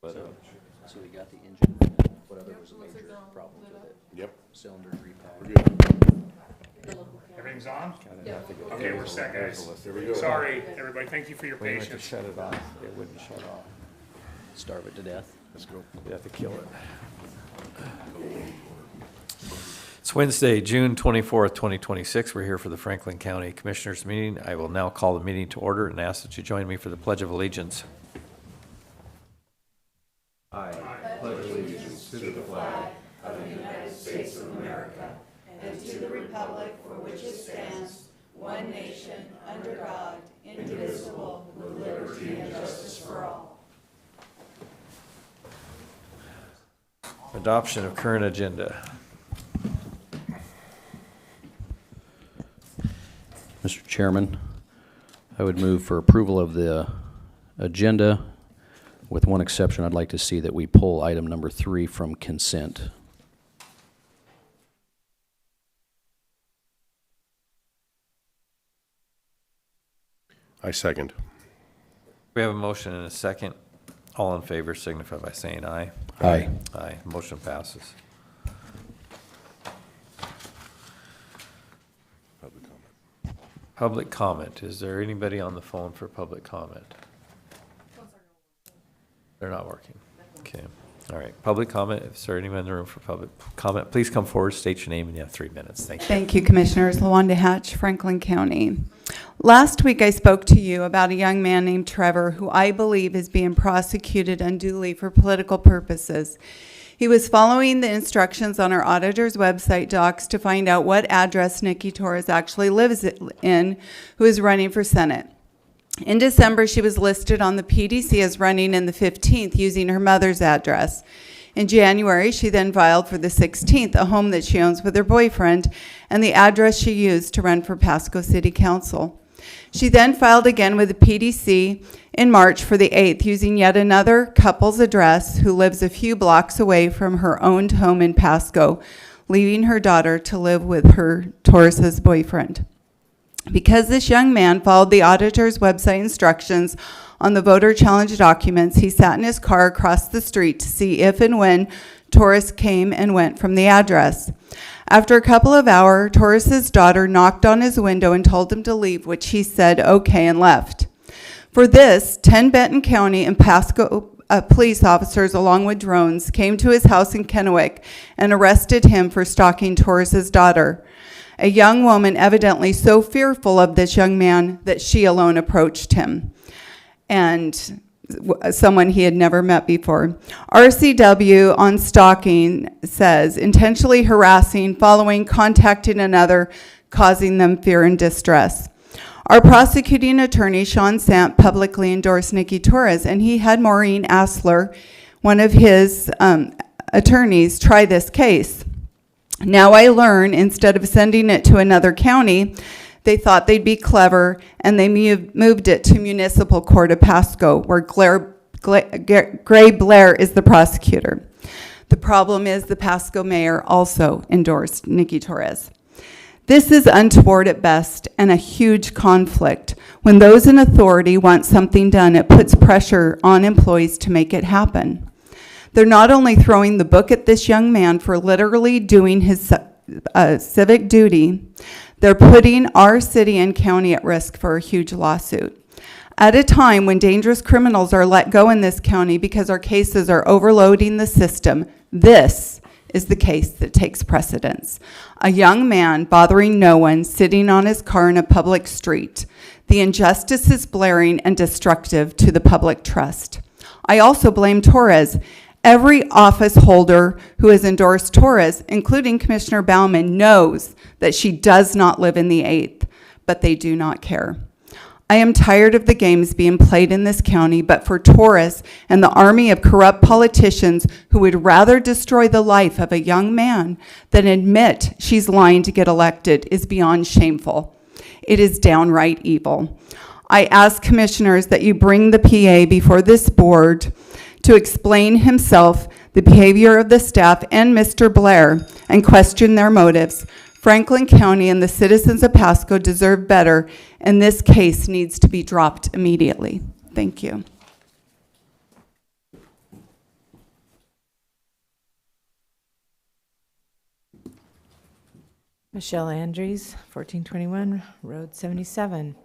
But, So we got the engine, whatever was a major problem with it. Yep. Cylinder repack. We're good. Everything's on? yeah. Okay, we're set, guys. There we go. Sorry, everybody, thank you for your We went to patience. shut it off, it wouldn't shut off. Starve it to death. Let's go. We have to kill it. It's Wednesday, June 24th, 2026. We're here for the Franklin County Commissioners meeting. I will now call the meeting to order and ask that you join me for the Pledge of Allegiance. Adoption of current agenda. Mr. Chairman, I would move for approval of the agenda. With one exception, I'd like to see that we pull item number 3 from consent. I second. We have a motion and a second. All in favor signify by saying aye. Aye. Aye, motion passes. Public comment. Public comment. Is there anybody on the phone for public comment? They're not working. Okay. All right. Public comment. If there's anyone in the room for public comment, please come forward, state your name, and you have 3 minutes. Thank you. Thank you, Commissioners. LaWanda Hatch, Franklin County. Last week, I spoke to you about a young man named Trevor who I believe is being prosecuted unduly for political purposes. He was following the instructions on our auditor's website docs to find out what address Nikki Torres actually lives in, who is running for Senate. In December, she was listed on the PDC as running in the 15th using her mother's address. In January, she then filed for the 16th, a home that she owns with her boyfriend, and the address she used to run for Pasco City Council. She then filed again with the PDC in March for the 8th, using yet another couple's address who lives a few blocks away from her owned home in Pasco, leaving her daughter to live with her Torres's boyfriend. Because this young man followed the auditor's website instructions on the voter challenge documents, he sat in his car across the street to see if and when Torres came and went from the address. After a couple of hours, Torres's daughter knocked on his window and told him to leave, which he said okay and left. For this, 10 Benton County and Pasco police officers, along with drones, came to his house in Kennewick and arrested him for stalking Torres's daughter, a young woman evidently so fearful of this young man that she alone approached him, and someone he had never met before. RCW on stalking says intentionally harassing, following, contacting another, causing them fear and distress. Our prosecuting attorney, Sean Sant, publicly endorsed Nikki Torres, and he had Maureen Asler, one of his attorneys, try this case. Now I learn, instead of sending it to another county, they thought they'd be clever, and they moved it to Municipal Court of Pasco, where Gray Blair is the prosecutor. The problem is the Pasco mayor also endorsed Nikki Torres. This is untoward at best and a huge conflict. When those in authority want something done, it puts pressure on employees to make it happen. They're not only throwing the book at this young man for literally doing his civic duty, they're putting our city and county at risk for a huge lawsuit. At a time when dangerous criminals are let go in this county because our cases are overloading the system, this is the case that takes precedence. A young man bothering no one, sitting on his car in a public street. The injustice is blaring and destructive to the public trust. I also blame Torres. Every office holder who has endorsed Torres, including Commissioner Baumann, knows that she does not live in the 8th, but they do not care. I am tired of the games being played in this county, but for Torres and the army of corrupt politicians who would rather destroy the life of a young man than admit she's lying to get elected is beyond shameful. It is downright evil. I ask commissioners that you bring the PA before this board to explain himself, the behavior of the staff, and Mr. Blair, and question their motives. Franklin County and the citizens of Pasco deserve better, and this case needs to be dropped immediately. Thank you. Michelle Andrews, 1421 Road 77.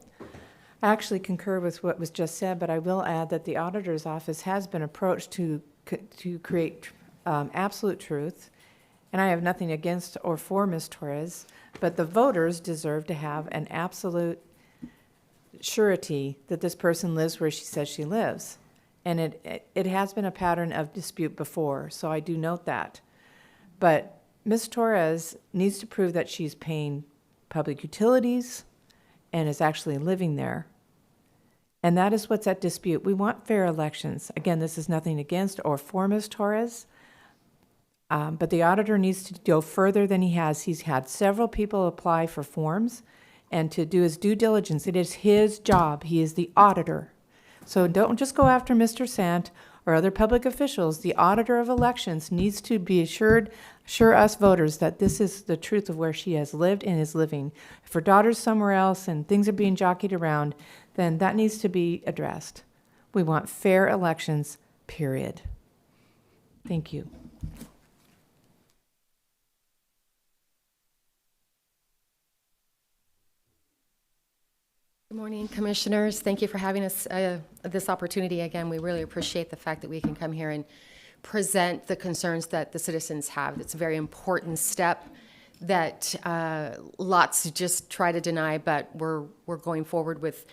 I actually concur with what was just said, but I will add that the auditor's office has been approached to create absolute truth, and I have nothing against or for Ms. Torres, but the voters deserve to have an absolute surety that this person lives where she says she lives. And it has been a pattern of dispute before, so I do note that. But Ms. Torres needs to prove that she's paying public utilities and is actually living there. And that is what's at dispute. We want fair elections. Again, this is nothing against or for Ms. Torres, but the auditor needs to go further than he has. He's had several people apply for forms and to do his due diligence. It is his job. He is the auditor. So don't just go after Mr. Sant or other public officials. The auditor of elections needs to be assure us voters that this is the truth of where she has lived and is living. If her daughter's somewhere else and things are being jockeyed around, then that needs to be addressed. We want fair elections, period. Thank you. Good morning, Commissioners. Thank you for having us this opportunity again. We really appreciate the fact that we can come here and present the concerns that the citizens have. It's a very important step that lots just try to deny, but we're going forward with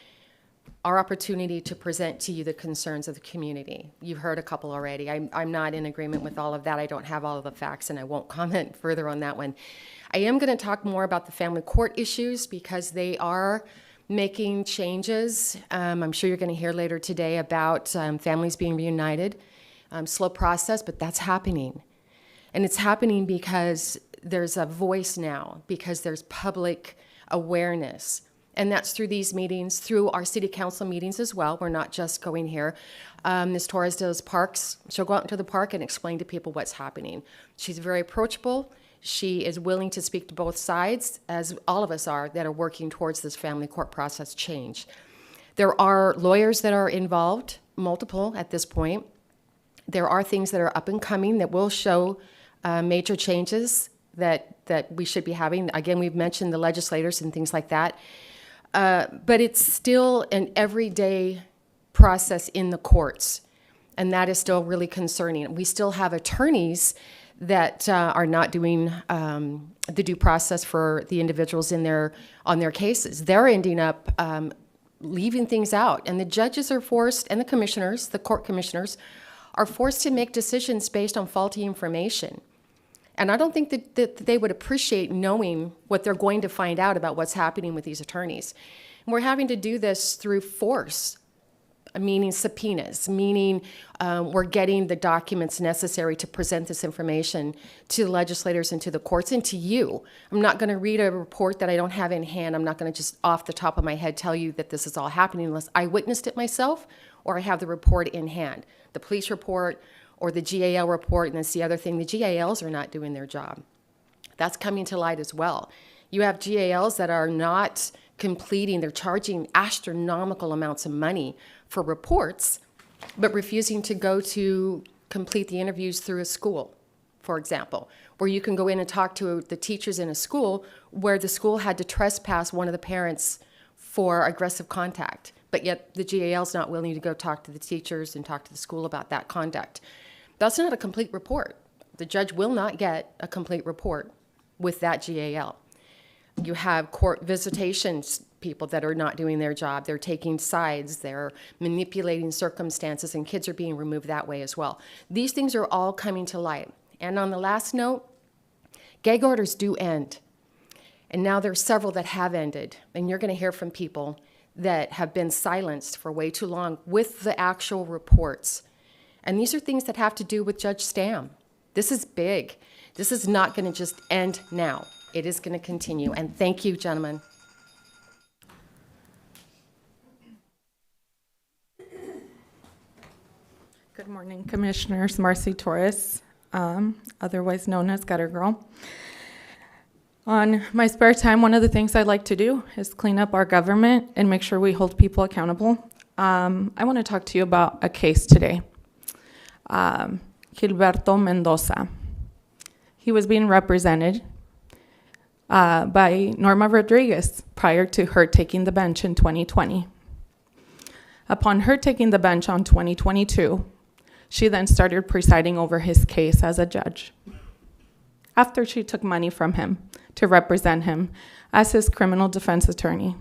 our opportunity to present to you the concerns of the community. You've heard a couple already. I'm not in agreement with all of that. I don't have all of the facts, and I won't comment further on that one. I am going to talk more about the family court issues because they are making changes. I'm sure you're going to hear later today about families being reunited. Slow process, but that's happening. And it's happening because there's a voice now, because there's public awareness. And that's through these meetings, through our city council meetings as well. We're not just going here. Ms. Torres does parks. She'll go out into the park and explain to people what's happening. She's very approachable. She is willing to speak to both sides, as all of us are, that are working towards this family court process change. There are lawyers that are involved, multiple at this point. There are things that are up and coming that will show major changes that we should be having. Again, we've mentioned the legislators and things like that. But it's still an everyday process in the courts, and that is still really concerning. We still have attorneys that are not doing the due process for the individuals on their cases. They're ending up leaving things out, and the judges are forced, and the commissioners, the court commissioners, are forced to make decisions based on faulty information. And I don't think that they would appreciate knowing what they're going to find out about what's happening with these attorneys. And we're having to do this through force, meaning subpoenas, meaning we're getting the documents necessary to present this information to the legislators and to the courts and to you. I'm not going to read a report that I don't have in hand. I'm not going to just off the top of my head tell you that this is all happening unless I witnessed it myself or I have the report in hand, the police report or the GAL report. And that's the other thing, the GALs are not doing their job. That's coming to light as well. You have GALs that are not completing, they're charging astronomical amounts of money for reports, but refusing to go to complete the interviews through a school, for example, where you can go in and talk to the teachers in a school where the school had to trespass one of the parents for aggressive contact, but yet the GAL's not willing to go talk to the teachers and talk to the school about that conduct. That's not a complete report. The judge will not get a complete report with that GAL. You have court visitations people that are not doing their job. They're taking sides. They're manipulating circumstances, and kids are being removed that way as well. These things are all coming to light. And on the last note, gag orders do end. And now there are several that have ended. And you're going to hear from people that have been silenced for way too long with the actual reports. And these are things that have to do with Judge Stam. This is big. This is not going to just end now. It is going to continue. And thank you, gentlemen. Good morning, Commissioners. Marcy Torres, otherwise known as Gutter Girl. On my spare time, one of the things I like to do is clean up our government and make sure we hold people accountable. I want to talk to you about a case today. Gilberto Mendoza. He was being represented by Norma Rodriguez prior to her taking the bench in 2020. Upon her taking the bench on 2022, she then started presiding over his case as a judge. After she took money from him to represent him as his criminal defense attorney.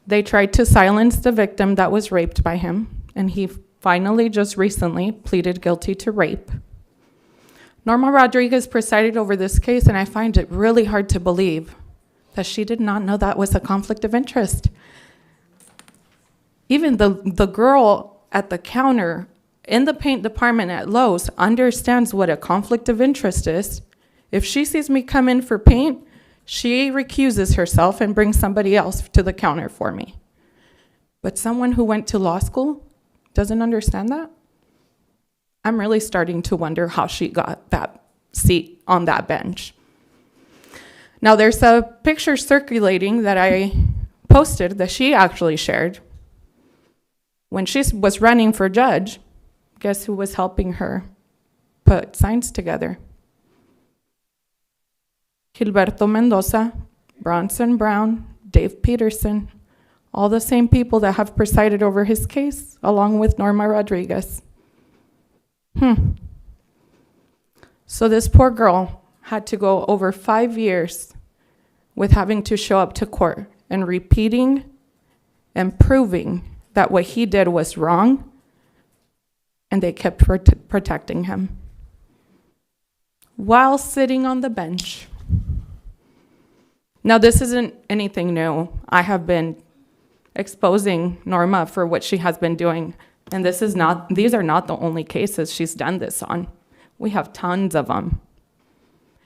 They tried to silence the victim that was raped by him, and he finally just recently pleaded guilty to rape. Norma Rodriguez presided over this case, and I find it really hard to believe that she did not know that was a conflict of interest. Even the girl at the counter in the paint department at Lowe's understands what a conflict of interest is. If she sees me come in for paint, she recuses herself and brings somebody else to the counter for me. But someone who went to law school doesn't understand that? I'm really starting to wonder how she got that seat on that bench. Now, there's a picture circulating that I posted that she actually shared. When she was running for judge, guess who was helping her put signs together? Gilberto Mendoza, Bronson Brown, Dave Peterson, all the same people that have presided over his case, along with Norma Rodriguez. So this poor girl had to go over 5 years with having to show up to court and repeating and proving that what he did was wrong, and they kept protecting him while sitting on the bench. Now, this isn't anything new. I have been exposing Norma for what she has been doing, and these are not the only cases she's done this on. We have tons of them.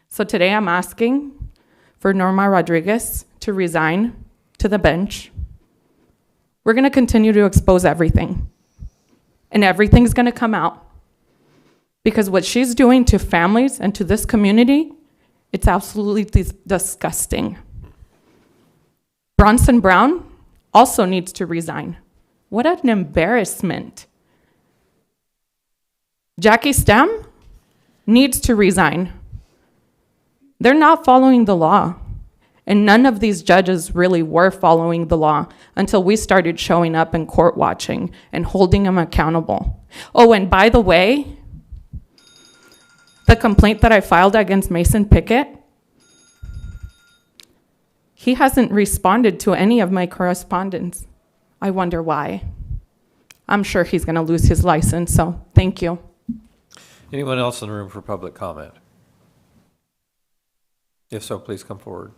So today I'm asking for Norma Rodriguez to resign to the bench. We're going to continue to expose everything, and everything's going to come out, because what she's doing to families and to this community, it's absolutely disgusting. Bronson Brown also needs to resign. What an embarrassment. Jackie Stem needs to resign. They're not following the law. And none of these judges really were following the law until we started showing up and court watching and holding them accountable. Oh, and by the way, the complaint that I filed against Mason Pickett, he hasn't responded to any of my correspondence. I wonder why. I'm sure he's going to lose his license, so thank you. Anyone else in the room for public comment? If so, please come forward.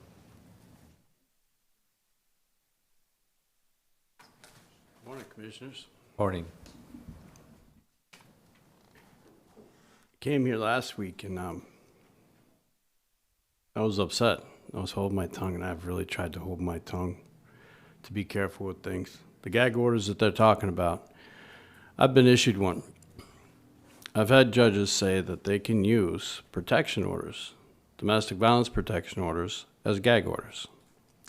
Morning, Commissioners. Morning. Came here last week and I was upset. I was holding my tongue, and I've really tried to hold my tongue to be careful with things. The gag orders that they're talking about, I've been issued one. I've had judges say that they can use protection orders, domestic violence protection orders, as gag orders,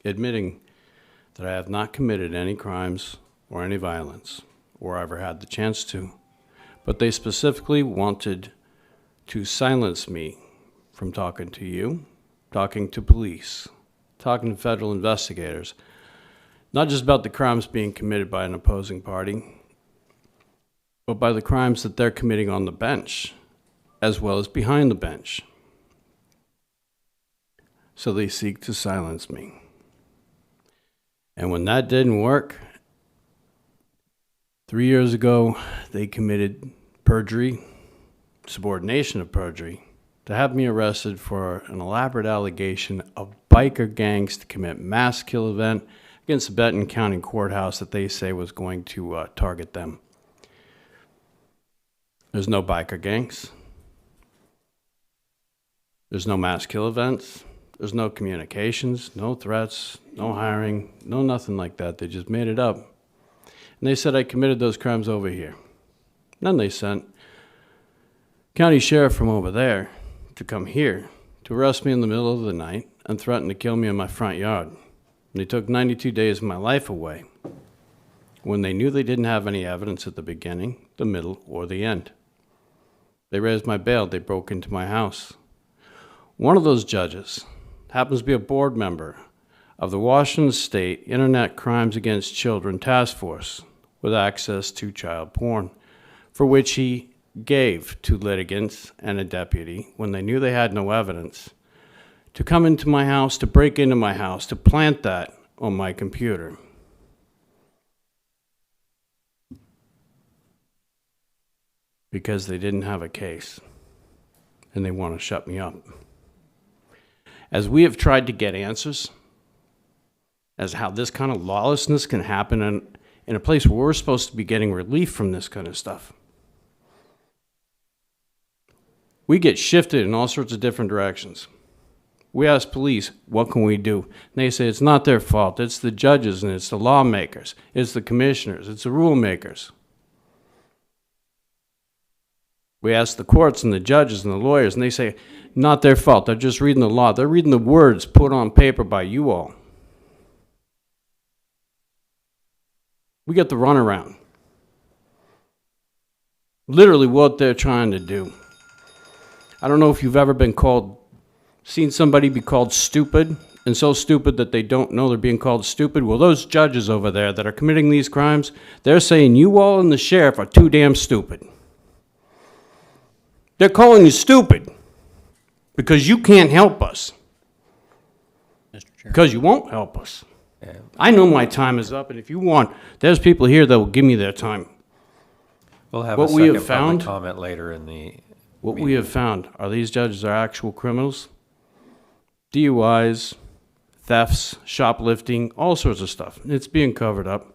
admitting that I have not committed any crimes or any violence, or ever had the chance to. But they specifically wanted to silence me from talking to you, talking to police, talking to federal investigators, not just about the crimes being committed by an opposing party, but by the crimes that they're committing on the bench, as well as behind the bench. So they seek to silence me. And when that didn't work, 3 years ago, they committed perjury, subordination of perjury, to have me arrested for an elaborate allegation of biker gangs to commit mass kill event against the Benton County Courthouse that they say was going to target them. There's no biker gangs. There's no mass kill events. There's no communications, no threats, no hiring, no nothing like that. They just made it up. And they said I committed those crimes over here. Then they sent county sheriff from over there to come here to arrest me in the middle of the night and threaten to kill me in my front yard. And they took 92 days of my life away when they knew they didn't have any evidence at the beginning, the middle, or the end. They raised my bail. They broke into my house. One of those judges happens to be a board member of the Washington State Internet Crimes Against Children Task Force with access to child porn, for which he gave to litigants and a deputy, when they knew they had no evidence, to come into my house, to break into my house, to plant that on my computer. Because they didn't have a case, and they want to shut me up. As we have tried to get answers as how this kind of lawlessness can happen in a place where we're supposed to be getting relief from this kind of stuff, we get shifted in all sorts of different directions. We ask police, what can we do? And they say it's not their fault. It's the judges and it's the lawmakers. It's the commissioners. It's the rule makers. We ask the courts and the judges and the lawyers, and they say, not their fault. They're just reading the law. They're reading the words put on paper by you all. We get the runaround. Literally what they're trying to do. I don't know if you've ever seen somebody be called stupid, and so stupid that they don't know they're being called stupid. Well, those judges over there that are committing these crimes, they're saying you all and the sheriff are too damn stupid. They're calling you stupid because you can't help us. Because you won't help us. Yeah. I know my time is up, and if you want, there's people here that will give me their time. We'll have What a we have second public found- comment later in the What we have found are these judges are actual criminals. DUIs, thefts, shoplifting, all sorts of stuff. It's being covered up.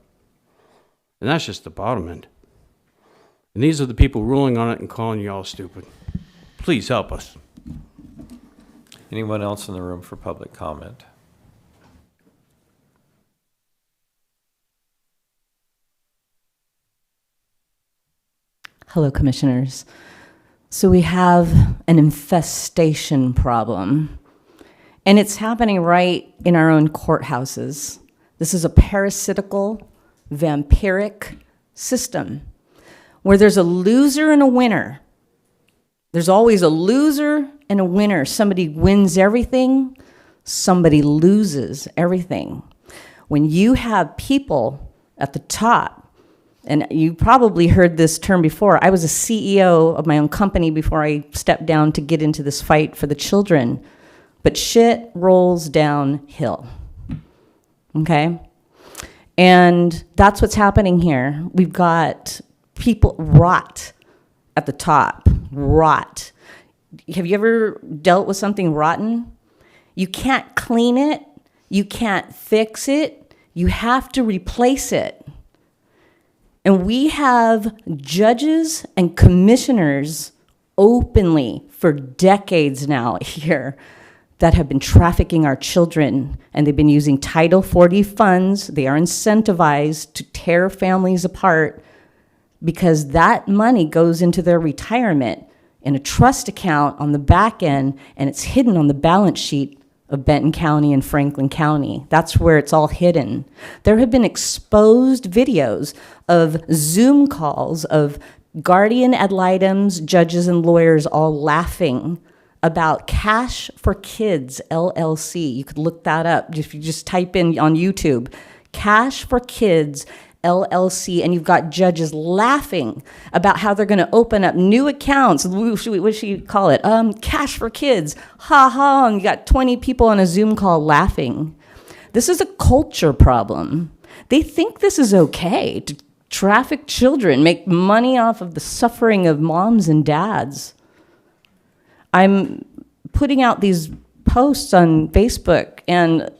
And that's just the bottom end. And these are the people ruling on it and calling you all stupid. Please help us. Anyone else in the room for public comment? Hello, Commissioners. So we have an infestation problem, and it's happening right in our own courthouses. This is a parasitical, vampiric system where there's a loser and a winner. There's always a loser and a winner. Somebody wins everything, somebody loses everything. When you have people at the top, and you probably heard this term before. I was a CEO of my own company before I stepped down to get into this fight for the children. But shit rolls downhill, okay? And that's what's happening here. We've got people rot at the top, rot. Have you ever dealt with something rotten? You can't clean it. You can't fix it. You have to replace it. And we have judges and commissioners openly for decades now here that have been trafficking our children, and they've been using Title 40 funds. They are incentivized to tear families apart because that money goes into their retirement in a trust account on the back end, and it's hidden on the balance sheet of Benton County and Franklin County. That's where it's all hidden. There have been exposed videos of Zoom calls of guardian ad litems, judges and lawyers all laughing about Cash for Kids, LLC. You could look that up if you just type in on YouTube, Cash for Kids, LLC, and you've got judges laughing about how they're going to open up new accounts. What should you call it? Cash for Kids. Ha ha. And you got 20 people on a Zoom call laughing. This is a culture problem. They think this is okay to traffic children, make money off of the suffering of moms and dads. I'm putting out these posts on Facebook and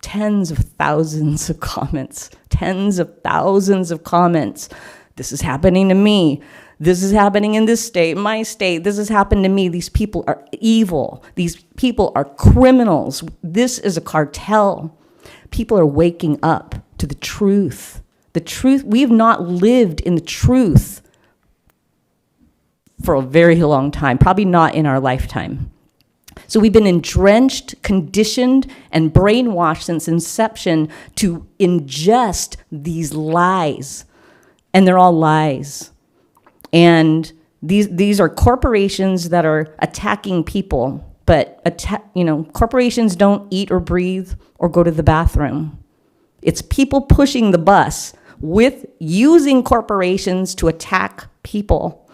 tens of thousands of comments, tens of thousands of comments. This is happening to me. This is happening in this state, my state. This has happened to me. These people are evil. These people are criminals. This is a cartel. People are waking up to the truth. The truth, we have not lived in the truth for a very long time, probably not in our lifetime. So we've been drenched, conditioned, and brainwashed since inception to ingest these lies. And they're all lies. And These are corporations that are attacking people, but corporations don't eat or breathe or go to the bathroom. It's people pushing the bus with using corporations to attack people.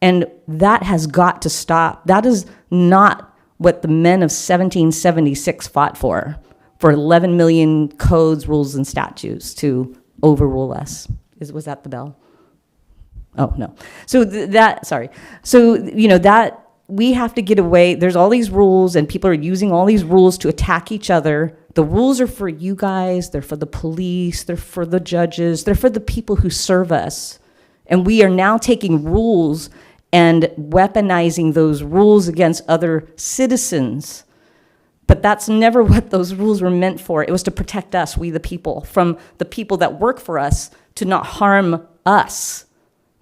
And that has got to stop. That is not what the men of 1776 fought for 11 million codes, rules, and statutes to overrule us. Was that the bell? Oh, no. So that we have to get away. There's all these rules, and people are using all these rules to attack each other. The rules are for you guys. They're for the police. They're for the judges. They're for the people who serve us. And we are now taking rules and weaponizing those rules against other citizens. But that's never what those rules were meant for. It was to protect us, we the people, from the people that work for us, to not harm us.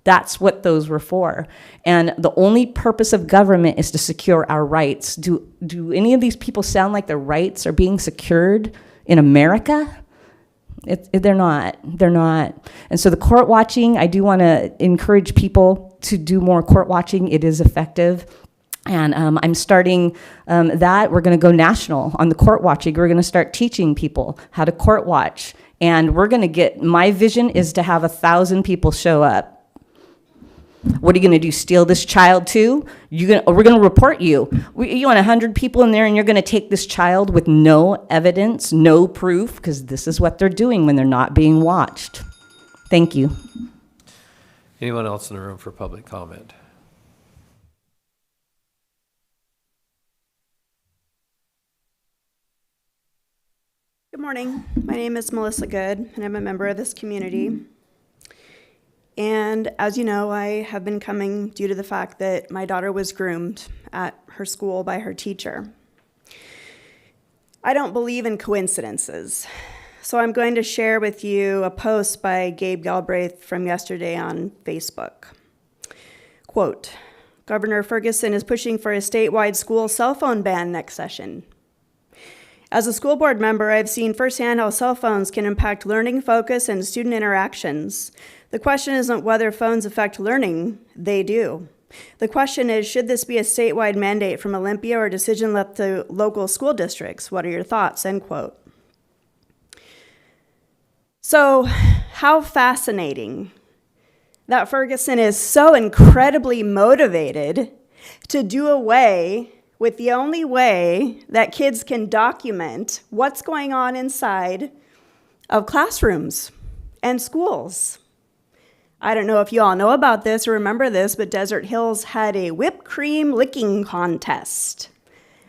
That's what those were for. And the only purpose of government is to secure our rights. Do any of these people sound like their rights are being secured in America? They're not. They're not. And so the court watching, I do want to encourage people to do more court watching. It is effective. And I'm starting that. We're going to go national on the court watching. We're going to start teaching people how to court watch. And we're going to my vision is to have 1,000 people show up. What are you going to do, steal this child too? We're going to report you. You want 100 people in there, and you're going to take this child with no evidence, no proof, because this is what they're doing when they're not being watched. Thank you. Anyone else in the room for public comment? Good morning. My name is Melissa Good, and I'm a member of this community. And as you know, I have been coming due to the fact that my daughter was groomed at her school by her teacher. I don't believe in coincidences, so I'm going to share with you a post by Gabe Galbraith from yesterday on Facebook. Quote, Governor Ferguson is pushing for a statewide school cell phone ban next session. As a school board member, I've seen firsthand how cell phones can impact learning focus and student interactions. The question isn't whether phones affect learning, they do. The question is, should this be a statewide mandate from Olympia or a decision left to local school districts? What are your thoughts? End quote. So, how fascinating that Ferguson is so incredibly motivated to do away with the only way that kids can document what's going on inside of classrooms and schools. I don't know if you all know about this or remember this, but Desert Hills had a whipped cream licking contest.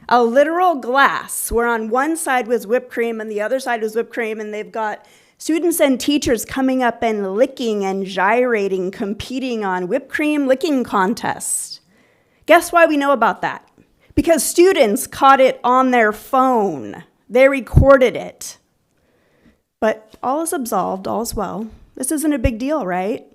A literal glass where on one side was whipped cream and the other side was whipped cream, and they've got students and teachers coming up and licking and gyrating, competing on whipped cream licking contests. Guess why we know about that? Because students caught it on their phone. They recorded it. But all is absolved, all is well. This isn't a big deal, right?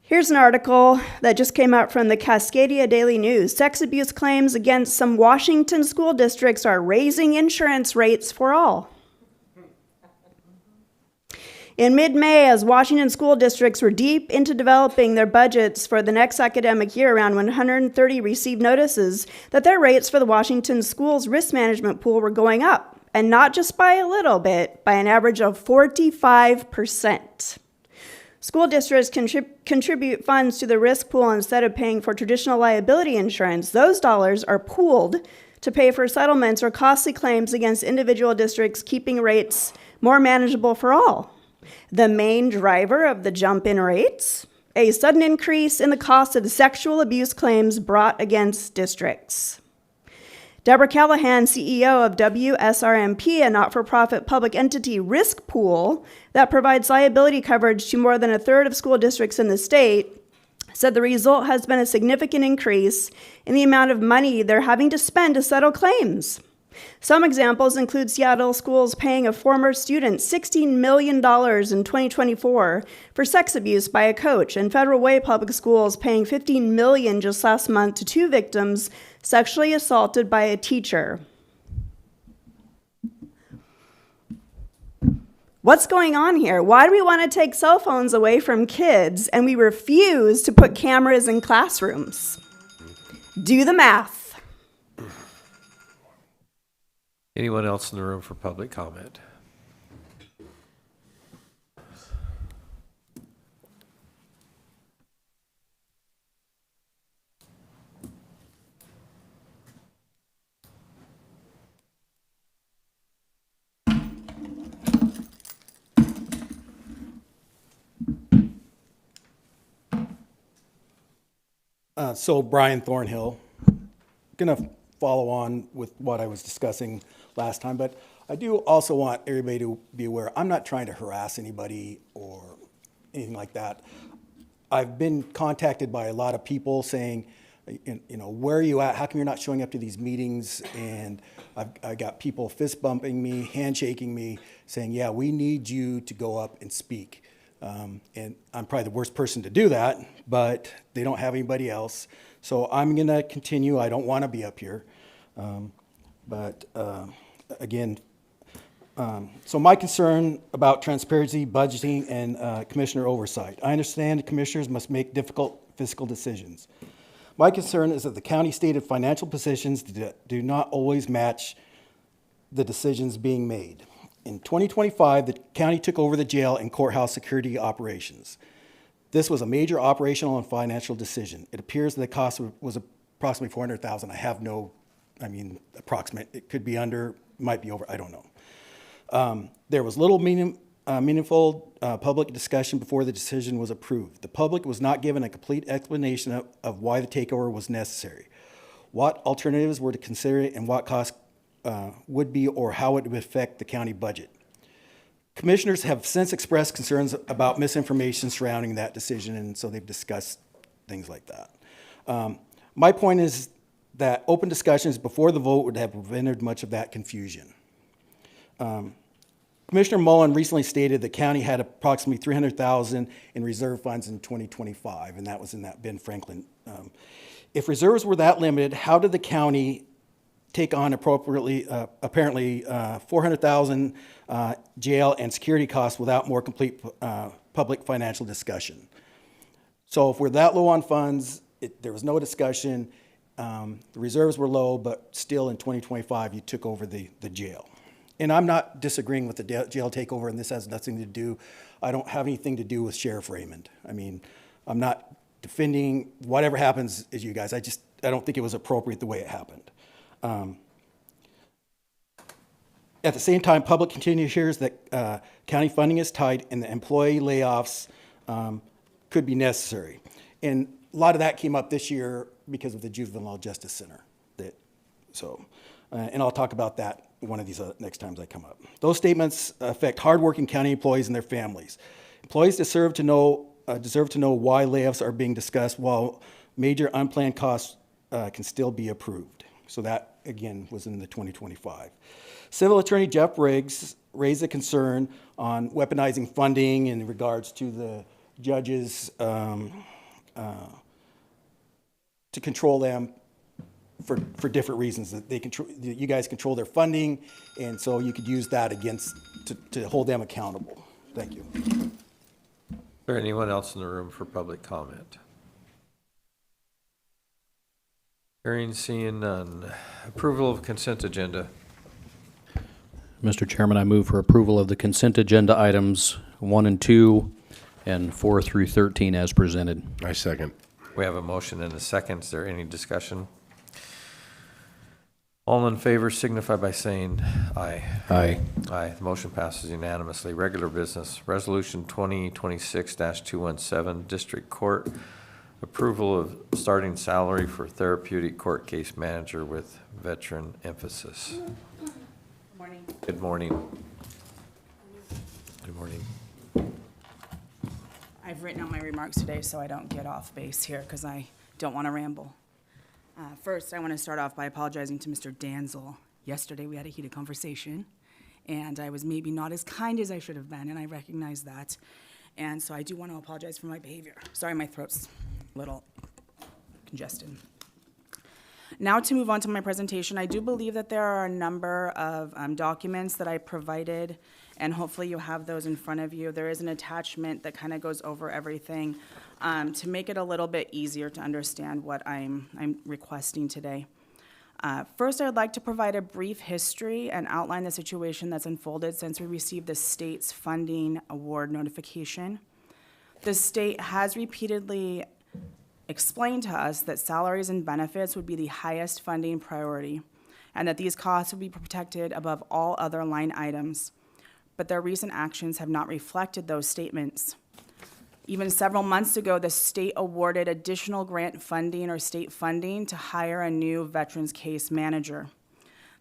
Here's an article that just came out from the Cascadia Daily News. Sex abuse claims against some Washington school districts are raising insurance rates for all. In mid-May, as Washington school districts were deep into developing their budgets for the next academic year, around 130 received notices that their rates for the Washington schools risk management pool were going up, and not just by a little bit, by an average of 45%. School districts contribute funds to the risk pool instead of paying for traditional liability insurance. Those dollars are pooled to pay for settlements or costly claims against individual districts, keeping rates more manageable for all. The main driver of the jump in rates, a sudden increase in the cost of the sexual abuse claims brought against districts. Deborah Callahan, CEO of WSRMP, a not-for-profit public entity risk pool that provides liability coverage to more than a third of school districts in the state, said the result has been a significant increase in the amount of money they're having to spend to settle claims. Some examples include Seattle schools paying a former student $16 million in 2024 for sex abuse by a coach, and Federal Way Public Schools paying $15 million just last month to 2 victims sexually assaulted by a teacher. What's going on here? Why do we want to take cell phones away from kids and we refuse to put cameras in classrooms? Do the math. Anyone else in the room for public comment? So Brian Thornhill, gonna follow on with what I was discussing last time, but I do also want everybody to be aware, I'm not trying to harass anybody or anything like that. I've been contacted by a lot of people saying, where are you at? How come you're not showing up to these meetings? And I got people fist bumping me, handshaking me, saying, yeah, we need you to go up and speak. And I'm probably the worst person to do that, but they don't have anybody else. So I'm going to continue. I don't want to be up here. Again, so my concern about transparency, budgeting, and commissioner oversight. I understand the commissioners must make difficult fiscal decisions. My concern is that the county stated financial positions do not always match the decisions being made. In 2025, the county took over the jail and courthouse security operations. This was a major operational and financial decision. It appears that the cost was approximately $400,000. I have no, approximate. It could be under, might be over, I don't know. There was little meaningful public discussion before the decision was approved. The public was not given a complete explanation of why the takeover was necessary, what alternatives were to consider, and what costs would be or how it would affect the county budget. Commissioners have since expressed concerns about misinformation surrounding that decision, and so they've discussed things like that. My point is that open discussions before the vote would have prevented much of that confusion. Commissioner Mullen recently stated the county had approximately $300,000 in reserve funds in 2025, and that was in that Ben Franklin. If reserves were that limited, how did the county take on appropriately, apparently $400,000 jail and security costs without more complete public financial discussion? So if we're that low on funds, there was no discussion. The reserves were low, but still in 2025, you took over the jail. And I'm not disagreeing with the jail takeover, and this has nothing to do, I don't have anything to do with Sheriff Raymond. I'm not defending whatever happens as you guys. I don't think it was appropriate the way it happened. At the same time, public continually hears that county funding is tight and the employee layoffs could be necessary. And a lot of that came up this year because of the Juvenile Justice Center. And I'll talk about that one of these next times I come up. Those statements affect hardworking county employees and their families. Employees deserve to know why layoffs are being discussed while major unplanned costs can still be approved. So that, again, was in the 2025. Civil Attorney Jeff Riggs raised a concern on weaponizing funding in regards to the judges to control them for different reasons. That they control, you guys control their funding, and so you could use that to hold them accountable. Thank you. Is there anyone else in the room for public comment? Hearing, seeing none. Approval of consent agenda. Mr. Chairman, I move for approval of the consent agenda items 1 and 2 and 4 through 13 as presented. I second. We have a motion and a second. Is there any discussion? All in favor signify by saying aye. Aye. Aye. The motion passes unanimously. Regular business, Resolution 2026-217, District Court, approval of starting salary for therapeutic court case manager with veteran emphasis. Good morning. Good morning. Good morning. I've written out my remarks today so I don't get off base here because I don't want to ramble. First, I want to start off by apologizing to Mr. Danzel. Yesterday, we had a heated conversation, and I was maybe not as kind as I should have been, and I recognize that. And so I do want to apologize for my behavior. Sorry, my throat's a little congested. Now to move on to my presentation, I do believe that there are a number of documents that I provided and hopefully you have those in front of you. There is an attachment that kind of goes over everything to make it a little bit easier to understand what I'm requesting today. First, I would like to provide a brief history and outline the situation that's unfolded since we received the state's funding award notification. The state has repeatedly explained to us that salaries and benefits would be the highest funding priority, and that these costs would be protected above all other line items. But their recent actions have not reflected those statements. Even several months ago, the state awarded additional grant funding or state funding to hire a new veterans case manager.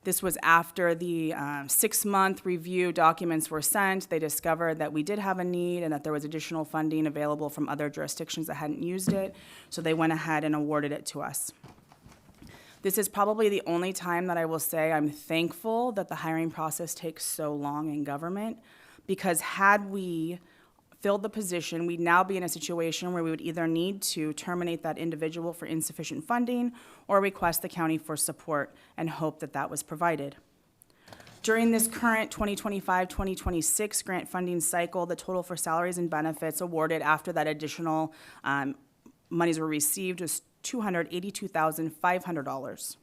This was after the 6-month review documents were sent. They discovered that we did have a need and that there was additional funding available from other jurisdictions that hadn't used it, so they went ahead and awarded it to us. This is probably the only time that I will say I'm thankful that the hiring process takes so long in government, because had we filled the position, we'd now be in a situation where we would either need to terminate that individual for insufficient funding or request the county for support and hope that that was provided. During this current 2025-2026 grant funding cycle, the total for salaries and benefits awarded after that additional monies were received was $282,500.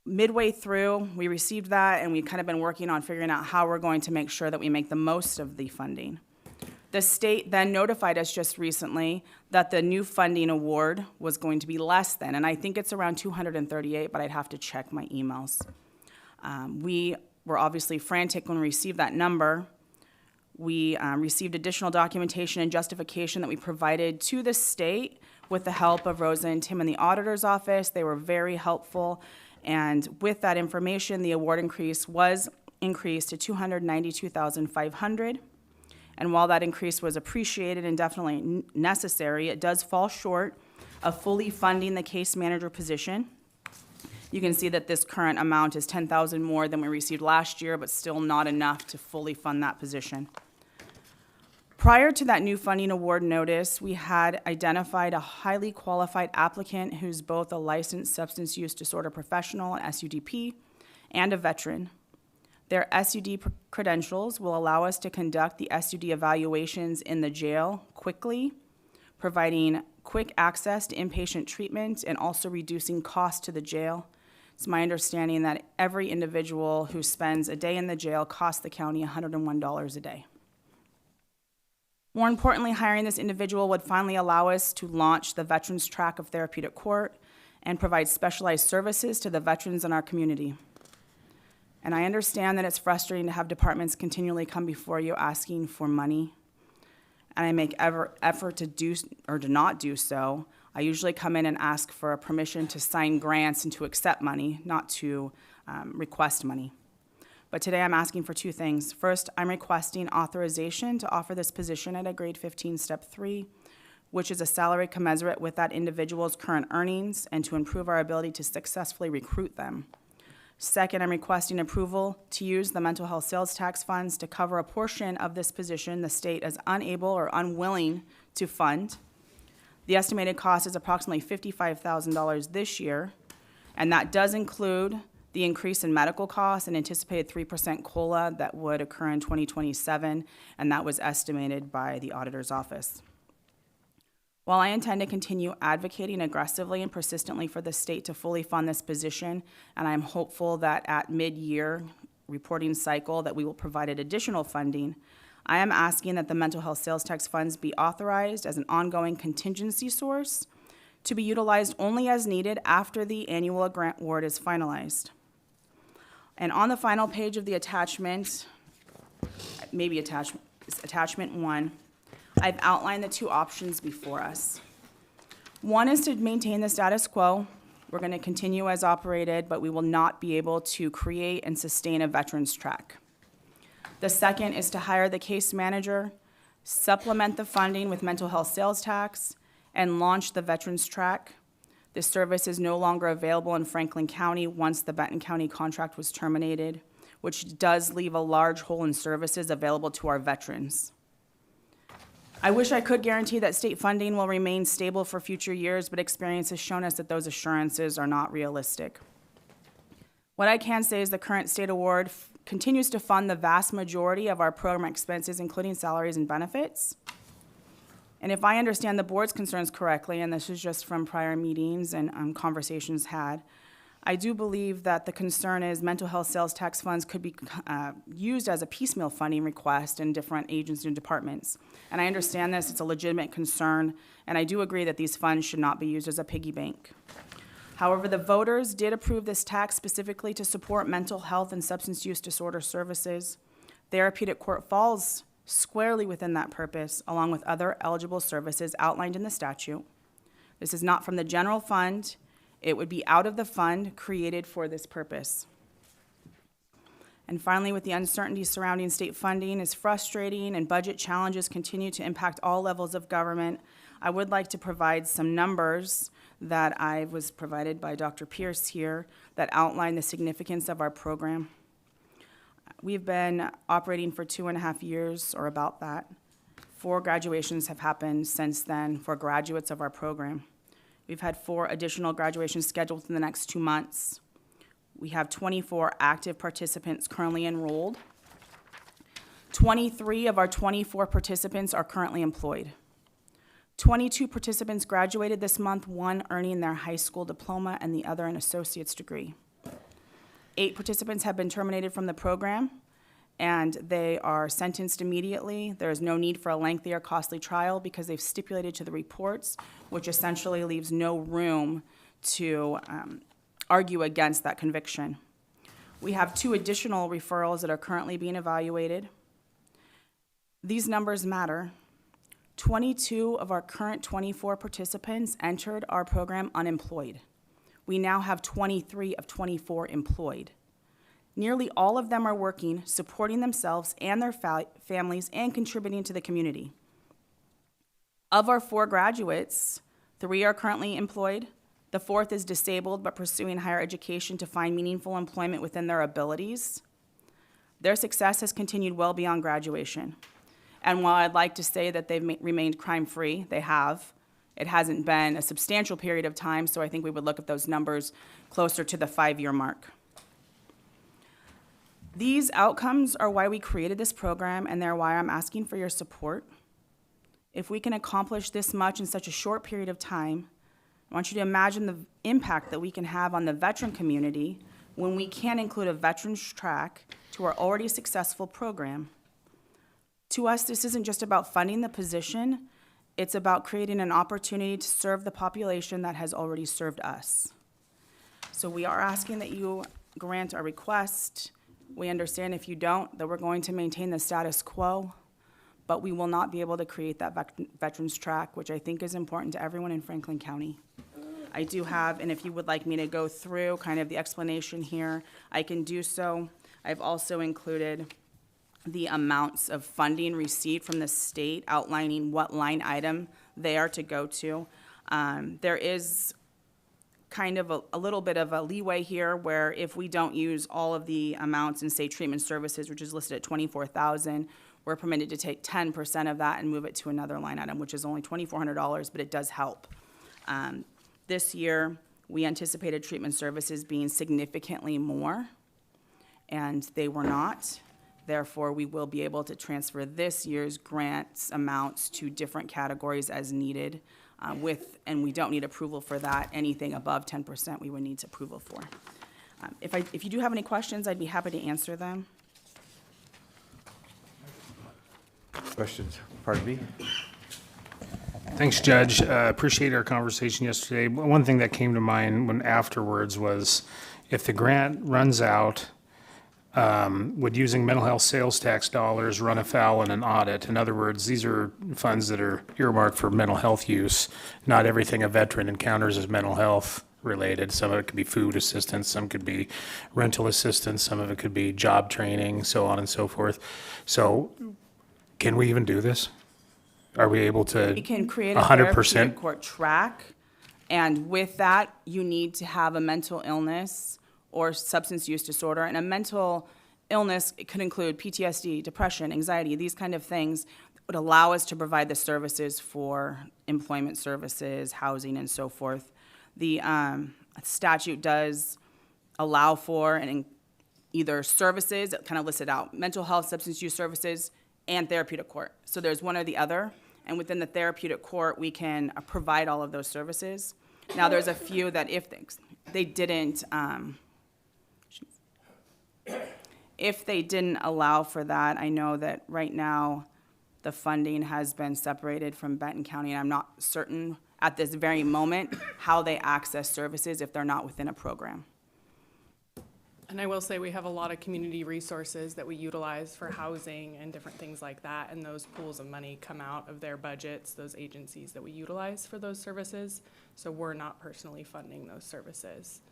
Midway through, we received that, and we've kind of been working on figuring out how we're going to make sure that we make the most of the funding. The state then notified us just recently that the new funding award was going to be less than, and I think it's around 238, but I'd have to check my emails. We were obviously frantic when we received that number. We received additional documentation and justification that we provided to the state with the help of Rosa and Tim in the auditor's office. They were very helpful. And with that information, the award increase was increased to $292,500. And while that increase was appreciated and definitely necessary, it does fall short of fully funding the case manager position. You can see that this current amount is $10,000 more than we received last year, but still not enough to fully fund that position. Prior to that new funding award notice, we had identified a highly qualified applicant who's both a licensed substance use disorder professional, an SUDP, and a veteran. Their SUD credentials will allow us to conduct the SUD evaluations in the jail quickly, providing quick access to inpatient treatment and also reducing costs to the jail. It's my understanding that every individual who spends a day in the jail costs the county $101 a day. More importantly, hiring this individual would finally allow us to launch the veterans track of therapeutic court and provide specialized services to the veterans in our community. And I understand that it's frustrating to have departments continually come before you asking for money. And I make every effort to do or to not do so. I usually come in and ask for a permission to sign grants and to accept money, not to request money. But today I'm asking for two things. First, I'm requesting authorization to offer this position at a grade 15, step 3, which is a salary commensurate with that individual's current earnings and to improve our ability to successfully recruit them. Second, I'm requesting approval to use the mental health sales tax funds to cover a portion of this position the state is unable or unwilling to fund. The estimated cost is approximately $55,000 this year, and that does include the increase in medical costs and anticipated 3% COLA that would occur in 2027, and that was estimated by the auditor's office. While I intend to continue advocating aggressively and persistently for the state to fully fund this position, and I'm hopeful that at mid-year reporting cycle that we will provide additional funding, I am asking that the mental health sales tax funds be authorized as an ongoing contingency source to be utilized only as needed after the annual grant award is finalized. And on the final page of the attachment, maybe attachment 1, I've outlined the two options before us. One is to maintain the status quo. We're going to continue as operated, but we will not be able to create and sustain a veterans track. The second is to hire the case manager, supplement the funding with mental health sales tax, and launch the veterans track. This service is no longer available in Franklin County once the Benton County contract was terminated, which does leave a large hole in services available to our veterans. I wish I could guarantee that state funding will remain stable for future years, but experience has shown us that those assurances are not realistic. What I can say is the current state award continues to fund the vast majority of our program expenses, including salaries and benefits. And if I understand the board's concerns correctly, and this is just from prior meetings and conversations had, I do believe that the concern is mental health sales tax funds could be used as a piecemeal funding request in different agencies and departments. And I understand this, it's a legitimate concern, and I do agree that these funds should not be used as a piggy bank. However, the voters did approve this tax specifically to support mental health and substance use disorder services. Therapeutic court falls squarely within that purpose, along with other eligible services outlined in the statute. This is not from the general fund. It would be out of the fund created for this purpose. And finally, with the uncertainty surrounding state funding is frustrating and budget challenges continue to impact all levels of government, I would like to provide some numbers that I was provided by Dr. Pierce here that outline the significance of our program. We've been operating for 2.5 years, or about that. 4 graduations have happened since then for graduates of our program. We've had 4 additional graduations scheduled within the next 2 months. We have 24 active participants currently enrolled. 23 of our 24 participants are currently employed. 22 participants graduated this month, 1 earning their high school diploma and the other an associate's degree. 8 participants have been terminated from the program, and they are sentenced immediately. There is no need for a lengthy or costly trial because they've stipulated to the reports, which essentially leaves no room to argue against that conviction. We have 2 additional referrals that are currently being evaluated. These numbers matter. 22 of our current 24 participants entered our program unemployed. We now have 23 of 24 employed. Nearly all of them are working, supporting themselves and their families, and contributing to the community. Of our 4 graduates, 3 are currently employed. The 4th is disabled but pursuing higher education to find meaningful employment within their abilities. Their success has continued well beyond graduation. And while I'd like to say that they've remained crime-free, they have. It hasn't been a substantial period of time, so I think we would look at those numbers closer to the 5-year mark. These outcomes are why we created this program, and they're why I'm asking for your support. If we can accomplish this much in such a short period of time, I want you to imagine the impact that we can have on the veteran community when we can include a veterans track to our already successful program. To us, this isn't just about funding the position, it's about creating an opportunity to serve the population that has already served us. So we are asking that you grant our request. We understand if you don't, that we're going to maintain the status quo, but we will not be able to create that veterans track, which I think is important to everyone in Franklin County. I do have, and if you would like me to go through kind of the explanation here, I can do so. I've also included the amounts of funding received from the state outlining what line item they are to go to. There is kind of a little bit of a leeway here where if we don't use all of the amounts in, say, treatment services, which is listed at $24,000, we're permitted to take 10% of that and move it to another line item, which is only $2,400, but it does help. This year, we anticipated treatment services being significantly more, and they were not. Therefore, we will be able to transfer this year's grants amounts to different categories as needed and we don't need approval for that. Anything above 10% we would need approval for. If you do have any questions, I'd be happy to answer them. Questions? Pardon me? Thanks, Judge. Appreciate our conversation yesterday. One thing that came to mind when afterwards was if the grant runs out, would using mental health sales tax dollars run afoul in an audit? In other words, these are funds that are earmarked for mental health use. Not everything a veteran encounters is mental health related. Some of it could be food assistance, some could be rental assistance, some of it could be job training, so on and so forth. So can we even do this? Are we able to? We can create a 100%? therapeutic court track, and with that, you need to have a mental illness or substance use disorder. And a mental illness, it could include PTSD, depression, anxiety, these kind of things would allow us to provide the services for employment services, housing, and so forth. The statute does allow for either services, kind of listed out, mental health, substance use services, and therapeutic court. So there's one or the other, and within the therapeutic court, we can provide all of those services. Now, there's a few that if they didn't, if they didn't allow for that, I know that right now, the funding has been separated from Benton County, and I'm not certain at this very moment how they access services if they're not within a program. And I will say we have a lot of community resources that we utilize for housing and different things like that, and those pools of money come out of their budgets, those agencies that we utilize for those services. So we're not personally funding those services.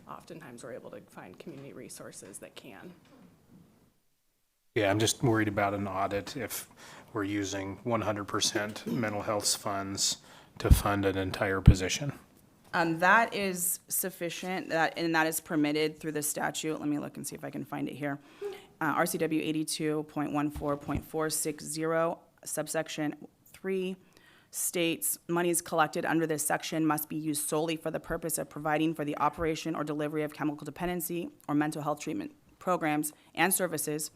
Oftentimes, we're able to find community resources that can. Yeah, I'm just worried about an audit if we're using 100% mental health funds to fund an entire position. That is sufficient, and that is permitted through the statute. Let me look and see if I can find it here. RCW 82.14.460, subsection 3, states, monies collected under this section must be used solely for the purpose of providing for the operation or delivery of chemical dependency or mental health treatment programs and services,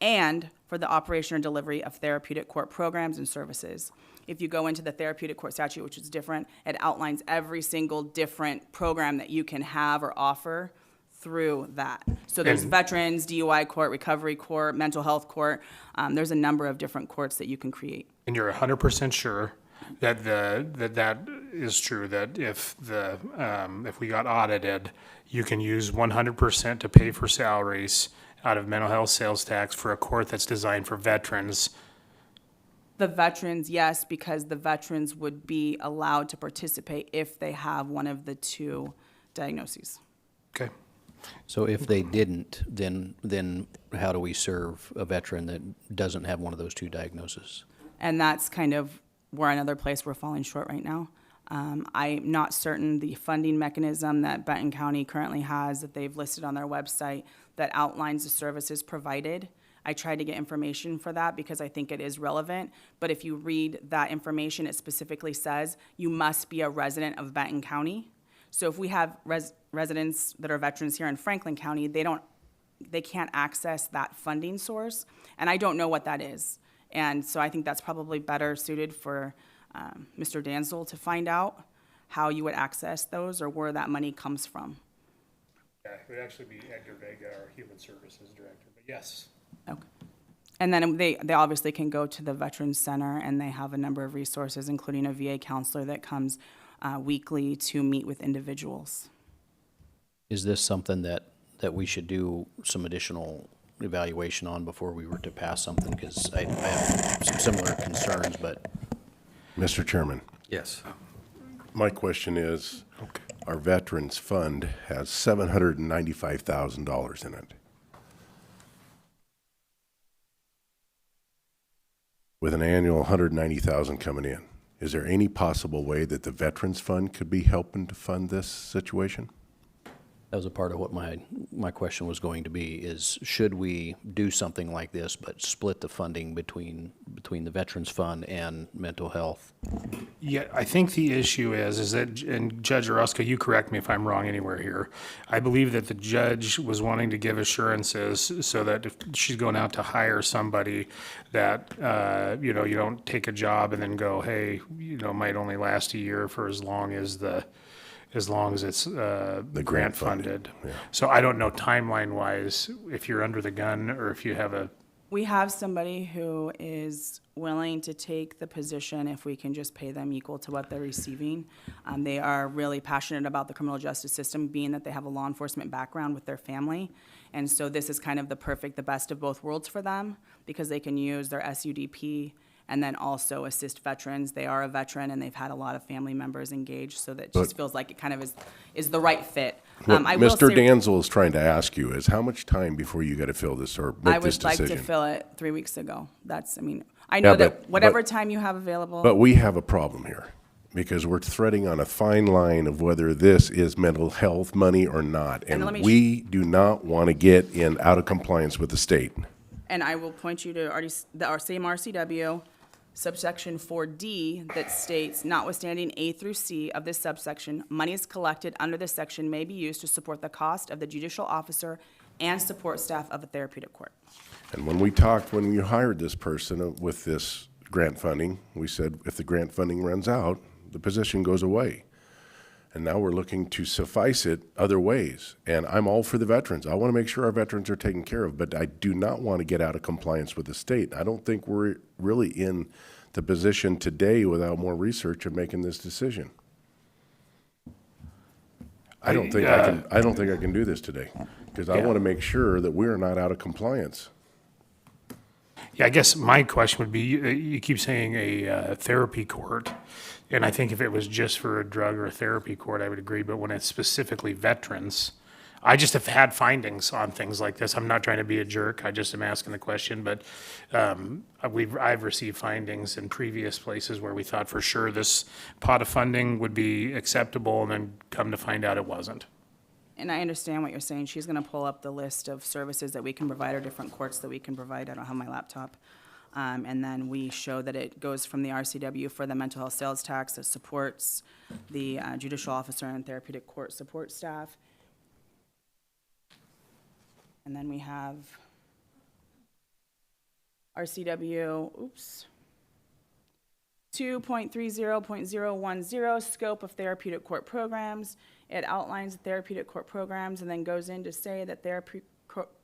and for the operation or delivery of therapeutic court programs and services. If you go into the therapeutic court statute, which is different, it outlines every single different program that you can have or offer through that. So there's veterans, DUI court, recovery court, mental health court. There's a number of different courts that you can create. And you're 100% sure that that is true, that if we got audited, you can use 100% to pay for salaries out of mental health sales tax for a court that's designed for veterans? The veterans, yes, because the veterans would be allowed to participate if they have one of the two diagnoses. Okay. So if they didn't, then how do we serve a veteran that doesn't have one of those two diagnoses? And that's kind of where another place we're falling short right now. I'm not certain the funding mechanism that Benton County currently has that they've listed on their website that outlines the services provided. I tried to get information for that because I think it is relevant, but if you read that information, it specifically says you must be a resident of Benton County. So if we have residents that are veterans here in Franklin County, they can't access that funding source, and I don't know what that is. And so I think that's probably better suited for Mr. Danzel to find out how you would access those or where that money comes from. Yeah, it would actually be Edgar Vega, our Human Services Director, but yes. Okay. And then they obviously can go to the Veterans Center, and they have a number of resources, including a VA counselor that comes weekly to meet with individuals. Is this something that we should do some additional evaluation on before we were to pass something? Because I have some similar concerns, but. Mr. Chairman, Yes. my question is, our Veterans Fund has $795,000 in it. With an annual $190,000 coming in. Is there any possible way that the Veterans Fund could be helping to fund this situation? That was a part of what my question was going to be, is should we do something like this, but split the funding between the Veterans Fund and mental health? Yeah, I think the issue is that, and Judge Orozco, you correct me if I'm wrong anywhere here, I believe that the judge was wanting to give assurances so that if she's going out to hire somebody that, you don't take a job and then go, hey, might only last a year for as long as it's the grant funded. Yeah. So I don't know timeline-wise if you're under the gun or if you have We have somebody who is willing to take the position if we can just pay them equal to what they're receiving. They are really passionate about the criminal justice system, being that they have a law enforcement background with their family. And so this is kind of the best of both worlds for them, because they can use their SUDP and then also assist veterans. They are a veteran, and they've had a lot of family members engaged, so that just feels like it kind of is the right fit. What I will Mr. say- Danzel is trying to ask you is how much time before you got to fill this or I make this would like decision? to fill it 3 weeks ago. I know that whatever time you have available. But we have a problem here because we're threading on a fine line of whether this is mental health money or not. And let And me we do not want to get out of compliance with the state. And I will point you to the same RCW subsection 4D that states, notwithstanding A through C of this subsection, monies collected under this section may be used to support the cost of the judicial officer and support staff of a therapeutic court. And when we talked, when you hired this person with this grant funding, we said if the grant funding runs out, the position goes away. And now we're looking to suffice it other ways. And I'm all for the veterans. I want to make sure our veterans are taken care of, but I do not want to get out of compliance with the state. I don't think we're really in the position today without more research of making this decision. I don't think I can do this today because I want to make sure that we're not out of compliance. Yeah, I guess my question would be, you keep saying a therapy court, and I think if it was just for a drug or a therapy court, I would agree, but when it's specifically veterans, I just have had findings on things like this. I'm not trying to be a jerk, I just am asking the question, but I've received findings in previous places where we thought for sure this pot of funding would be acceptable, and then come to find out it wasn't. And I understand what you're saying. She's going to pull up the list of services that we can provide or different courts that we can provide. I don't have my laptop. And then we show that it goes from the RCW for the mental health sales tax that supports the judicial officer and therapeutic court support staff. And then we have RCW, 2.30.010, scope of therapeutic court programs. It outlines therapeutic court programs and then goes in to say that therapeutic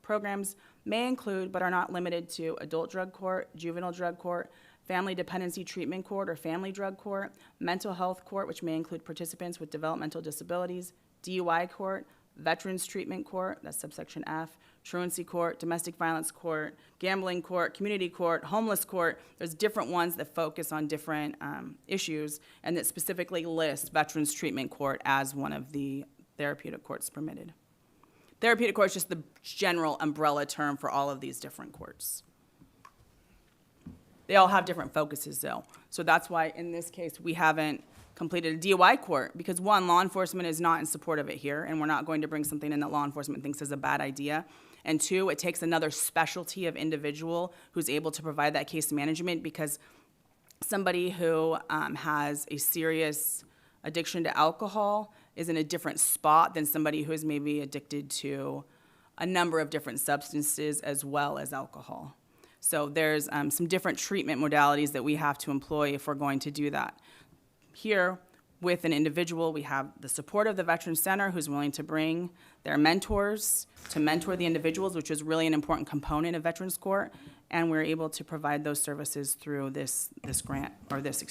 programs may include but are not limited to adult drug court, juvenile drug court, family dependency treatment court or family drug court, mental health court, which may include participants with developmental disabilities, DUI court, veterans treatment court, that's subsection F, truancy court, domestic violence court, gambling court, community court, homeless court. There's different ones that focus on different issues and that specifically list veterans treatment court as one of the therapeutic courts permitted. Therapeutic court is just the general umbrella term for all of these different courts. They all have different focuses though. So that's why in this case we haven't completed a DUI court because one, law enforcement is not in support of it here and we're not going to bring something in that law enforcement thinks is a bad idea. And two, it takes another specialty of individual who's able to provide that case management because somebody who has a serious addiction to alcohol is in a different spot than somebody who is maybe addicted to a number of different substances as well as alcohol. So there's some different treatment modalities that we have to employ if we're going to do that. Here, with an individual, we have the support of the Veterans Center who's willing to bring their mentors to mentor the individuals, which is really an important component of Veterans Court, and we're able to provide those services through this grant, or this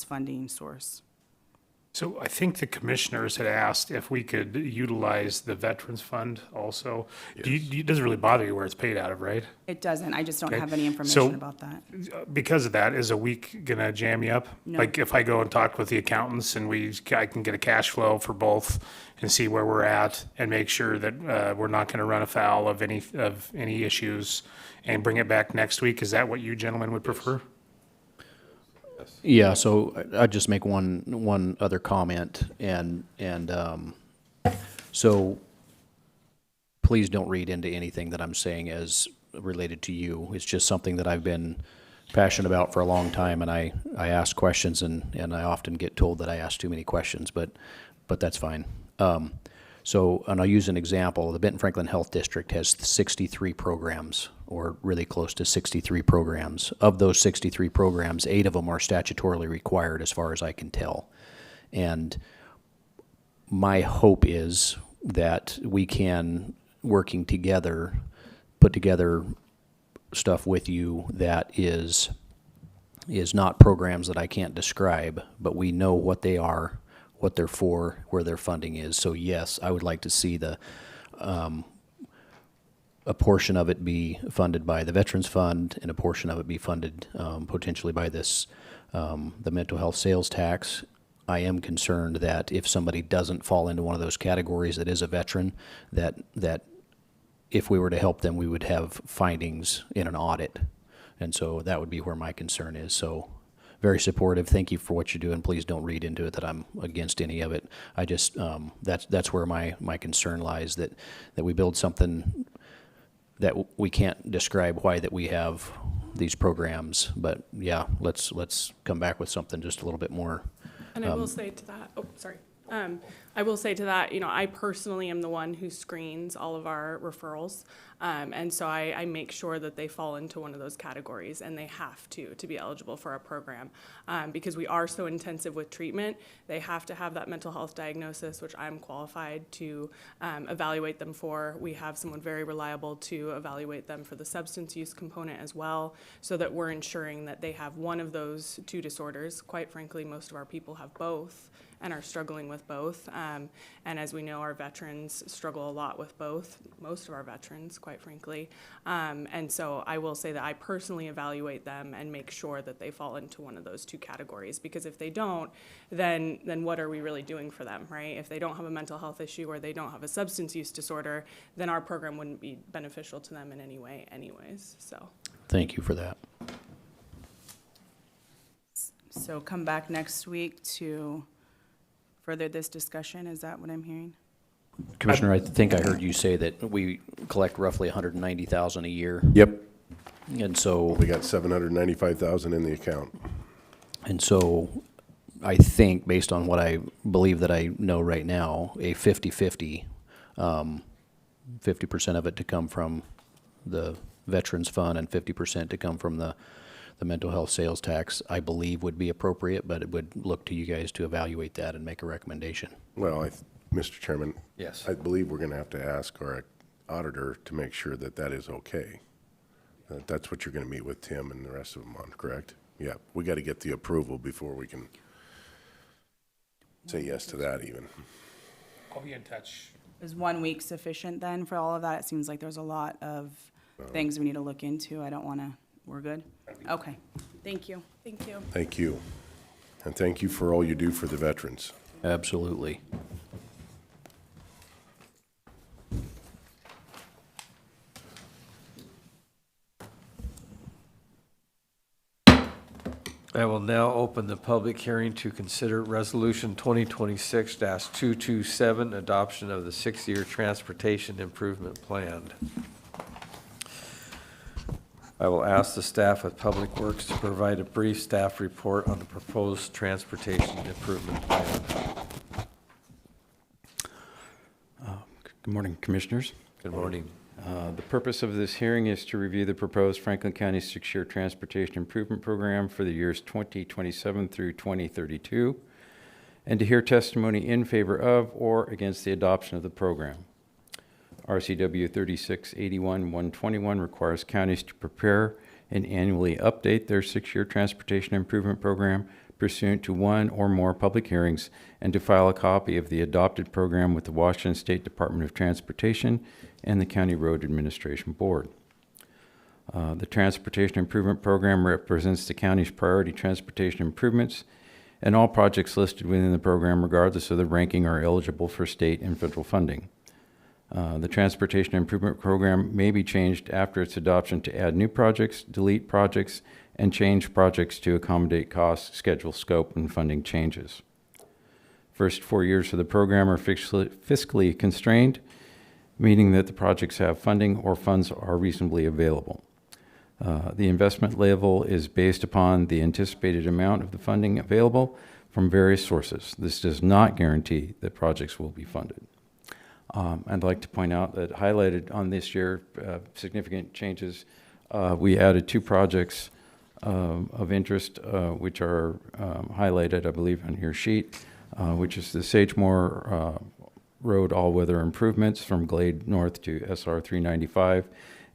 funding source. So I think the commissioners had asked if we could utilize the Veterans Fund also. It doesn't really bother you where it's paid out of, right? It doesn't, I just don't Okay. have any So, information about that. Because of that, is a week gonna jam you up? No. Like if I go and talk with the accountants and I can get a cash flow for both and see where we're at and make sure that we're not gonna run afoul of any issues and bring it back next week, is that what you gentlemen would prefer? Yeah, so I'd just make one other comment, and so please don't read into anything that I'm saying as related to you. It's just something that I've been passionate about for a long time, and I ask questions, and I often get told that I ask too many questions, but that's fine. So, and I'll use an example. The Benton Franklin Health District has 63 programs, or really close to 63 programs. Of those 63 programs, 8 of them are statutorily required as far as I can tell. And my hope is that we can, working together, put together stuff with you that is not programs that I can't describe, but we know what they are, what they're for, where their funding is. So yes, I would like to see a portion of it be funded by the Veterans Fund and a portion of it be funded potentially by this, the mental health sales tax. I am concerned that if somebody doesn't fall into one of those categories that is a veteran, that if we were to help them, we would have findings in an audit. And so that would be where my concern is. So very supportive. Thank you for what you're doing. Please don't read into it that I'm against any of it. I just, that's where my concern lies, that we build something that we can't describe why that we have these programs. But yeah, let's come back with something just a little bit more. And I will say to that, oh, sorry. I will say to that, you know, I personally am the one who screens all of our referrals. And so I make sure that they fall into one of those categories, and they have to be eligible for our program. Because we are so intensive with treatment, they have to have that mental health diagnosis, which I'm qualified to evaluate them for. We have someone very reliable to evaluate them for the substance use component as well, so that we're ensuring that they have one of those two disorders. Quite frankly, most of our people have both and are struggling with both. And as we know, our veterans struggle a lot with both, most of our veterans, quite frankly. And so I will say that I personally evaluate them and make sure that they fall into one of those two categories, because if they don't, then what are we really doing for them, right? If they don't have a mental health issue or they don't have a substance use disorder, then our program wouldn't be beneficial to them in any way anyways, so. Thank you for that. So come back next week to further this discussion, is that what I'm hearing? Commissioner, I think I heard you say that we collect roughly 190,000 a year. Yep. And so, We got 795,000 in the account. and so I think, based on what I believe that I know right now, a 50-50, 50% of it to come from the Veterans Fund and 50% to come from the mental health sales tax, I believe would be appropriate, but it would look to you guys to evaluate that and make a recommendation. Well, Mr. Chairman. Yes. I believe we're going to have to ask our auditor to make sure that that is okay. That's what you're going to meet with Tim and the rest of them on, correct? Yeah, we got to get the approval before we can say yes to that even. I'll be in touch. Is 1 week sufficient then for all of that? It seems like there's a lot of things we need to look into. I don't want to, we're good? Okay, thank you. Thank you. Thank you. And thank you for all you do for the veterans. Absolutely. I will now open the public hearing to consider Resolution 2026-227, adoption of the 6-year Transportation Improvement Plan. I will ask the staff of Public Works to provide a brief staff report on the proposed Transportation Improvement Plan. Good morning, Commissioners. Good morning. The purpose of this hearing is to review the proposed Franklin County 6-year Transportation Improvement Program for the years 2027 through 2032, and to hear testimony in favor of or against the adoption of the program. RCW 3681-121 requires counties to prepare and annually update their 6-year Transportation Improvement Program pursuant to one or more public hearings, and to file a copy of the adopted program with the Washington State Department of Transportation and the County Road Administration Board. The Transportation Improvement Program represents the county's priority transportation improvements, and all projects listed within the program, regardless of their ranking, are eligible for state and federal funding. The Transportation Improvement Program may be changed after its adoption to add new projects, delete projects, and change projects to accommodate cost, schedule, scope, and funding changes. First 4 years of the program are fiscally constrained, meaning that the projects have funding or funds are reasonably available. The investment level is based upon the anticipated amount of the funding available from various sources. This does not guarantee that projects will be funded. I'd like to point out that highlighted on this year, significant changes, we added 2 projects of interest, which are highlighted, I believe, on your sheet, which is the Sagemore Road all-weather improvements from Glade North to SR 395,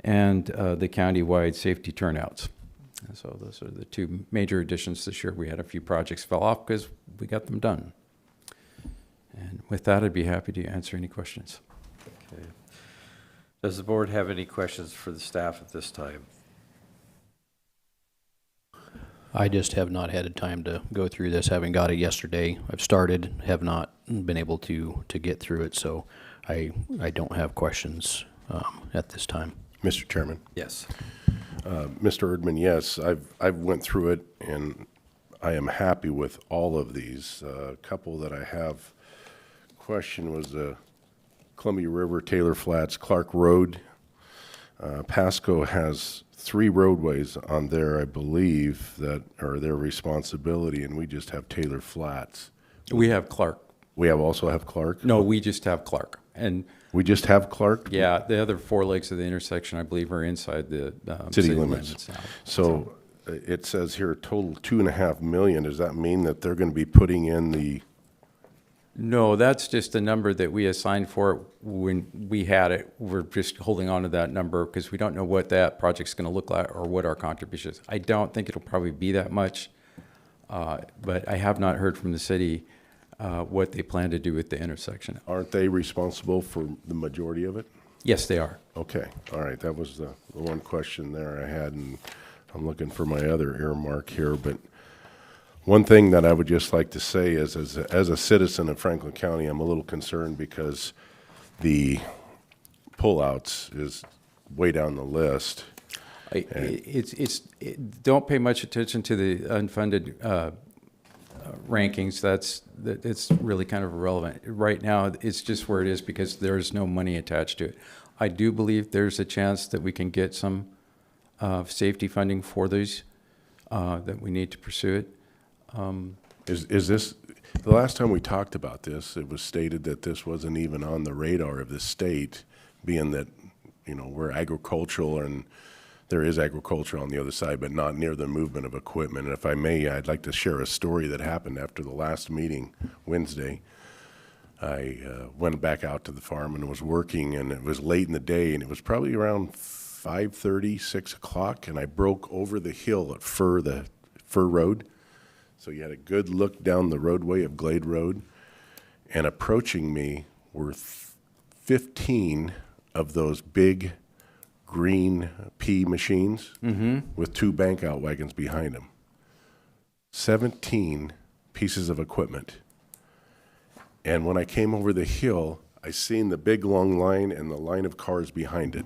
and the county-wide safety turnouts. And so those are the 2 major additions this year. We had a few projects fell off because we got them done. And with that, I'd be happy to answer any questions. Okay. Does the board have any questions for the staff at this time? I just have not had time to go through this, having got it yesterday. I've started, have not been able to get through it, so I don't have questions at this time. Mr. Chairman. Yes. Mr. Erdman, yes, I've went through it, and I am happy with all of these. A couple that I have question was the Columbia River, Taylor Flats, Clark Road. Pasco has 3 roadways on there, I believe, that are their responsibility, and we just have Taylor Flats. We have Clark. We also have Clark? No, we just have Clark. And We just have Clark? yeah, the other 4 legs of the intersection, I believe, are inside the City limits. now. So it says here, total $2.5 million. Does that mean that they're going to be putting in the, No, that's just the number that we assigned for it when we had it. We're just holding on to that number because we don't know what that project's going to look like or what our contribution is. I don't think it'll probably be that much, but I have not heard from the city what they plan to do with the intersection. aren't they responsible for the majority of it? Yes, they are. Okay, all right, that was the one question there I had, and I'm looking for my other earmark here, but one thing that I would just like to say is, as a citizen of Franklin County, I'm a little concerned because the pullouts is way down the list. Don't pay much attention to the unfunded rankings. It's really kind of irrelevant. Right now, it's just where it is because there's no money attached to it. I do believe there's a chance that we can get some safety funding for these, that we need to pursue it. Is this, the last time we talked about this, it was stated that this wasn't even on the radar of the state, being that, you know, we're agricultural and there is agriculture on the other side, but not near the movement of equipment. And if I may, I'd like to share a story that happened after the last meeting Wednesday. I went back out to the farm and was working, and it was late in the day, and it was probably around 5:30, 6 o'clock, and I broke over the hill at the Fur Road. So you had a good look down the roadway of Glade Road, and approaching me were 15 of those big green pea machines with 2 bank out wagons behind them. 17 pieces of equipment. And when I came over the hill, I seen the big long line and the line of cars behind it.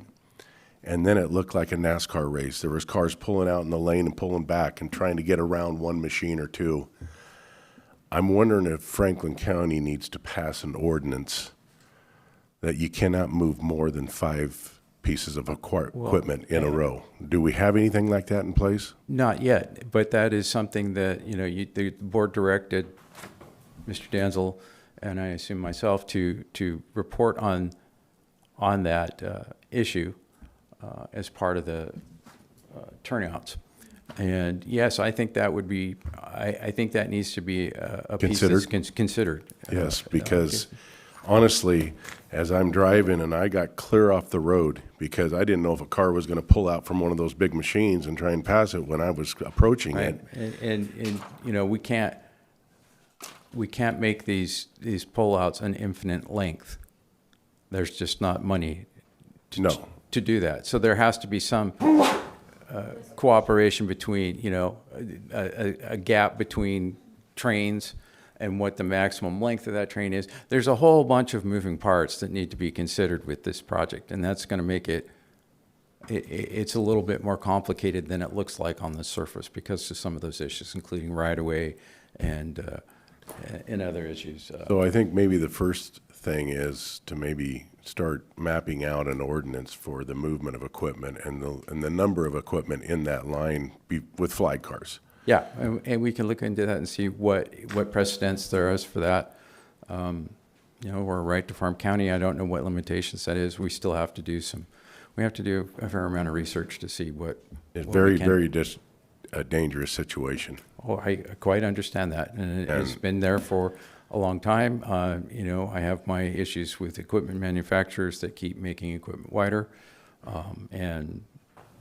And then it looked like a NASCAR race. There was cars pulling out in the lane and pulling back and trying to get around one machine or two. I'm wondering if Franklin County needs to pass an ordinance that you cannot move more than 5 pieces of equipment in a row. Do we have anything like that in place? Not yet, but that is something that, the board directed Mr. Danzel, and I assume myself, to report on that issue as part of the turnouts. And yes, I think that would be, I think that needs to be a piece that's considered. Yes, because honestly, as I'm driving and I got clear off the road because I didn't know if a car was going to pull out from one of those big machines and try and pass it when I was approaching it. And we can't make these pullouts an infinite length. There's just not money to do that. So there has to be some cooperation between, a gap between trains and what the maximum length of that train is. There's a whole bunch of moving parts that need to be considered with this project, and that's going to make it's a little bit more complicated than it looks like on the surface because of some of those issues, including right-of-way and other issues. So I think maybe the first thing is to maybe start mapping out an ordinance for the movement of equipment and the number of equipment in that line with flag cars. Yeah, and we can look into that and see what precedents there is for that. We're a right-to-farm county. I don't know what limitations that is. We still have to do we have to do a fair amount of research to see what. It's very a dangerous situation. Oh, I quite understand that, and it's been there for a long time. I have my issues with equipment manufacturers that keep making equipment wider,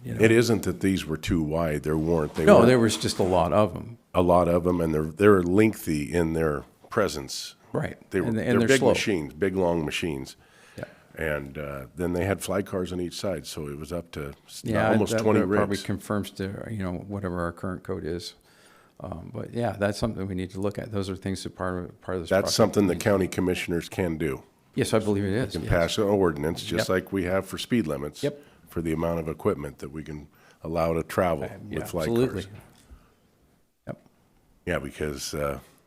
It isn't that these were too wide. There weren't. There was just a lot of them. A lot of them, and they're lengthy in their presence. Right. They're big machines, big long machines. Yeah. And then they had flag cars on each side, so it was up to almost 20 rigs. Probably confirms to whatever our current code is. But yeah, that's something we need to look at. Those are things that part of this. That's something the county commissioners can do. Yes, I believe it is. They can pass an ordinance, just like we have for speed limits. Yep. For the amount of equipment that we can allow to travel with flag cars. Yep. Yeah, because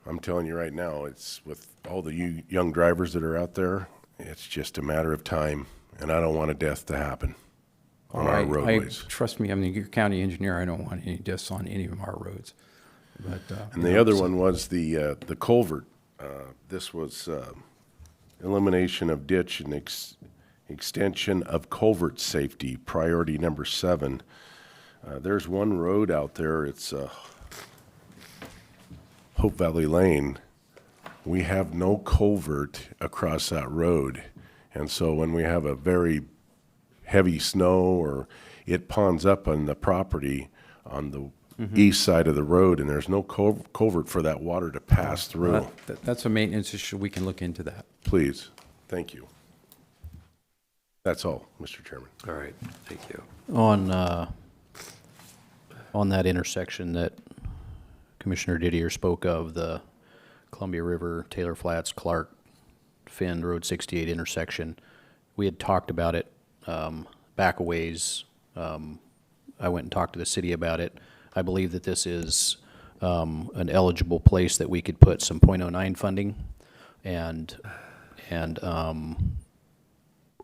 I'm telling you right now, it's with all the young drivers that are out there, it's just a matter of time, and I don't want a death to happen. on our roadways. Trust me, I'm the county engineer. I don't want any deaths on any of our roads. But, And the other one was the culvert. This was elimination of ditch and extension of culvert safety, priority number 7. There's one road out there, it's Hope Valley Lane. We have no culvert across that road. And so when we have a very heavy snow or it ponds up on the property on the east side of the road and there's no culvert for that water to pass through. That's a maintenance issue. We can look into that. Please, thank you. That's all, Mr. Chairman. All right, thank you. On that intersection that Commissioner Didier spoke of, the Columbia River, Taylor Flats, Clark, Finn, Road 68 intersection, we had talked about it back a ways. I went and talked to the city about it. I believe that this is an eligible place that we could put some .09 funding, and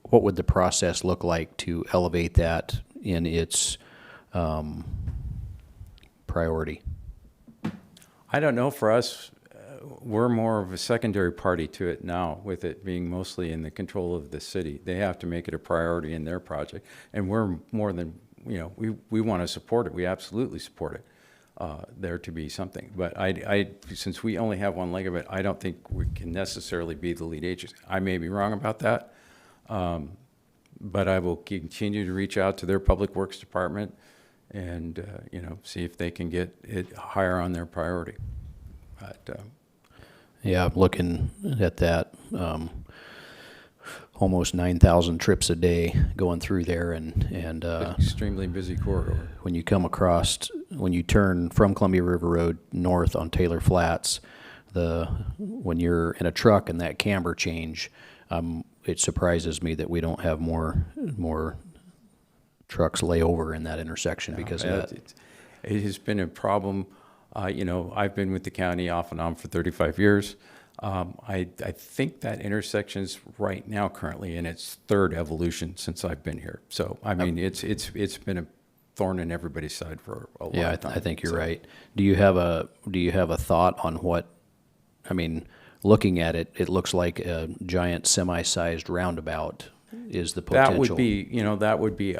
what would the process look like to elevate that in its priority? I don't know. For us, we're more of a secondary party to it now, with it being mostly in the control of the city. They have to make it a priority in their project, and we're more than, you know, we want to support it. We absolutely support it. There to be something, but I since we only have one leg of it, I don't think we can necessarily be the lead agency. I may be wrong about that, but I will continue to reach out to their public works department and you know, see if they can get it higher on their priority. But Yeah, looking at that, almost 9,000 trips a day going through there, and extremely busy corridor. when you come across, when you turn from Columbia River Road north on Taylor Flats, when you're in a truck and that camber change, it surprises me that we don't have more trucks lay over in that intersection because of that. It has been a problem. You know, I've been with the county off and on for 35 years. I think that intersection's right now currently in its 3rd evolution since I've been here. So, I mean, it's been a thorn in everybody's side for a long time. I think you're right. Do you have a thought on what, I mean, looking at it, it looks like a giant semi-sized roundabout is the potential. That would be, you know,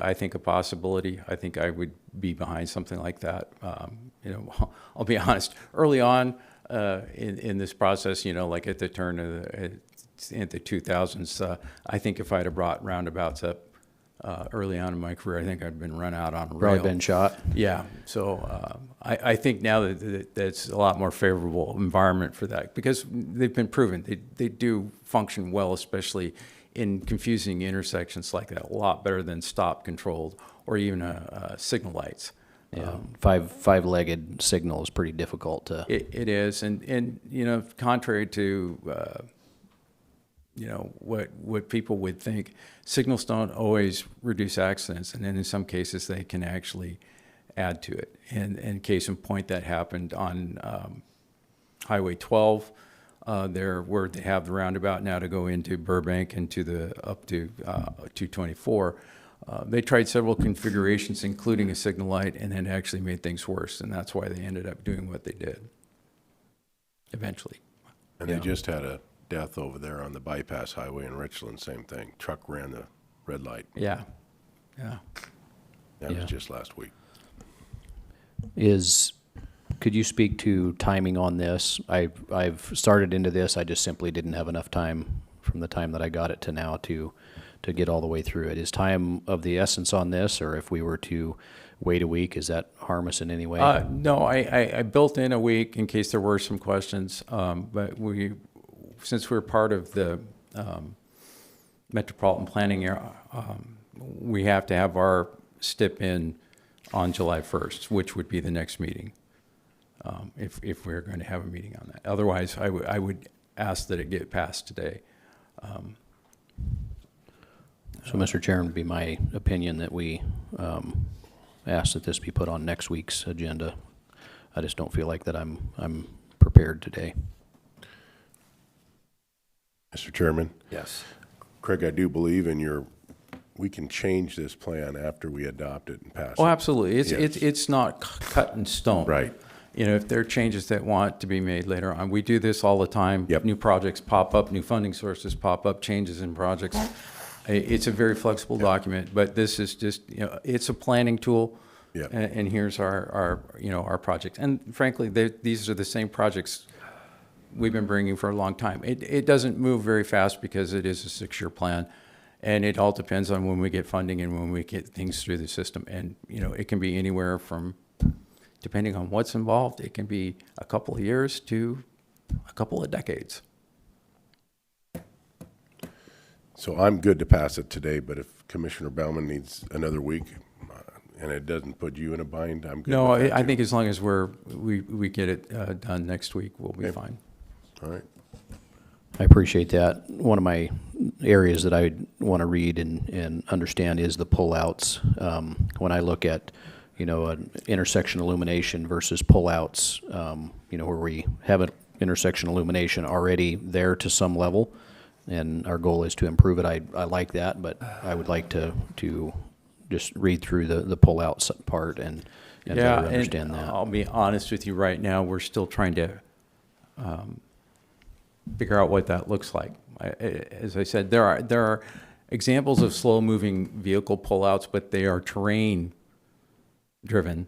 I think, a possibility. I think I would be behind something like that. You know, I'll be honest, early on in this process, you know, like at the turn of the 2000s, I think if I'd have brought roundabouts up early on in my career, I think I'd been run out on a rail. Probably been shot. Yeah, so I think now that's a lot more favorable environment for that, because they've been proven. They do function well, especially in confusing intersections like that, a lot better than stop-controlled or even signal lights. Yeah, five-legged signal is pretty difficult to. It is, and you know, contrary to you know what people would think, signals don't always reduce accidents, and then in some cases they can actually add to it. And case in point, that happened on Highway 12. There, where they have the roundabout now to go into Burbank and up to 224. They tried several configurations, including a signal light, and then actually made things worse, and that's why they ended up doing what they did eventually. And they just had a death over there on the bypass highway in Richland, same thing. Truck ran the red light. Yeah. That was just last week. Could you speak to timing on this? I've started into this, I just simply didn't have enough time from the time that I got it to now to get all the way through it. Is time of the essence on this, or if we were to wait a week, is that harm us in any way? No, I built in a week in case there were some questions, but since we're part of the metropolitan planning area, we have to have our STIP in on July 1st, which would be the next meeting, if we're going to have a meeting on that. Otherwise, I would ask that it get passed today. So, Mr. Chairman, it'd be my opinion that we ask that this be put on next week's agenda. I just don't feel like that I'm prepared today. Mr. Chairman? Yes. Craig, I do believe in your we can change this plan after we adopt it and pass it. Oh, absolutely. It's, Yes. it's not cut in stone. Right. You know, if there are changes that want to be made later on, we do this all the time. Yep. New projects pop up, new funding sources pop up, changes in projects. It's a very flexible document, but this is just, you know, it's a planning tool. Yep. And here's our, you know, our projects. And frankly, these are the same projects we've been bringing for a long time. It doesn't move very fast because it is a 6-year plan. And it all depends on when we get funding and when we get things through the system. And, you know, it can be anywhere from, depending on what's involved, it can be a couple of years to a couple of decades. So I'm good to pass it today, but if Commissioner Bauman needs another week, and it doesn't put you in a bind, I'm good No, with that I too. think as long as we get it done next week, we'll be Okay. fine. All right. I appreciate that. One of my areas that I want to read and understand is the pullouts. When I look at, you know, an intersection illumination versus pullouts, you know, where we have an intersection illumination already there to some level, and our goal is to improve it. I like that, but I would like to just read through the pullouts part and better understand that. I'll be honest with you right now, we're still trying to figure out what that looks like. As I said, there are examples of slow-moving vehicle pullouts, but they are terrain-driven.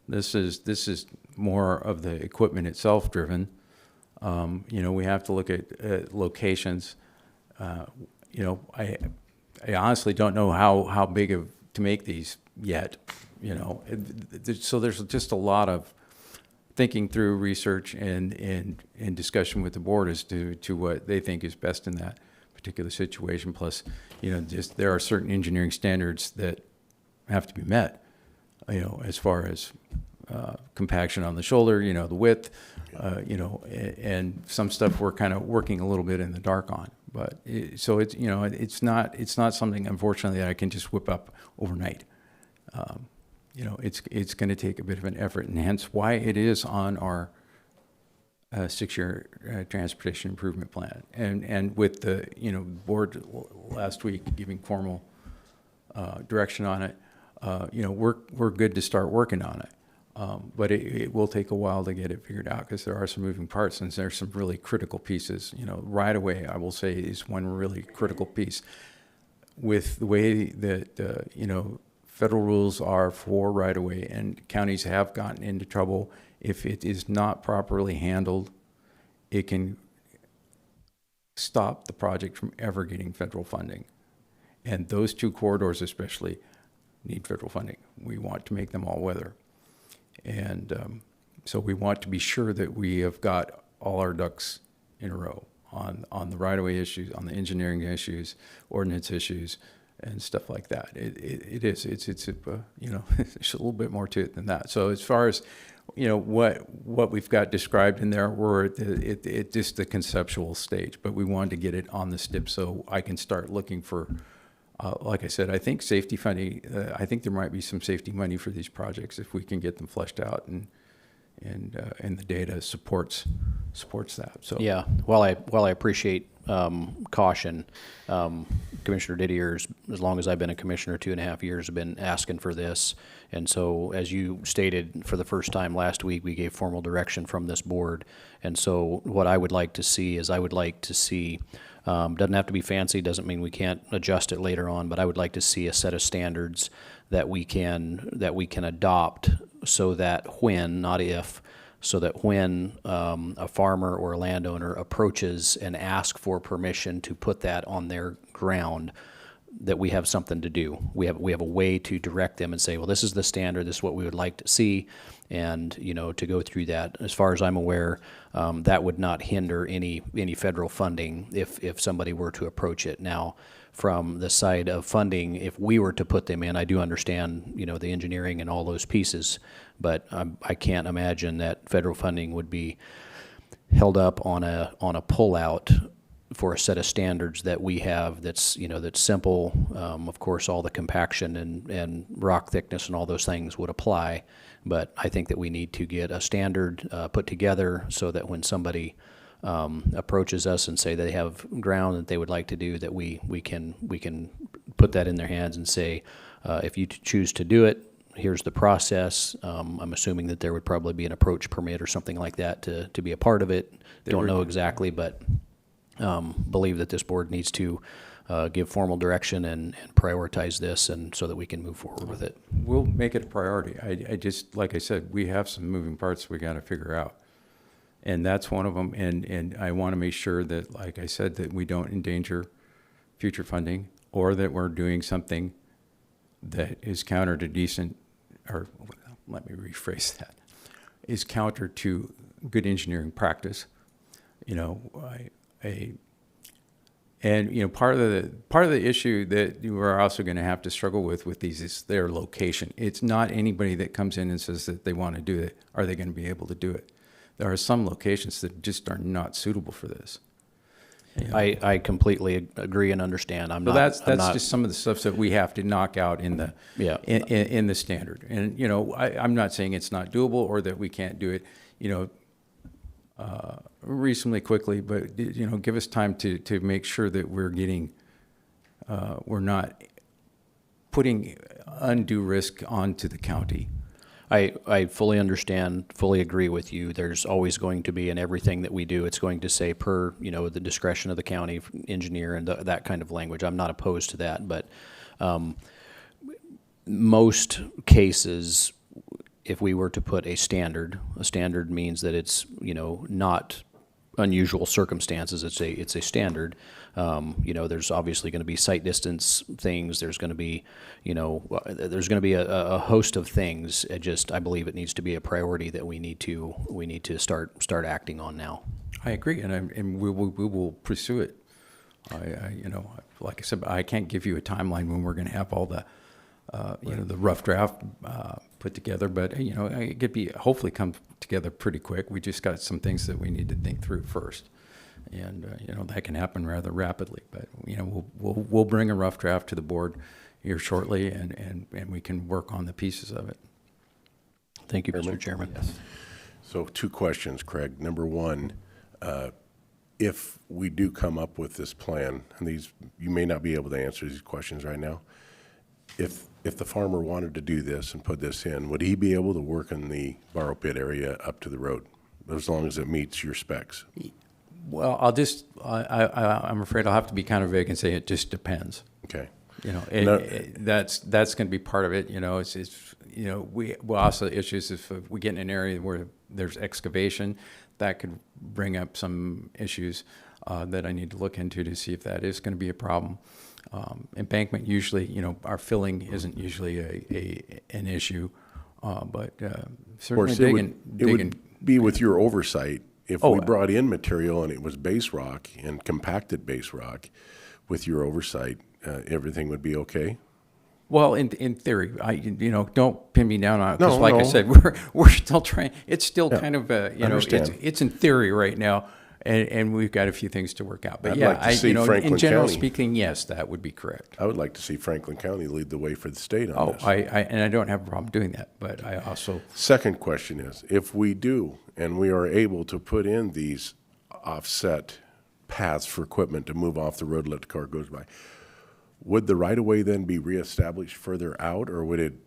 This is more of the equipment itself driven. You know, we have to look at locations. You know, I honestly don't know how big to make these yet. You know, so there's just a lot of thinking through research and discussion with the board as to what they think is best in that particular situation. Plus, you know, just there are certain engineering standards that have to be met, you know, as far as compaction on the shoulder, you know, the width, you know, and some stuff we're kind of working a little bit in the dark on. But so it's, you know, it's not something, unfortunately, that I can just whip up overnight. You know, it's going to take a bit of an effort, and hence why it is on our 6-year transportation improvement plan. And with the, you know, board last week giving formal direction on it, you know, we're good to start working on it. But it will take a while to get it figured out because there are some moving parts and there's some really critical pieces. You know, right away, I will say, is one really critical piece. With the way that, you know, federal rules are for right-of-way, and counties have gotten into trouble. If it is not properly handled, it can stop the project from ever getting federal funding. And those two corridors especially need federal funding. We want to make them all-weather. And so we want to be sure that we have got all our ducks in a row on the right-of-way issues, on the engineering issues, ordinance issues, and stuff like that. It's you know, there's a little bit more to it than that. So as far as, you know, what we've got described in there, we're at just the conceptual stage, but we wanted to get it on the STIP so I can start looking for, like I said, I think safety funding, I think there might be some safety money for these projects if we can get them fleshed out and the data supports that. So Yeah, while I appreciate caution, Commissioner Didier's, as long as I've been a commissioner, 2.5 years, have been asking for this. And so, as you stated, for the first time last week, we gave formal direction from this board. And so what I would like to see is doesn't have to be fancy, doesn't mean we can't adjust it later on, but I would like to see a set of standards that we can adopt so that when, not if, so that when a farmer or a landowner approaches and asks for permission to put that on their ground, that we have something to do. We have a way to direct them and say, well, this is the standard, this is what we would like to see, and, you know, to go through that. As far as I'm aware, that would not hinder any federal funding if somebody were to approach it. Now, from the side of funding, if we were to put them in, I do understand, you know, the engineering and all those pieces, but I can't imagine that federal funding would be held up on a pullout for a set of standards that we have that's, you know, that's simple. Of course, all the compaction and rock thickness and all those things would apply, but I think that we need to get a standard put together so that when somebody approaches us and say they have ground that they would like to do, that we can put that in their hands and say, if you choose to do it, here's the process. I'm assuming that there would probably be an approach permit or something like that to be a part of it. Don't know exactly, but believe that this board needs to give formal direction and prioritize this, and so that we can move forward with it. We'll make it a priority. I just, like I said, we have some moving parts we got to figure out. And that's one of them. And I want to make sure that, like I said, that we don't endanger future funding, or that we're doing something that is counter to decent, or let me rephrase that, is counter to good engineering practice. You know, and you know, part of the issue that you are also going to have to struggle with these is their location. It's not anybody that comes in and says that they want to do it. Are they going to be able to do it? There are some locations that just are not suitable for this. You know? I completely agree and understand. So that's just some of the stuff that we have to knock out in the in the standard. And you know, I'm not saying it's not doable or that we can't do it, you know, reasonably quickly, but you know, give us time to make sure that we're getting, we're not putting undue risk onto the county. I fully understand, fully agree with you. There's always going to be, in everything that we do, it's going to say per, you know, the discretion of the county engineer and that kind of language. I'm not opposed to that, but most cases, if we were to put a standard means that it's, you know, not unusual circumstances. It's a standard. You know, there's obviously going to be sight distance things. There's going to be, you know, there's going to be a host of things. I believe it needs to be a priority that we need to start acting on now. I agree, and we will pursue it. You know, like I said, I can't give you a timeline when we're going to have all the, you know, the rough draft put together, but you know, it could hopefully come together pretty quick. We just got some things that we need to think through first, and you know, that can happen rather rapidly. But you know, we'll bring a rough draft to the board here shortly, and we can work on the pieces of it. Thank you, Mr. Chairman. Yes. So 2 questions, Craig. Number 1, if we do come up with this plan, and you may not be able to answer these questions right now, if the farmer wanted to do this and put this in, would he be able to work in the borrow pit area up to the road, as long as it meets your specs? Well, I'm afraid I'll have to be kind of vague and say it just depends. Okay. You know, that's going to be part of it. You know, it's you know, we also issues if we get in an area where there's excavation, that could bring up some issues that I need to look into to see if that is going to be a problem. Embankment usually, you know, our filling isn't usually an issue, but certainly it would be with your oversight. If we brought in material and it was base rock and compacted base rock, with your oversight, everything would be okay? Well, in theory, you know, don't pin me down on it, because like I said, we're still trying. It's still kind of you know, it's in theory right now. And we've got a few things to work out. But I'd like to see you know, Franklin in general County. speaking, yes, that would be correct. I would like to see Franklin County lead the way for the state on this. And I don't have a problem doing that, but I also... Second question is, if we do, and we are able to put in these offset paths for equipment to move off the road, let the car goes by, would the right-of-way then be reestablished further out, or would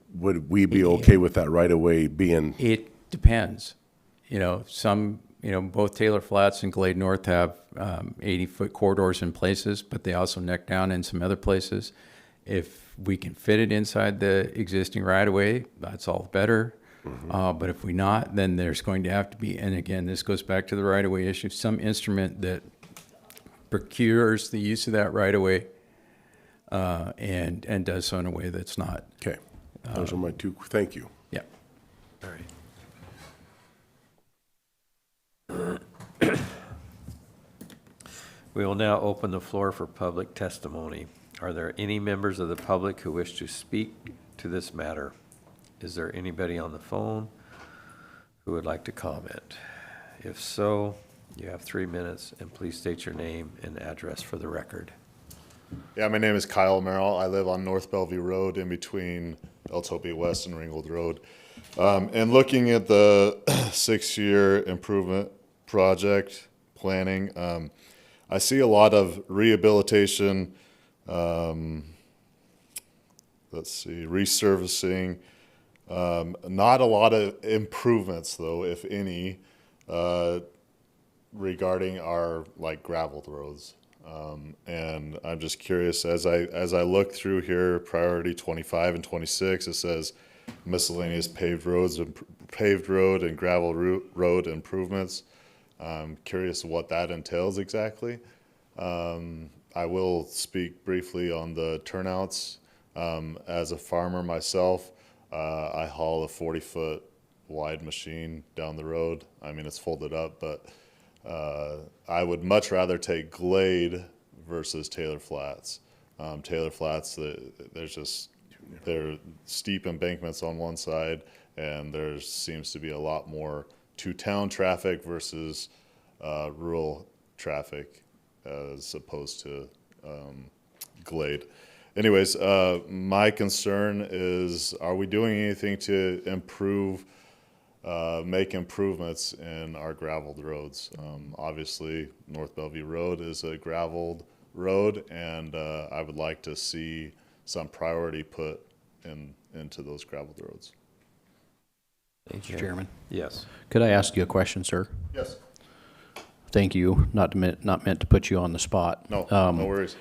we be okay with that right-of-way being... It depends. You know, you know, both Taylor Flats and Glade North have 80-foot corridors in places, but they also neck down in some other places. If we can fit it inside the existing right-of-way, that's all better. Mm-hmm. But if we not, then there's going to have to be, and again, this goes back to the right-of-way issue, some instrument that procures the use of that right-of-way and does so in a way that's not. Okay. Those are my 2. Thank you. Yeah. All right. We will now open the floor for public testimony. Are there any members of the public who wish to speak to this matter? Is there anybody on the phone who would like to comment? If so, you have 3 minutes, and please state your name and address for the record. Yeah, my name is Kyle Merrill. I live on North Bellevue Road in between Eltopia West and Ringgold Road. And looking at the 6-year improvement project planning, I see a lot of rehabilitation let's see, resurfacing. Not a lot of improvements though, if any, regarding our like graveled roads. And I'm just curious, as I look through here, priority 25 and 26, it says miscellaneous paved road and gravel road improvements. I'm curious what that entails exactly. I will speak briefly on the turnouts. As a farmer myself, I haul a 40-foot wide machine down the road. I mean, it's folded up, but I would much rather take Glade versus Taylor Flats. Taylor Flats, there are steep embankments on one side, and there seems to be a lot more to-town traffic versus rural traffic as opposed to Glade. Anyways, my concern is, are we doing anything to improve, make improvements in our graveled roads? Obviously, North Bellevue Road is a graveled road, and I would like to see some priority put into those graveled roads. Thank you. Mr. Chairman, Yes. could I ask you a question, sir? Yes. Thank you. Not meant to put you on the spot. No, no worries.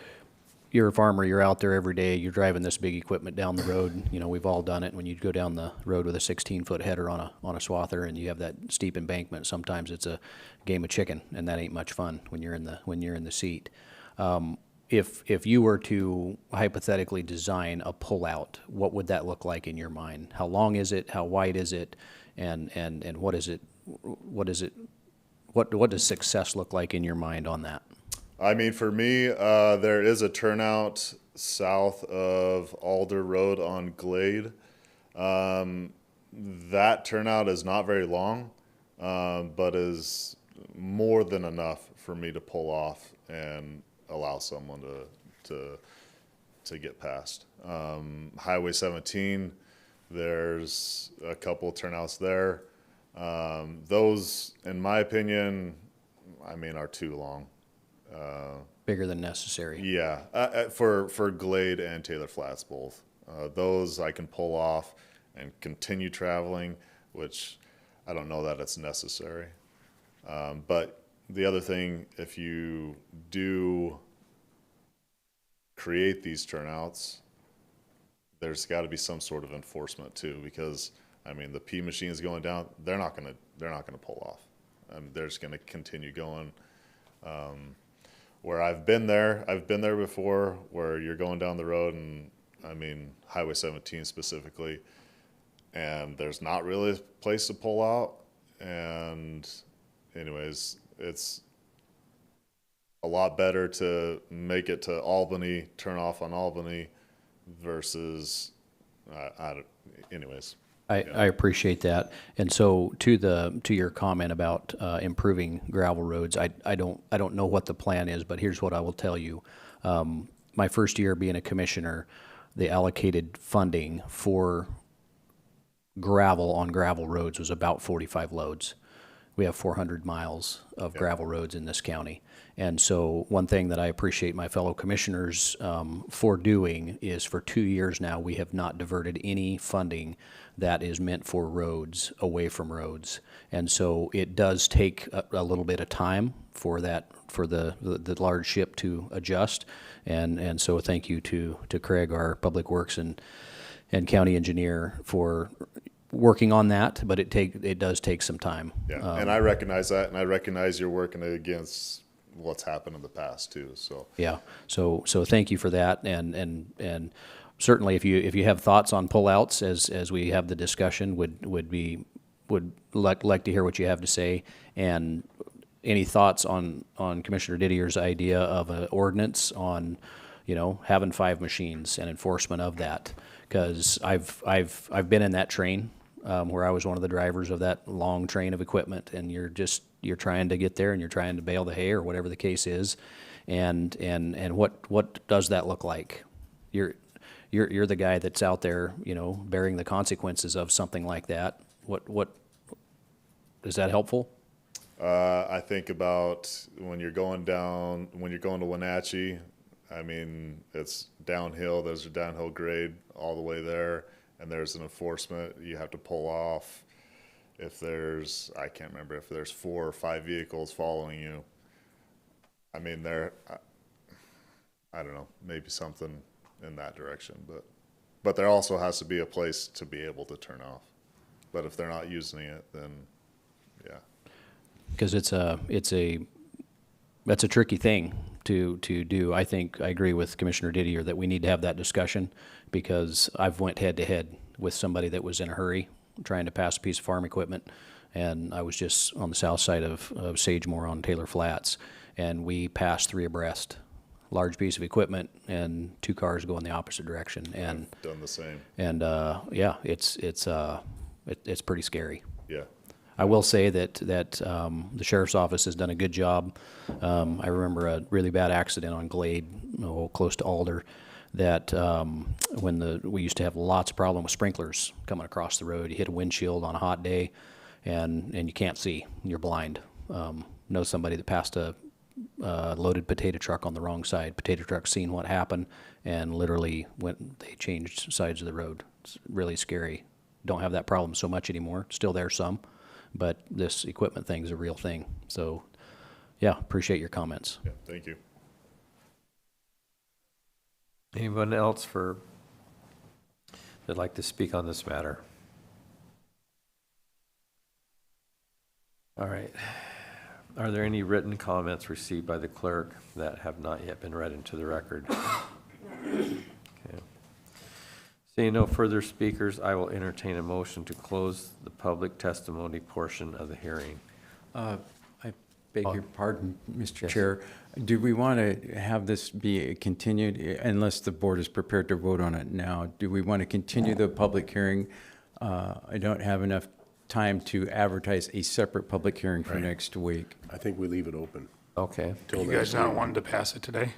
You're a farmer, you're out there every day, you're driving this big equipment down the road. You know, we've all done it. When you go down the road with a 16-foot header on a swather and you have that steep embankment, sometimes it's a game of chicken, and that ain't much fun when you're in the seat. If you were to hypothetically design a pullout, what would that look like in your mind? How long is it? How wide is it? And what is it? What does success look like in your mind on that? I mean, for me, there is a turnout south of Alder Road on Glade. That turnout is not very long, but is more than enough for me to pull off and allow someone to get past. Highway 17, there's a couple turnouts there. Those, in my opinion, I mean, are too long. Bigger than necessary. Yeah, for Glade and Taylor Flats both. Those I can pull off and continue traveling, which I don't know that it's necessary. But the other thing, if you do create these turnouts, there's got to be some sort of enforcement too, because I mean, the P machines going down, they're not gonna pull off. They're just gonna continue going. Where I've been there before, where you're going down the road, and I mean Highway 17 specifically, and there's not really a place to pull out. And anyways, it's a lot better to make it to Albany, turn off on Albany, versus anyways. I appreciate that. And so to your comment about improving gravel roads, I don't know what the plan is, but here's what I will tell you. My first year being a commissioner, the allocated funding for gravel on gravel roads was about 45 loads. We have 400 miles of gravel roads in this county. And so one thing that I appreciate my fellow commissioners for doing is, for 2 years now, we have not diverted any funding that is meant for roads away from roads. And so it does take a little bit of time for the large ship to adjust. And so thank you to Craig, our Public Works and county engineer, for working on that, but it does take some time. Yeah, and I recognize that, and I recognize you're working against what's happened in the past too. So yeah, so thank you for that, and certainly if you have thoughts on pullouts as we have the discussion, would like to hear what you have to say, and any thoughts on Commissioner Didier's idea of an ordinance on, having 5 machines and enforcement of that, because I've been in that train. Where I was one of the drivers of that long train of equipment, and you're trying to get there, and you're trying to bale the hay or whatever the case is, and what does that look like? You're the guy that's out there, bearing the consequences of something like that. What is that helpful? I think about when you're going to Wenatchee, I mean, it's downhill. There's a downhill grade all the way there, and there's an enforcement. You have to pull off if there's, I can't remember if there's 4 or 5 vehicles following you. I mean, I don't know, maybe something in that direction, but there also has to be a place to be able to turn off. But if they're not using it, then yeah. Because that's a tricky thing to do. I think I agree with Commissioner Didier that we need to have that discussion, because I've went head to head with somebody that was in a hurry trying to pass a piece of farm equipment, and I was just on the south side of Sagemore on Taylor Flats, and we passed 3 abreast, large piece of equipment, and 2 cars go in the opposite direction, and I've done the same. And yeah, it's pretty scary. Yeah. I will say that the sheriff's office has done a good job. I remember a really bad accident on Glade, close to Alder, that when we used to have lots of problem with sprinklers coming across the road. You hit a windshield on a hot day, and you can't see. You're blind. Know somebody that passed a loaded potato truck on the wrong side. Potato truck seen what happened, and literally they changed sides of the road. It's really scary. Don't have that problem so much anymore. Still there some. But this equipment thing is a real thing. So, yeah, appreciate your comments. Yeah, thank you. Anyone else that'd like to speak on this matter? All right. Are there any written comments received by the clerk that have not yet been read into the record? Okay. Seeing no further speakers, I will entertain a motion to close the public testimony portion of the hearing. I beg your pardon, Mr. Yes. Chair. Do we want to have this be continued, unless the board is prepared to vote on it now? Do we want to continue the public hearing? I don't have enough time to advertise a separate public hearing for Right. next week. I think we leave it open. Okay. till You next guys not week. wanting to pass it today?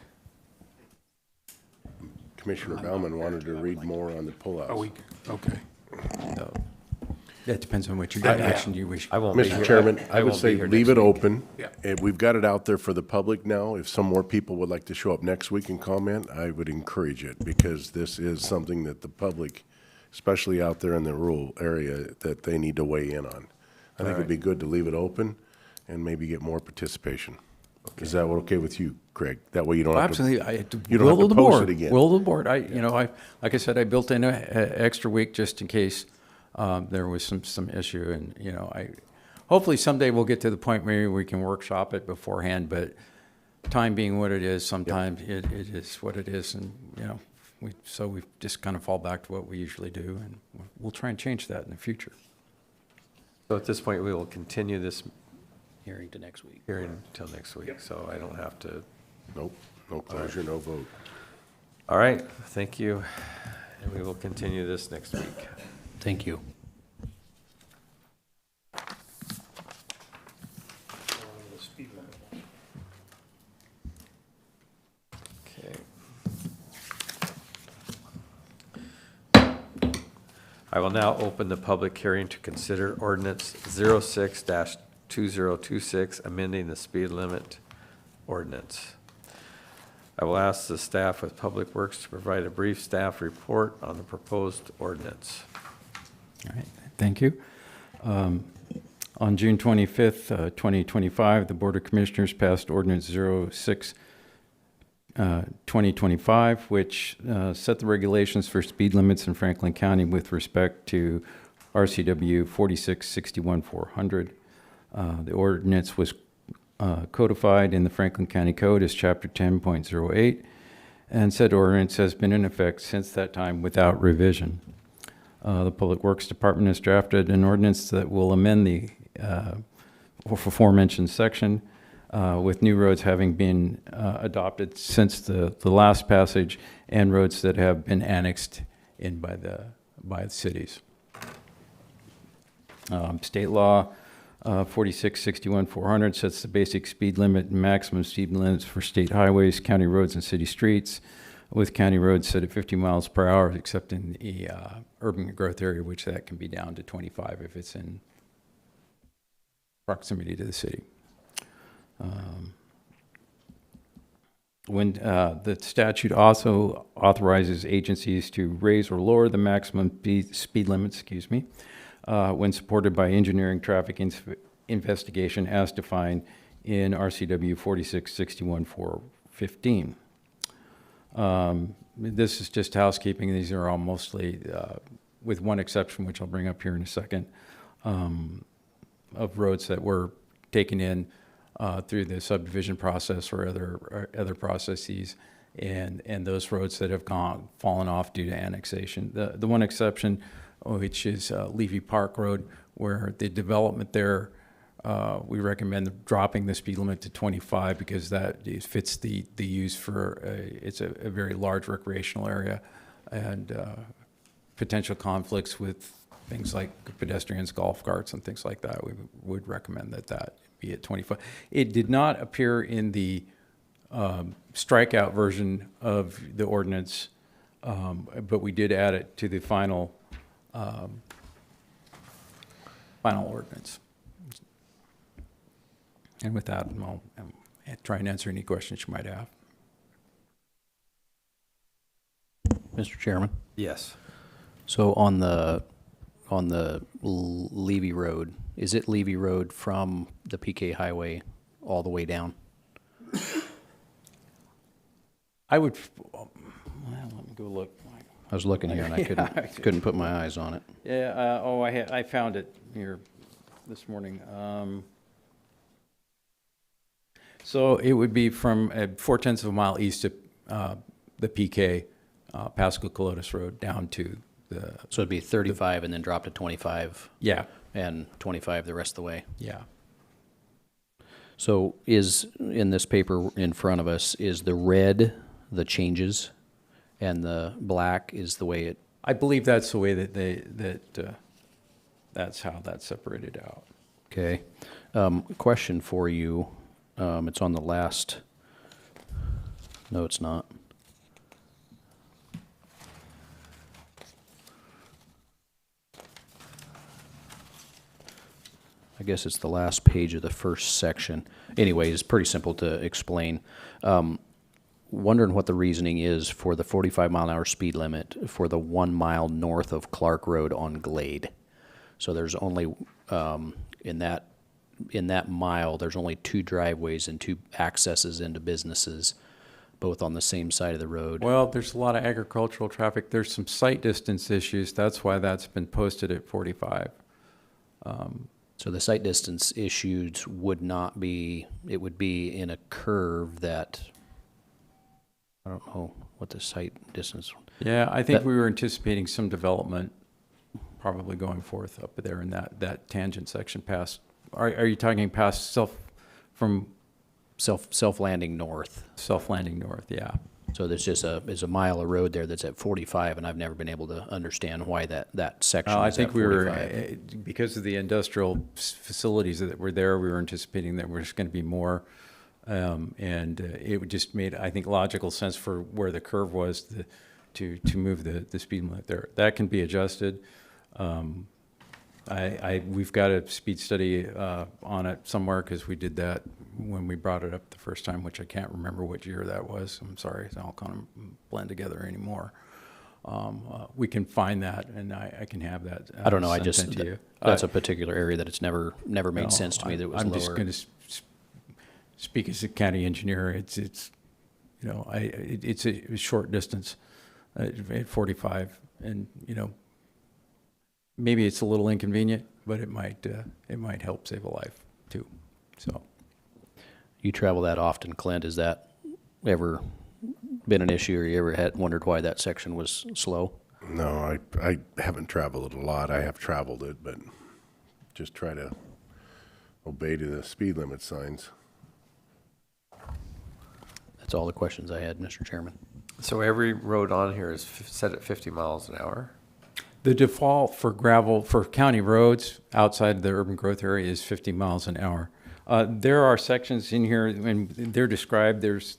Commissioner Bauman wanted to read more on the pullouts. A week, okay. So that depends on what Yeah. action you wish. I won't be Mr. here. Chairman, I I would won't say be here leave next it week. open. Yeah. And we've got it out there for the public now. If some more people would like to show up next week and comment, I would encourage it, because this is something that the public, especially out there in the rural area, that they need to weigh in on. I think it'd be good to leave it open and maybe get more participation. Is that okay with you, Craig? That way you don't have to. Absolutely. You don't have to the post board. it again. Will of the board. Like I said, I built in an extra week just in case there was some issue, and hopefully someday we'll get to the point where we can workshop it beforehand. But time being what it is, sometimes it is what it is, and we just kind of fall back to what we usually do, and we'll try and change that in the future. So at this point, we will continue this Hearing to next week. hearing until next week, so I don't have to. Nope, no closure, no vote. All right, thank you. And we will continue this next week. Thank you. Okay. I will now open the public hearing to consider ordinance 06-2026, amending the speed limit ordinance. I will ask the staff with Public Works to provide a brief staff report on the proposed ordinance. All right, thank you. On June 25th, 2025, the Board of Commissioners passed Ordinance 06-2025, which set the regulations for speed limits in Franklin County with respect to RCW 4661-400. The ordinance was codified in the Franklin County Code as Chapter 10.08, and said ordinance has been in effect since that time without revision. The Public Works Department has drafted an ordinance that will amend the aforementioned section, with new roads having been adopted since the last passage, and roads that have been annexed in by the cities. State law 4661-400 sets the basic speed limit and maximum speed limits for state highways, county roads, and city streets, with county roads set at 50 miles per hour, except in the urban growth area, which that can be down to 25 if it's in proximity to the city. the statute also authorizes agencies to raise or lower the maximum speed limit, when supported by engineering traffic investigation as defined in RCW 4661-415. This is just housekeeping. These are all mostly, with one exception, which I'll bring up here in a second, of roads that were taken in through the subdivision process or other processes, and those roads that have fallen off due to annexation. The one exception, which is Levy Park Road, where the development there, we recommend dropping the speed limit to 25 because that fits the use for it's a very large recreational area, and potential conflicts with things like pedestrians, golf carts, and things like that. We would recommend that be at 25. It did not appear in the strikeout version of the ordinance, but we did add it to the final ordinance. And with that, I'll try and answer any questions you might have. Mr. Chairman? Yes. So on the Levy Road, is it Levy Road from the PK Highway all the way down? I would, well, let me go look. I was looking here and I couldn't put my eyes on it. Yeah, I found it here this morning. So it would be from 4/10 of a mile east of the PK, Pasco Colotis Road, down to the... So it'd be 35 and then drop to 25? Yeah. And 25 the rest of the way? Yeah. So is, in this paper in front of us, is the red the changes and the black is the way it... I believe that's the way that that's how that's separated out. Okay. Question for you. It's on the last... No, it's not. I guess it's the last page of the first section. Anyway, it's pretty simple to explain. Wondering what the reasoning is for the 45-mile-an-hour speed limit for the 1 mile north of Clark Road on Glade. So there's only, in that mile, there's only 2 driveways and 2 accesses into businesses, both on the same side of the road. Well, there's a lot of agricultural traffic. There's some sight distance issues. That's why that's been posted at 45. So the sight distance issues would not be, it would be in a curve that, I don't know what the sight distance. Yeah, I think we were anticipating some development probably going forth up there in that tangent section past, are you talking past Self-landing north? Self-landing north, yeah. So there's just there's a mile of road there that's at 45, and I've never been able to understand why that section I is think at we 45. were, because of the industrial facilities that were there, we were anticipating that there's going to be more. And it would just made, I think, logical sense for where the curve was to move the speed limit there. That can be adjusted. We've got a speed study on it somewhere because we did that when we brought it up the first time, which I can't remember what year that was. I'm sorry, it's all kind of blend together anymore. We can find that, and I can have that. I don't know. I sent just in to you. that's a particular area that it's never made sense to me that it was I'm lower. just going to speak as a county engineer. It's it's a short distance at 45, and maybe it's a little inconvenient, but it might help save a life too. So You travel that often, Clint. Has that ever been an issue, or you ever had wondered why that section was slow? No, I haven't traveled it a lot. I have traveled it, but just try to obey to the speed limit signs. That's all the questions I had, Mr. Chairman. So every road on here is set at 50 miles an hour? the default for gravel, for county roads outside the urban growth area is 50 miles an hour. There are sections in here, and they're described, there's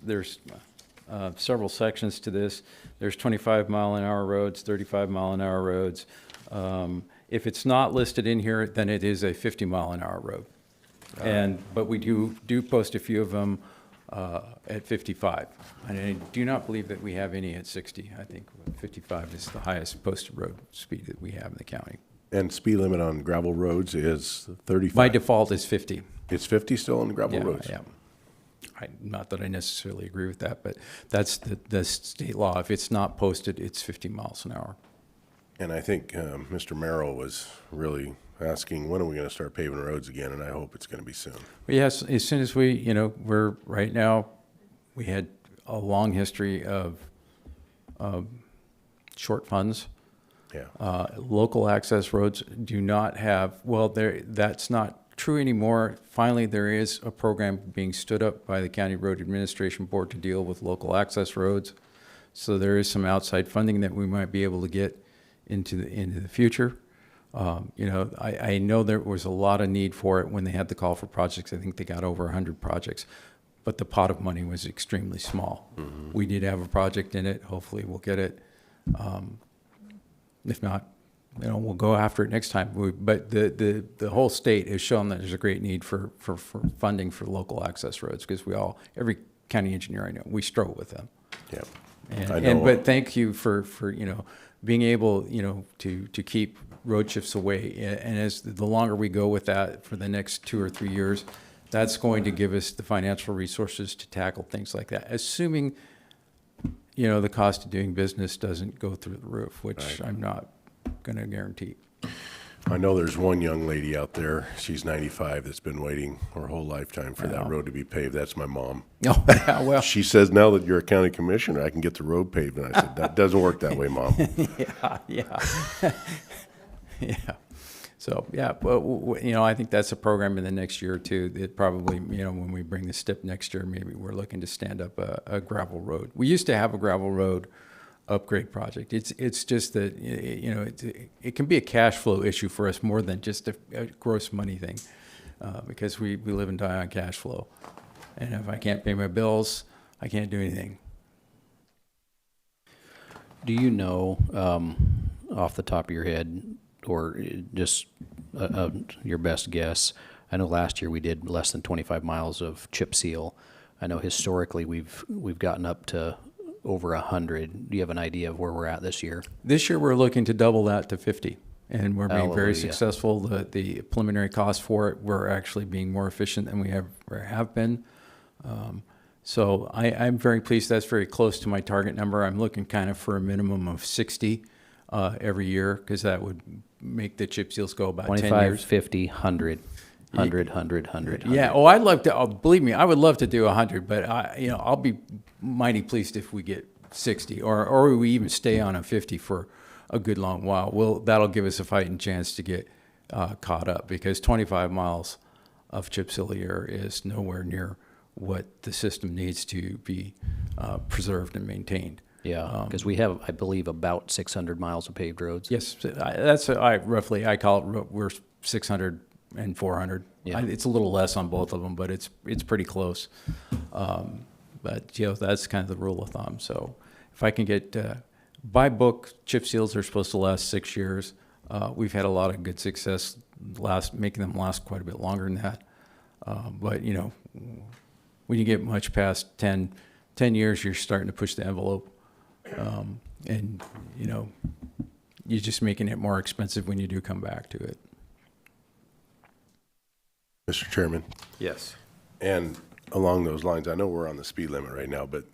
several sections to this. There's 25-mile-an-hour roads, 35-mile-an-hour roads. If it's not listed in here, then it is a 50-mile-an-hour road. But we do post a few of them at 55. And I do not believe that we have any at 60. I think 55 is the highest posted road speed that we have in the county. And speed limit on gravel roads is 35? By default is 50. It's 50 still on the gravel Yeah, roads? yeah. Not that I necessarily agree with that, but that's the state law. If it's not posted, it's 50 miles an hour. And I think Mr. Merrill was really asking, when are we going to start paving roads again? And I hope it's going to be soon. But yes, as soon as we, we're right now, we had a long history of short funds. Yeah. Local access roads do not have, that's not true anymore. Finally, there is a program being stood up by the County Road Administration Board to deal with local access roads. So there is some outside funding that we might be able to get into the future. I know there was a lot of need for it when they had the call for projects. I think they got over 100 projects, but the pot of money was extremely small. Mm-hmm. We did have a project in it. Hopefully we'll get it. If not, we'll go after it next time. But the whole state has shown that there's a great need for funding for local access roads, because every county engineer I know, we struggle with them. Yeah. But thank you for being able, to keep road shifts away. And as the longer we go with that for the next 2 or 3 years, that's going to give us the financial resources to tackle things like that, assuming, the cost of doing business doesn't go through the roof, which I'm not going to guarantee. I know there's one young lady out there, she's 95, that's been waiting her whole lifetime for that road to be paved. That's my mom. Oh, yeah, well. She says, now that you're a county commissioner, I can get the road paved. And I said, that doesn't work that way, Mom. Yeah. So, yeah, but, I think that's a program in the next year or two. It probably, when we bring the STIP next year, maybe we're looking to stand up a gravel road. We used to have a gravel road upgrade project. It's just that, it can be a cash flow issue for us more than just a gross money thing, because we live and die on cash flow. And if I can't pay my bills, I can't do anything. Do you know, off the top of your head, or just your best guess? I know last year we did less than 25 miles of chip seal. I know historically we've gotten up to over 100. Do you have an idea of where we're at this year? This year, we're looking to double that to 50, and we're being very Hallelujah. successful. The preliminary cost for it, we're actually being more efficient than we have been. So I'm very pleased. That's very close to my target number. I'm looking kind of for a minimum of 60 every year, because that would make the chip seals go about 10 25, years. 50, 100. 100. Yeah. Oh, I'd love to. Believe me, I would love to do 100, but I'll be mighty pleased if we get 60, or we even stay on a 50 for a good long while. That'll give us a fighting chance to get caught up, because 25 miles of chip seal a year is nowhere near what the system needs to be preserved and maintained. Yeah, because we have, I believe, about 600 miles of paved roads. Yes, that's roughly. I call it. We're 600 and 400. Yeah. It's a little less on both of them, but it's pretty close. But that's kind of the rule of thumb. So if I can get by book, chip seals are supposed to last 6 years. We've had a lot of good success making them last quite a bit longer than that. But when you get much past 10 years, you're starting to push the envelope, and you're just making it more expensive when you do come back to it. Mr. Chairman, Yes. and along those lines, I know we're on the speed limit right now, but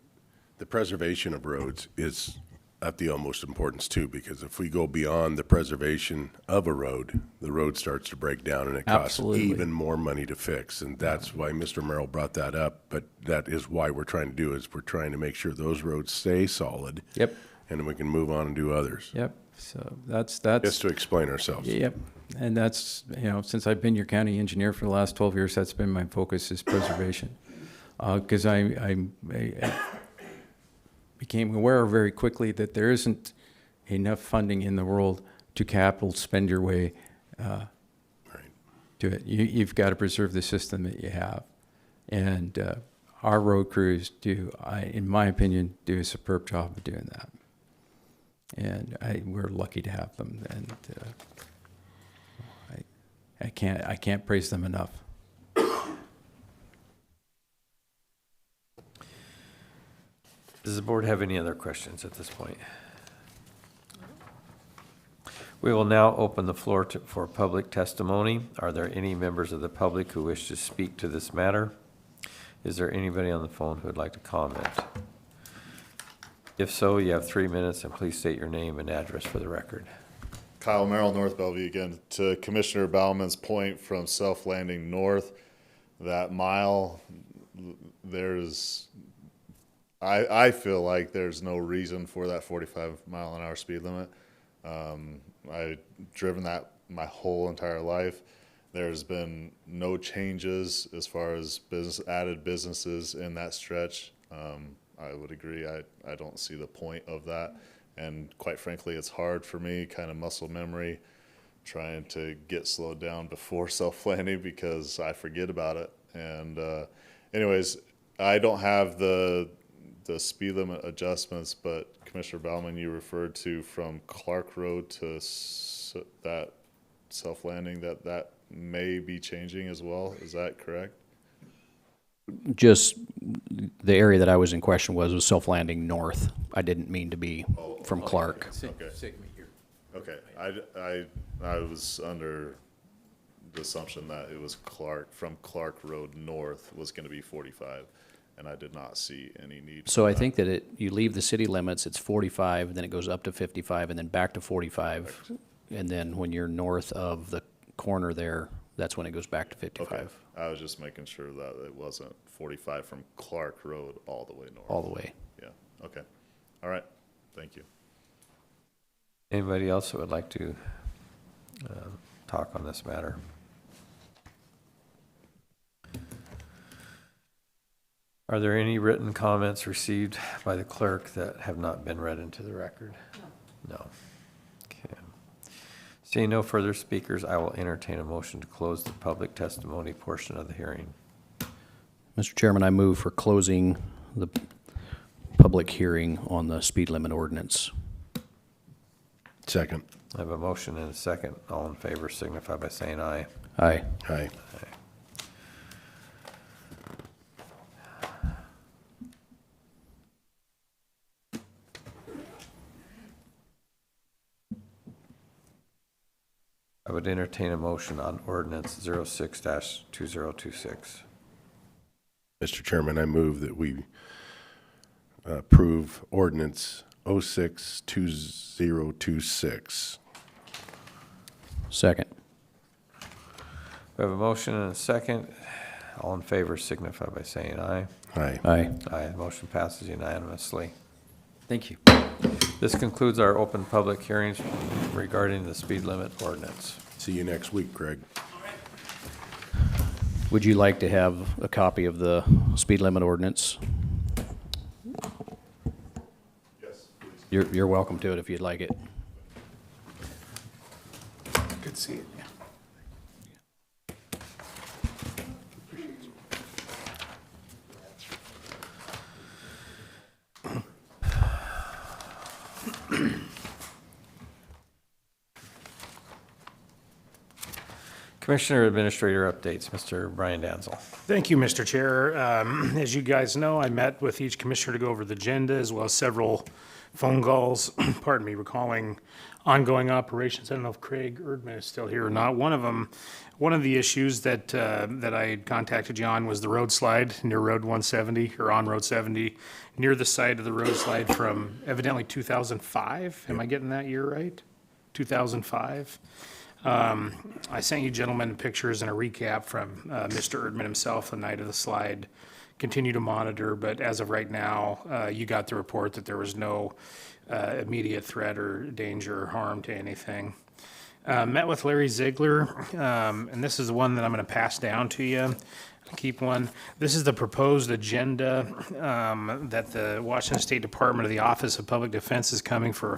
the preservation of roads is of the utmost importance too, because if we go beyond the preservation of a road, the road starts to break down and it costs Absolutely. even more money to fix. And that's why Mr. Merrill brought that up, but that is why we're trying to do is we're trying to make sure those roads stay solid. Yep. And then we can move on and do others. Yep. So that's Just to explain ourselves. Yep. And that's, since I've been your county engineer for the last 12 years, that's been my focus, is preservation. Because I became aware very quickly that there isn't enough funding in the world to capital spend your way to it. You've got to preserve the system that you have. And our road crews in my opinion, do a superb job of doing that. And we're lucky to have them. And I can't praise them enough. Does the board have any other questions at this point? We will now open the floor for public testimony. Are there any members of the public who wish to speak to this matter? Is there anybody on the phone who would like to comment? If so, you have 3 minutes, and please state your name and address for the record. Kyle Merrill, North Bellevue again. To Commissioner Bauman's point from South Landing North, that mile, I feel like there's no reason for that 45-mile-an-hour speed limit. I've driven that my whole entire life. There's been no changes as far as added businesses in that stretch. I would agree. I don't see the point of that. And quite frankly, it's hard for me, kind of muscle memory, trying to get slowed down before South Landing because I forget about it. And anyways, I don't have the speed limit adjustments, but Commissioner Bauman, you referred to from Clark Road to that South Landing, that may be changing as well. Is that correct? Just the area that I was in question was Self Landing North. I didn't mean to be from Clark. Okay. I was under the assumption that it was from Clark Road North was going to be 45. And I did not see any need. So I think that you leave the city limits, it's 45, and then it goes up to 55, and then back to 45. And then when you're north of the corner there, that's when it goes back to 55. Okay. I was just making sure that it wasn't 45 from Clark Road all the way north. All the way. Yeah. Okay. All right. Thank you. Anybody else who would like to talk on this matter? Are there any written comments received by the clerk that have not been read into the record? No. Okay. Seeing no further speakers, I will entertain a motion to close the public testimony portion of the hearing. Mr. Chairman, I move for closing the public hearing on the speed limit ordinance. Second. I have a motion and a second. All in favor signify by saying aye. Aye. Aye. I would entertain a motion on ordinance 06-2026. Mr. Chairman, I move that we approve ordinance 06-2026. Second. We have a motion and a second. All in favor signify by saying aye. Aye. Aye. Aye. The motion passes unanimously. Thank you. This concludes our open public hearings regarding the speed limit ordinance. See you next week, Greg. Would you like to have a copy of the speed limit ordinance? Yes, please. You're welcome to it if you'd like it. Good to see you. Commissioner Administrator updates, Mr. Brian Danzel. Thank you, Mr. Chair. As you guys know, I met with each commissioner to go over the agenda as well as several phone calls, pardon me, recalling ongoing operations. I don't know if Craig Erdman is still here or not. One of the issues that I had contacted you on was the road slide near Road 170 or on Road 70, near the site of the road slide from evidently 2005. Am I getting that year right? 2005. I sent you gentlemen pictures and a recap from Mr. Erdman himself the night of the slide. Continue to monitor, but as of right now, you got the report that there was no immediate threat or danger or harm to anything. Met with Larry Ziegler, and this is the one that I'm going to pass down to you. Keep one. This is the proposed agenda that the Washington State Department of the Office of Public Defense is coming for a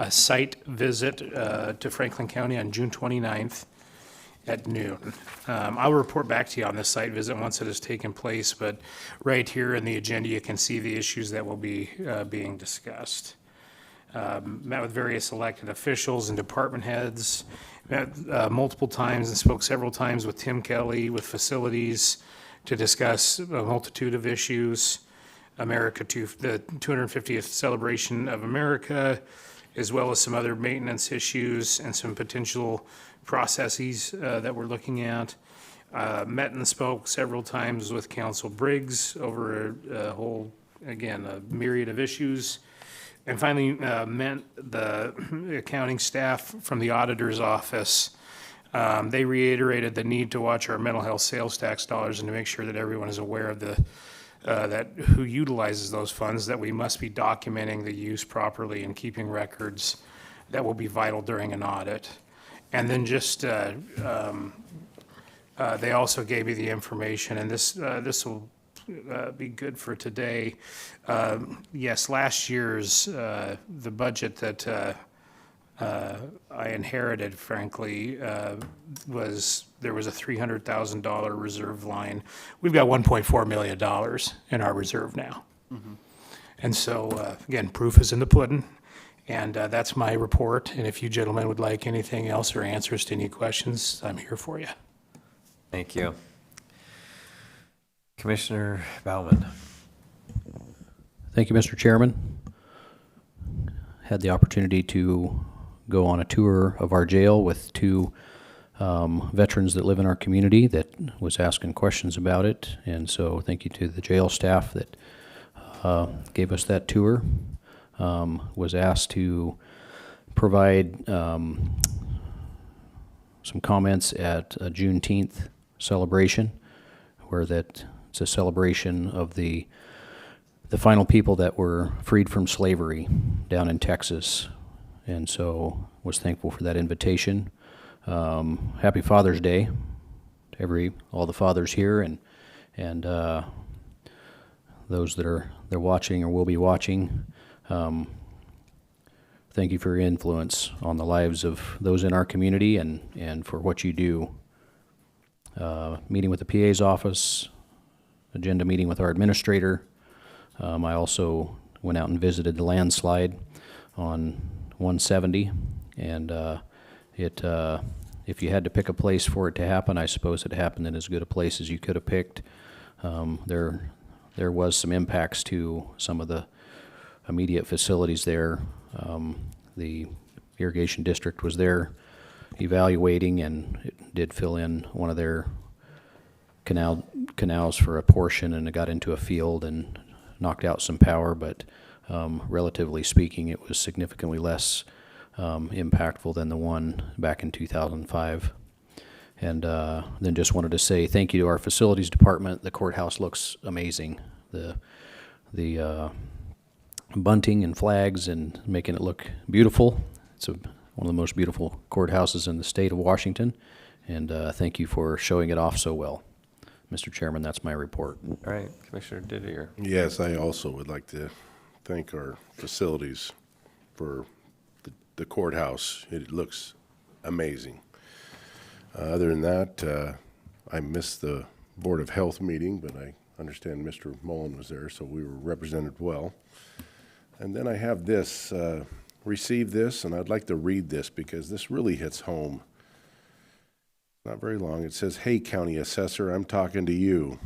site visit to Franklin County on June 29th at noon. I'll report back to you on this site visit once it has taken place, but right here in the agenda, you can see the issues that will be being discussed. Met with various elected officials and department heads, met multiple times and spoke several times with Tim Kelly with facilities to discuss a multitude of issues. the 250th celebration of America, as well as some other maintenance issues and some potential processes that we're looking at. Met and spoke several times with Council Briggs over a whole, again, a myriad of issues. And finally, met the accounting staff from the auditor's office. They reiterated the need to watch our mental health sales tax dollars and to make sure that everyone is aware of that who utilizes those funds, that we must be documenting the use properly and keeping records that will be vital during an audit. And then just, they also gave me the information, and this will be good for today. Yes, last year's, the budget that I inherited, frankly, there was a $300,000 reserve line. We've got $1.4 million in our reserve now. And so, again, proof is in the pudding, and that's my report. And if you gentlemen would like anything else or answers to any questions, I'm here for you. Thank you. Commissioner Bauman. Thank you, Mr. Chairman. Had the opportunity to go on a tour of our jail with two veterans that live in our community that was asking questions about it. And so thank you to the jail staff that gave us that tour. Was asked to provide some comments at a Juneteenth celebration, where that it's a celebration of the final people that were freed from slavery down in Texas. And so was thankful for that invitation. Happy Father's Day to all the fathers here and those that are watching or will be watching. Thank you for your influence on the lives of those in our community and for what you do. Meeting with the PA's office, agenda meeting with our administrator. I also went out and visited the landslide on 170, and if you had to pick a place for it to happen, I suppose it happened in as good a place as you could have picked. There was some impacts to some of the immediate facilities there. The irrigation district was there evaluating, and it did fill in one of their canals for a portion, and it got into a field and knocked out some power, but relatively speaking, it was significantly less impactful than the one back in 2005. And then just wanted to say thank you to our facilities department. The courthouse looks amazing. The bunting and flags and making it look beautiful. It's one of the most beautiful courthouses in the state of Washington, and thank you for showing it off so well. Mr. Chairman, that's my report. All right, Commissioner Didier. Yes, I also would like to thank our facilities for the courthouse. It looks amazing. Other than that, I missed the Board of Health meeting, but I understand Mr. Mullen was there, so we were represented well. And then I have this, received this, and I'd like to read this because this really hits home. Not very long. It says, "Hey, County Assessor, I'm talking to you."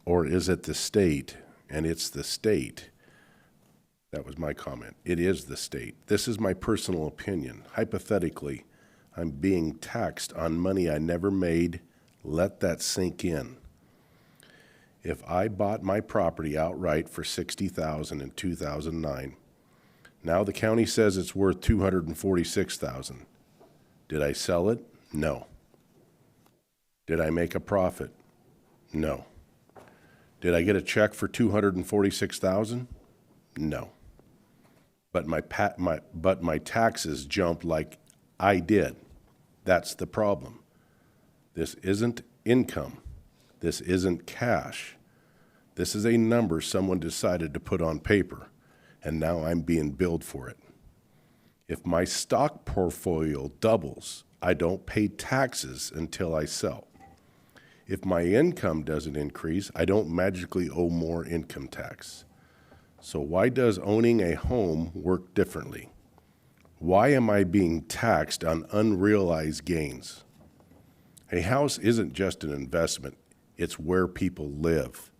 Or is it the state? And it's the state. That was my comment. It is the state. This is my personal opinion. Hypothetically, I'm being taxed on money I never made. Let that sink in. If I bought my property outright for $60,000 in 2009, now the county says it's worth $246,000. Did I sell it? No. Did I make a profit? No. Did I get a check for $246,000? No. But my taxes jumped like I did. That's the problem. This isn't income. This isn't cash. This is a number someone decided to put on paper, and now I'm being billed for it. If my stock portfolio doubles, I don't pay taxes until I sell. If my income doesn't increase, I don't magically owe more income tax. So why does owning a home work differently? Why am I being taxed on unrealized gains? A house isn't just an investment, it's where people live.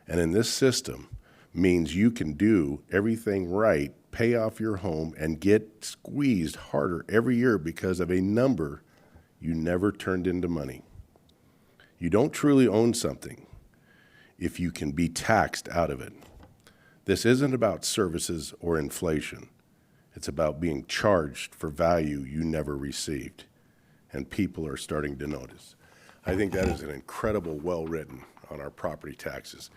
And in this system, means you can do everything right, pay off your home, and get squeezed harder every year because of a number you never turned into money. You don't truly own something if you can be taxed out of it. This isn't about services or inflation. It's about being charged for value you never received, and people are starting to notice. I think that is an incredible well-written on our property taxes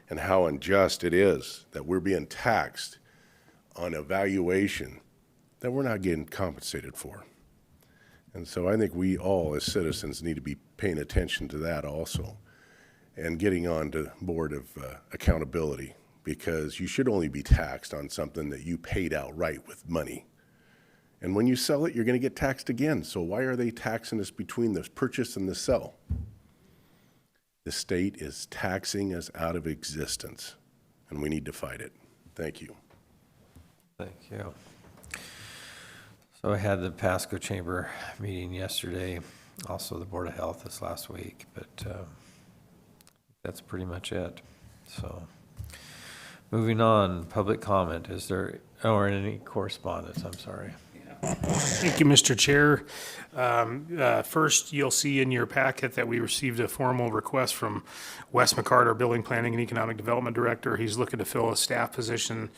and how unjust it is that we're being taxed on a valuation that we're not getting compensated for. And so I think we all as citizens need to be paying attention to that also and getting on to board of accountability, because you should only be taxed on something that you paid outright with money. And when you sell it, you're going to get taxed again. So why are they taxing us between the purchase and the sell? The state is taxing us out of existence, and we need to fight it. Thank you. Thank you. So I had the Pasco Chamber meeting yesterday, also the Board of Health this last week, but that's pretty much it. So moving on, public comment. Is there, or any correspondence? I'm sorry. Thank you, Mr. Chair. First, you'll see in your packet that we received a formal request from Wes McCart, our Building Planning and Economic Development Director. He's looking to fill a staff position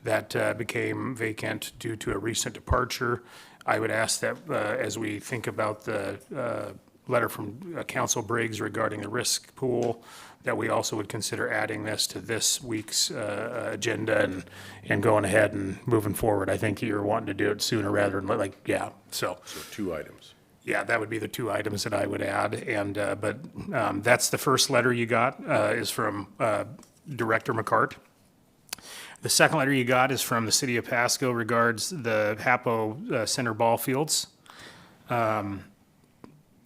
that became vacant due to a recent departure. I would ask that as we think about the letter from Council Briggs regarding the risk pool, that we also would consider adding this to this week's agenda and going ahead and moving forward. I think you're wanting to do it sooner rather than so. So 2 items. Yeah, that would be the 2 items that I would add. And, but that's the first letter you got is from Director McCart. The second letter you got is from the City of Pasco regards the HAPO Center ball fields.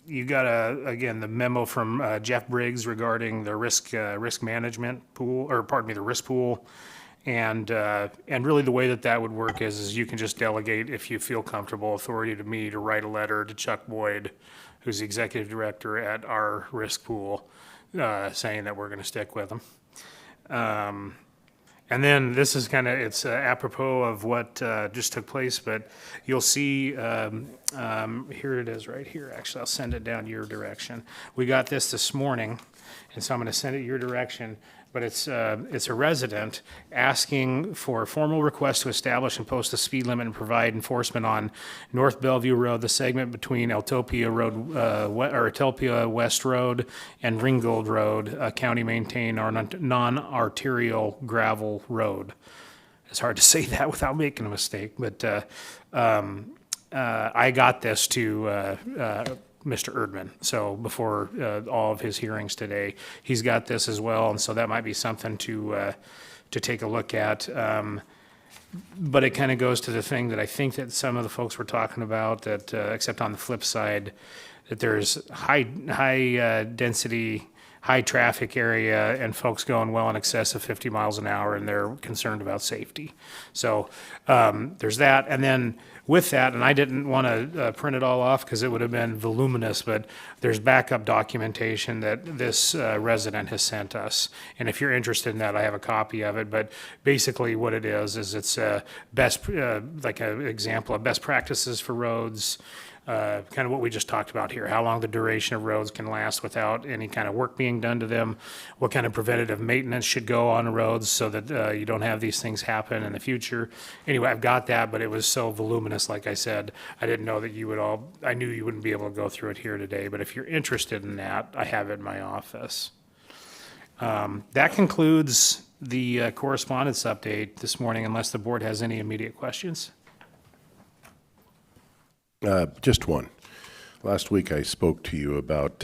You got again the memo from Jeff Briggs regarding the risk management pool, or pardon me, the risk pool, and really the way that would work is you can just delegate, if you feel comfortable, authority to me to write a letter to Chuck Boyd, who's the executive director at our risk pool, saying that we're going to stick with them. And then this is it's apropos of what just took place, but you'll see, here it is right here. Actually, I'll send it down your direction. We got this morning, and so I'm going to send it your direction. But it's a resident asking for a formal request to establish and post a speed limit and provide enforcement on North Bellevue Road, the segment between Eltopia Road, or Eltopia West Road and Ringgold Road, a county-maintained or non-arterial gravel road. It's hard to say that without making a mistake, but I got this to Mr. Erdman. So before all of his hearings today, he's got this as well, and so that might be something to take a look at. But it kind of goes to the thing that I think that some of the folks were talking about, that except on the flip side, that there's high density, high traffic area, and folks going well in excess of 50 miles an hour, and they're concerned about safety. So there's that, and then with that, and I didn't want to print it all off because it would have been voluminous, but there's backup documentation that this resident has sent us. And if you're interested in that, I have a copy of it. But basically what it is it's best, like an example of best practices for roads, kind of what we just talked about here, how long the duration of roads can last without any kind of work being done to them, what kind of preventative maintenance should go on roads so that you don't have these things happen in the future. Anyway, I've got that, but it was so voluminous, like I said, I didn't know that you would all, I knew you wouldn't be able to go through it here today, but if you're interested in that, I have it in my office. That concludes the correspondence update this morning, unless the board has any immediate questions. Just one. Last week I spoke to you about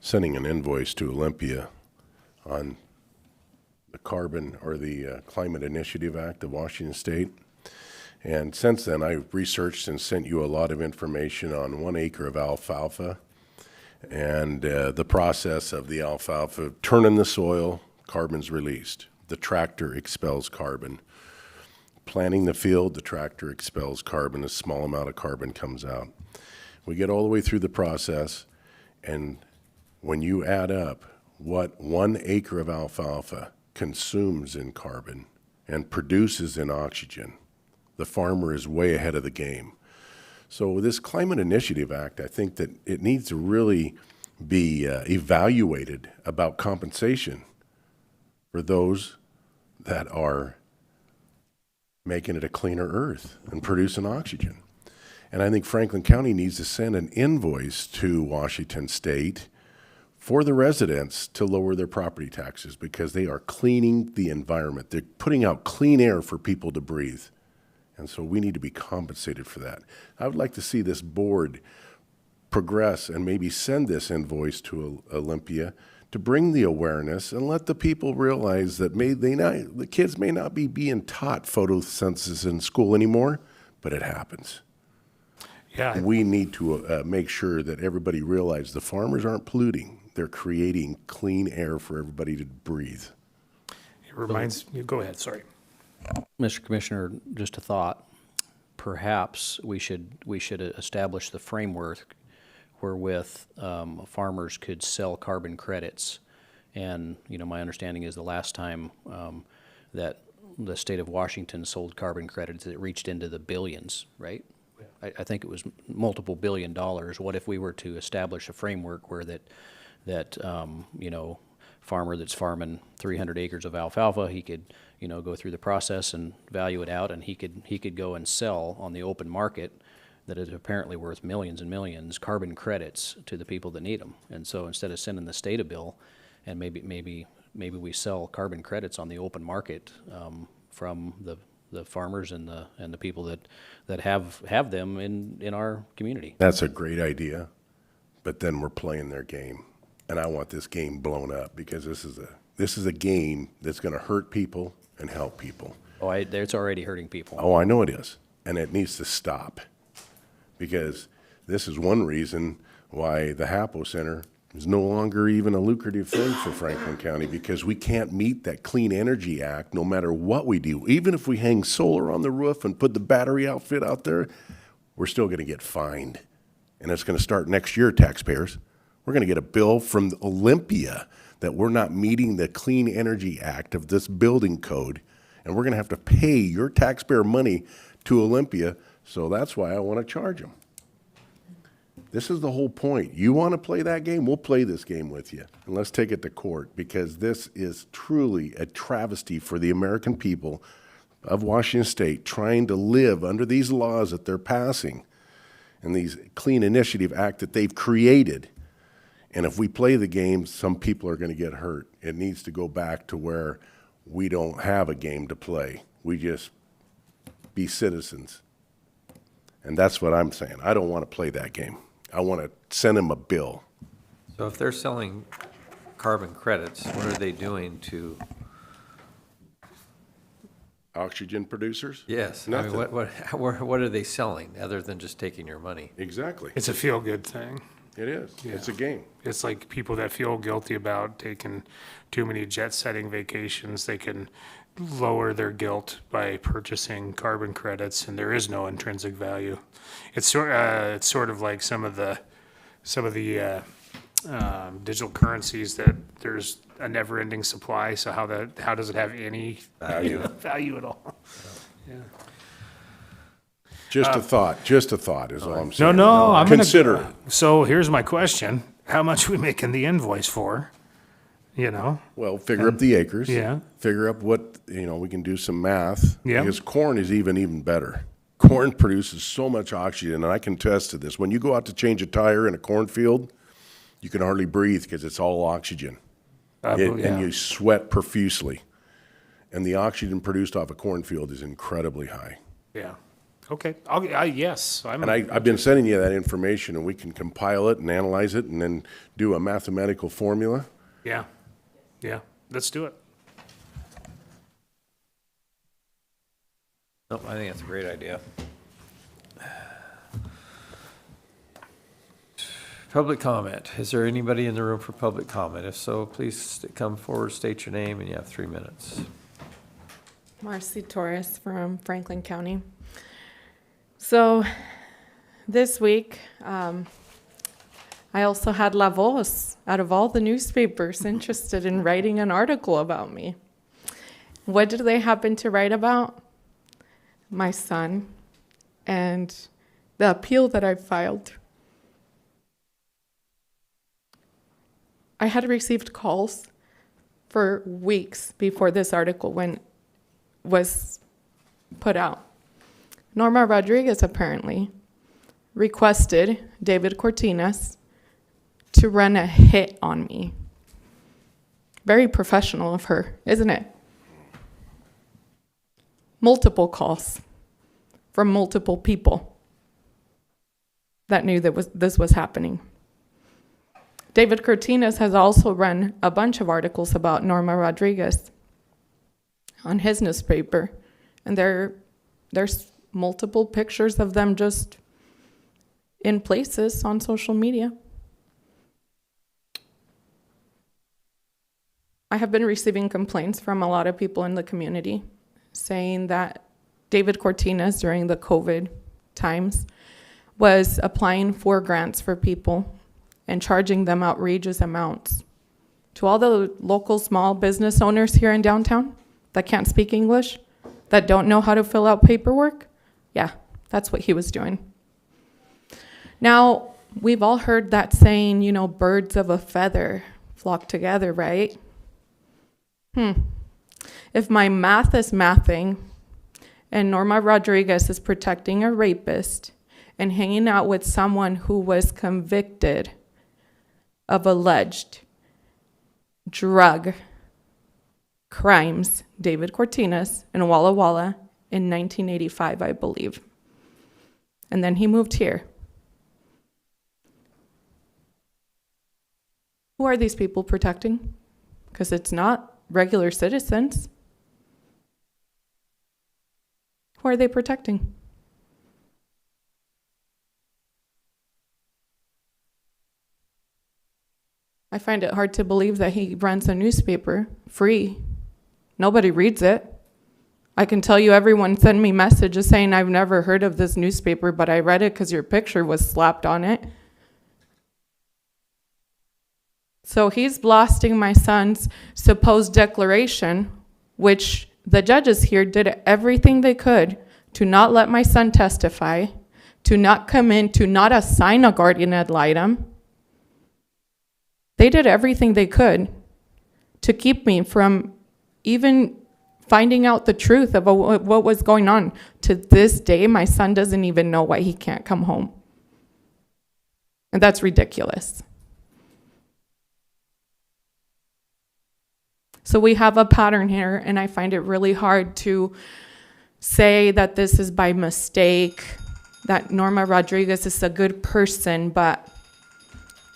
sending an invoice to Olympia on the carbon or the Climate Initiative Act of Washington State. And since then I've researched and sent you a lot of information on 1 acre of alfalfa and the process of the alfalfa turning the soil, carbon's released. The tractor expels carbon. Planting the field, the tractor expels carbon, a small amount of carbon comes out. We get all the way through the process, and when you add up what 1 acre of alfalfa consumes in carbon and produces in oxygen, the farmer is way ahead of the game. So this Climate Initiative Act, I think that it needs to really be evaluated about compensation for those that are making it a cleaner earth and producing oxygen. And I think Franklin County needs to send an invoice to Washington State for the residents to lower their property taxes because they are cleaning the environment. They're putting out clean air for people to breathe. And so we need to be compensated for that. I would like to see this board progress and maybe send this invoice to Olympia to bring the awareness and let the people realize that the kids may not be being taught photosynthesis in school anymore, but it happens. Yeah. We need to make sure that everybody realizes the farmers aren't polluting. They're creating clean air for everybody to breathe. It reminds me, go ahead, sorry. Mr. Commissioner, just a thought. Perhaps we should establish the framework wherewith farmers could sell carbon credits. And, my understanding is the last time that the state of Washington sold carbon credits, it reached into the billions, right? Yeah. I think it was multiple $1 billion. What if we were to establish a framework where that farmer that's farming 300 acres of alfalfa, he could, go through the process and value it out, and he could go and sell on the open market that is apparently worth millions and millions carbon credits to the people that need them. And so instead of sending the state a bill, and maybe we sell carbon credits on the open market from the farmers and the people that have them in our community. That's a great idea, but then we're playing their game. And I want this game blown up because this is a game that's going to hurt people and help people. Oh, it's already hurting people. Oh, I know it is. And it needs to stop because this is one reason why the HAPO Center is no longer even a lucrative thing for Franklin County because we can't meet that Clean Energy Act no matter what we do. Even if we hang solar on the roof and put the battery outfit out there, we're still going to get fined. And it's going to start next year, taxpayers. We're going to get a bill from Olympia that we're not meeting the Clean Energy Act of this building code, and we're going to have to pay your taxpayer money to Olympia, so that's why I want to charge them. This is the whole point. You want to play that game? We'll play this game with you, and let's take it to court, because this is truly a travesty for the American people of Washington State trying to live under these laws that they're passing and these Clean Initiative Act that they've created. And if we play the game, some people are going to get hurt. It needs to go back to where we don't have a game to play. We just be citizens. And that's what I'm saying. I don't want to play that game. I want to send them a bill. So if they're selling carbon credits, what are they doing to? Oxygen producers? Yes. Nothing. I mean, what are they selling other than just taking your money? Exactly. It's a feel-good thing. It is. Yeah. It's a game. It's like people that feel guilty about taking too many jet-setting vacations, they can lower their guilt by purchasing carbon credits, and there is no intrinsic value. It's sort of like some of the digital currencies that there's a never-ending supply. So how does it have any value at all? Yeah. Just a thought is all I'm saying. No, I'm Consider it. So here's my question: how much we making the invoice for? Well, figure up the acres. Yeah. Figure up what, we can do some math. Yeah. Because corn is even better. Corn produces so much oxygen, and I can attest to this. When you go out to change a tire in a cornfield, you can hardly breathe because it's all oxygen. And you sweat profusely. And the oxygen produced off a cornfield is incredibly high. Yeah. Okay. Yes. I've been sending you that information, and we can compile it and analyze it and then do a mathematical formula. Yeah. Yeah. Let's do it. No, I think that's a great idea. Public comment. Is there anybody in the room for public comment? If so, please come forward, state your name, and you have 3 minutes. Marcy Torres from Franklin County. So this week, I also had La Voz, out of all the newspapers, interested in writing an article about me. what did they happen to write about? My son and the appeal that I filed. I had received calls for weeks before this article was put out. Norma Rodriguez apparently requested David Cortinas to run a hit on me. Very professional of her, isn't it? Multiple calls from multiple people that knew that this was happening. David Cortinas has also run a bunch of articles about Norma Rodriguez on his newspaper, and there's multiple pictures of them just in places on social media. I have been receiving complaints from a lot of people in the community saying that David Cortinas during the COVID times was applying for grants for people and charging them outrageous amounts. To all the local small business owners here in downtown that can't speak English, that don't know how to fill out paperwork, yeah, that's what he was doing. Now, we've all heard that saying, you know, birds of a feather flock together, right? If my math is mathing and Norma Rodriguez is protecting a rapist and hanging out with someone who was convicted of alleged drug crimes, David Cortinas in Walla Walla in 1985, I believe. And then he moved here. Who are these people protecting? Because it's not regular citizens. Who are they protecting? I find it hard to believe that he runs a newspaper free. Nobody reads it. I can tell you everyone sent me messages saying I've never heard of this newspaper, but I read it because your picture was slapped on it. So he's blasting my son's supposed declaration, which the judges here did everything they could to not let my son testify, to not come in, to not assign a guardian ad litem. They did everything they could to keep me from even finding out the truth of what was going on. To this day, my son doesn't even know why he can't come home. And that's ridiculous. So we have a pattern here, and I find it really hard to say that this is by mistake, that Norma Rodriguez is a good person, but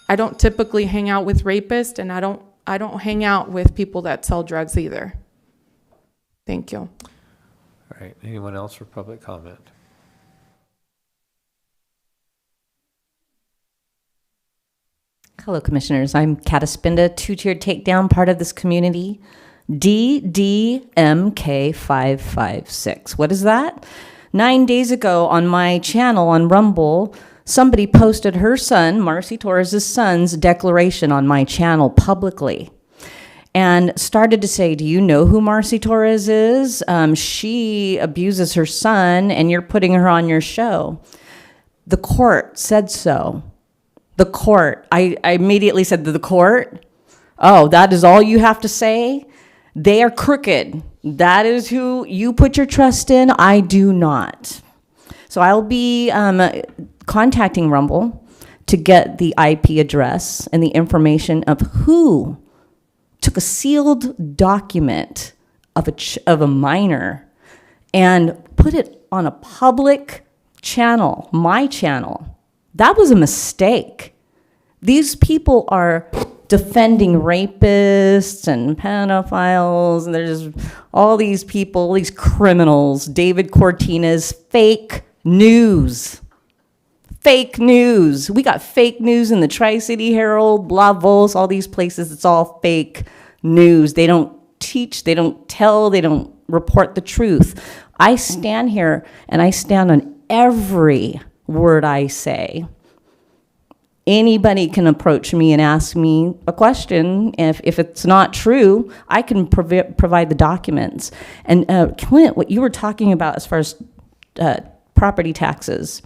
I don't typically hang out with rapists, and I don't hang out with people that sell drugs either. Thank you. All right, anyone else for public comment? Hello, Commissioners. I'm Cataspinda, two-tiered takedown, part of this community, DDMK556. What is that? 9 days ago on my channel on Rumble, somebody posted her son, Marcy Torres' son's declaration on my channel publicly and started to say, do you know who Marcy Torres is? She abuses her son and you're putting her on your show. The court said so. The court, I immediately said to the court, oh, that is all you have to say? They are crooked. That is who you put your trust in. I do not. So I'll be contacting Rumble to get the IP address and the information of who took a sealed document of a minor and put it on a public channel, my channel. That was a mistake. These people are defending rapists and pedophiles, and there's all these people, these criminals. David Cortinas, fake news. Fake news. We got fake news in the Tri-City Herald, Blavos, all these places. It's all fake news. They don't teach, they don't tell, they don't report the truth. I stand here and I stand on every word I say. Anybody can approach me and ask me a question. If it's not true, I can provide the documents. And Clint, what you were talking about as far as property taxes,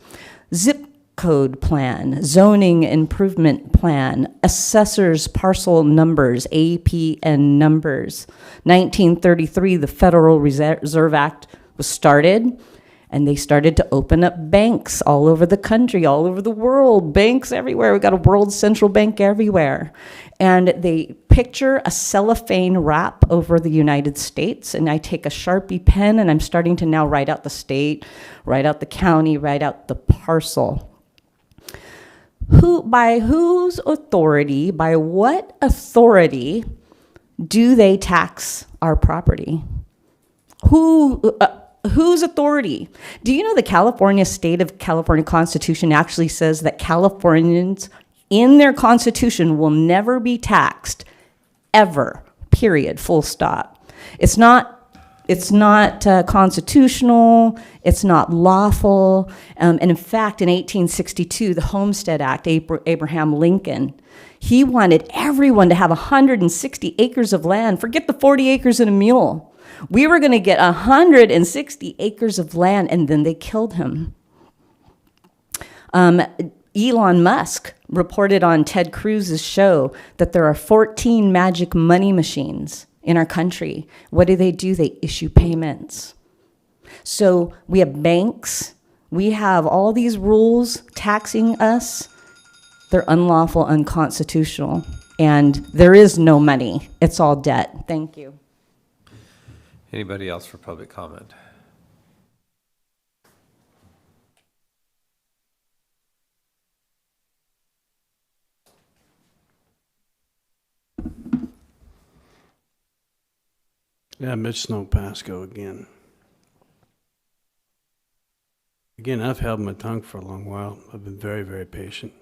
zip code plan, zoning improvement plan, assessors parcel numbers, APN numbers. 1933, the Federal Reserve Act was started. And they started to open up banks all over the country, all over the world, banks everywhere. We've got a world central bank everywhere. And they picture a cellophane wrap over the United States. And I take a Sharpie pen and I'm starting to now write out the state, write out the county, write out the parcel. By whose authority, by what authority do they tax our property? Whose authority? Do you know the California State of California Constitution actually says that Californians in their constitution will never be taxed, ever, period, full stop. It's not constitutional, it's not lawful, and in fact, in 1862, the Homestead Act, Abraham Lincoln, he wanted everyone to have 160 acres of land. Forget the 40 acres and a mule. We were going to get 160 acres of land, and then they killed him. Elon Musk reported on Ted Cruz's show that there are 14 magic money machines in our country. What do? They issue payments. So we have banks. We have all these rules taxing us. They're unlawful, unconstitutional, and there is no money. It's all debt. Thank you. Anybody else for public comment? Yeah, Mitch Snowpasco again. Again, I've held my tongue for a long while. I've been very, very patient.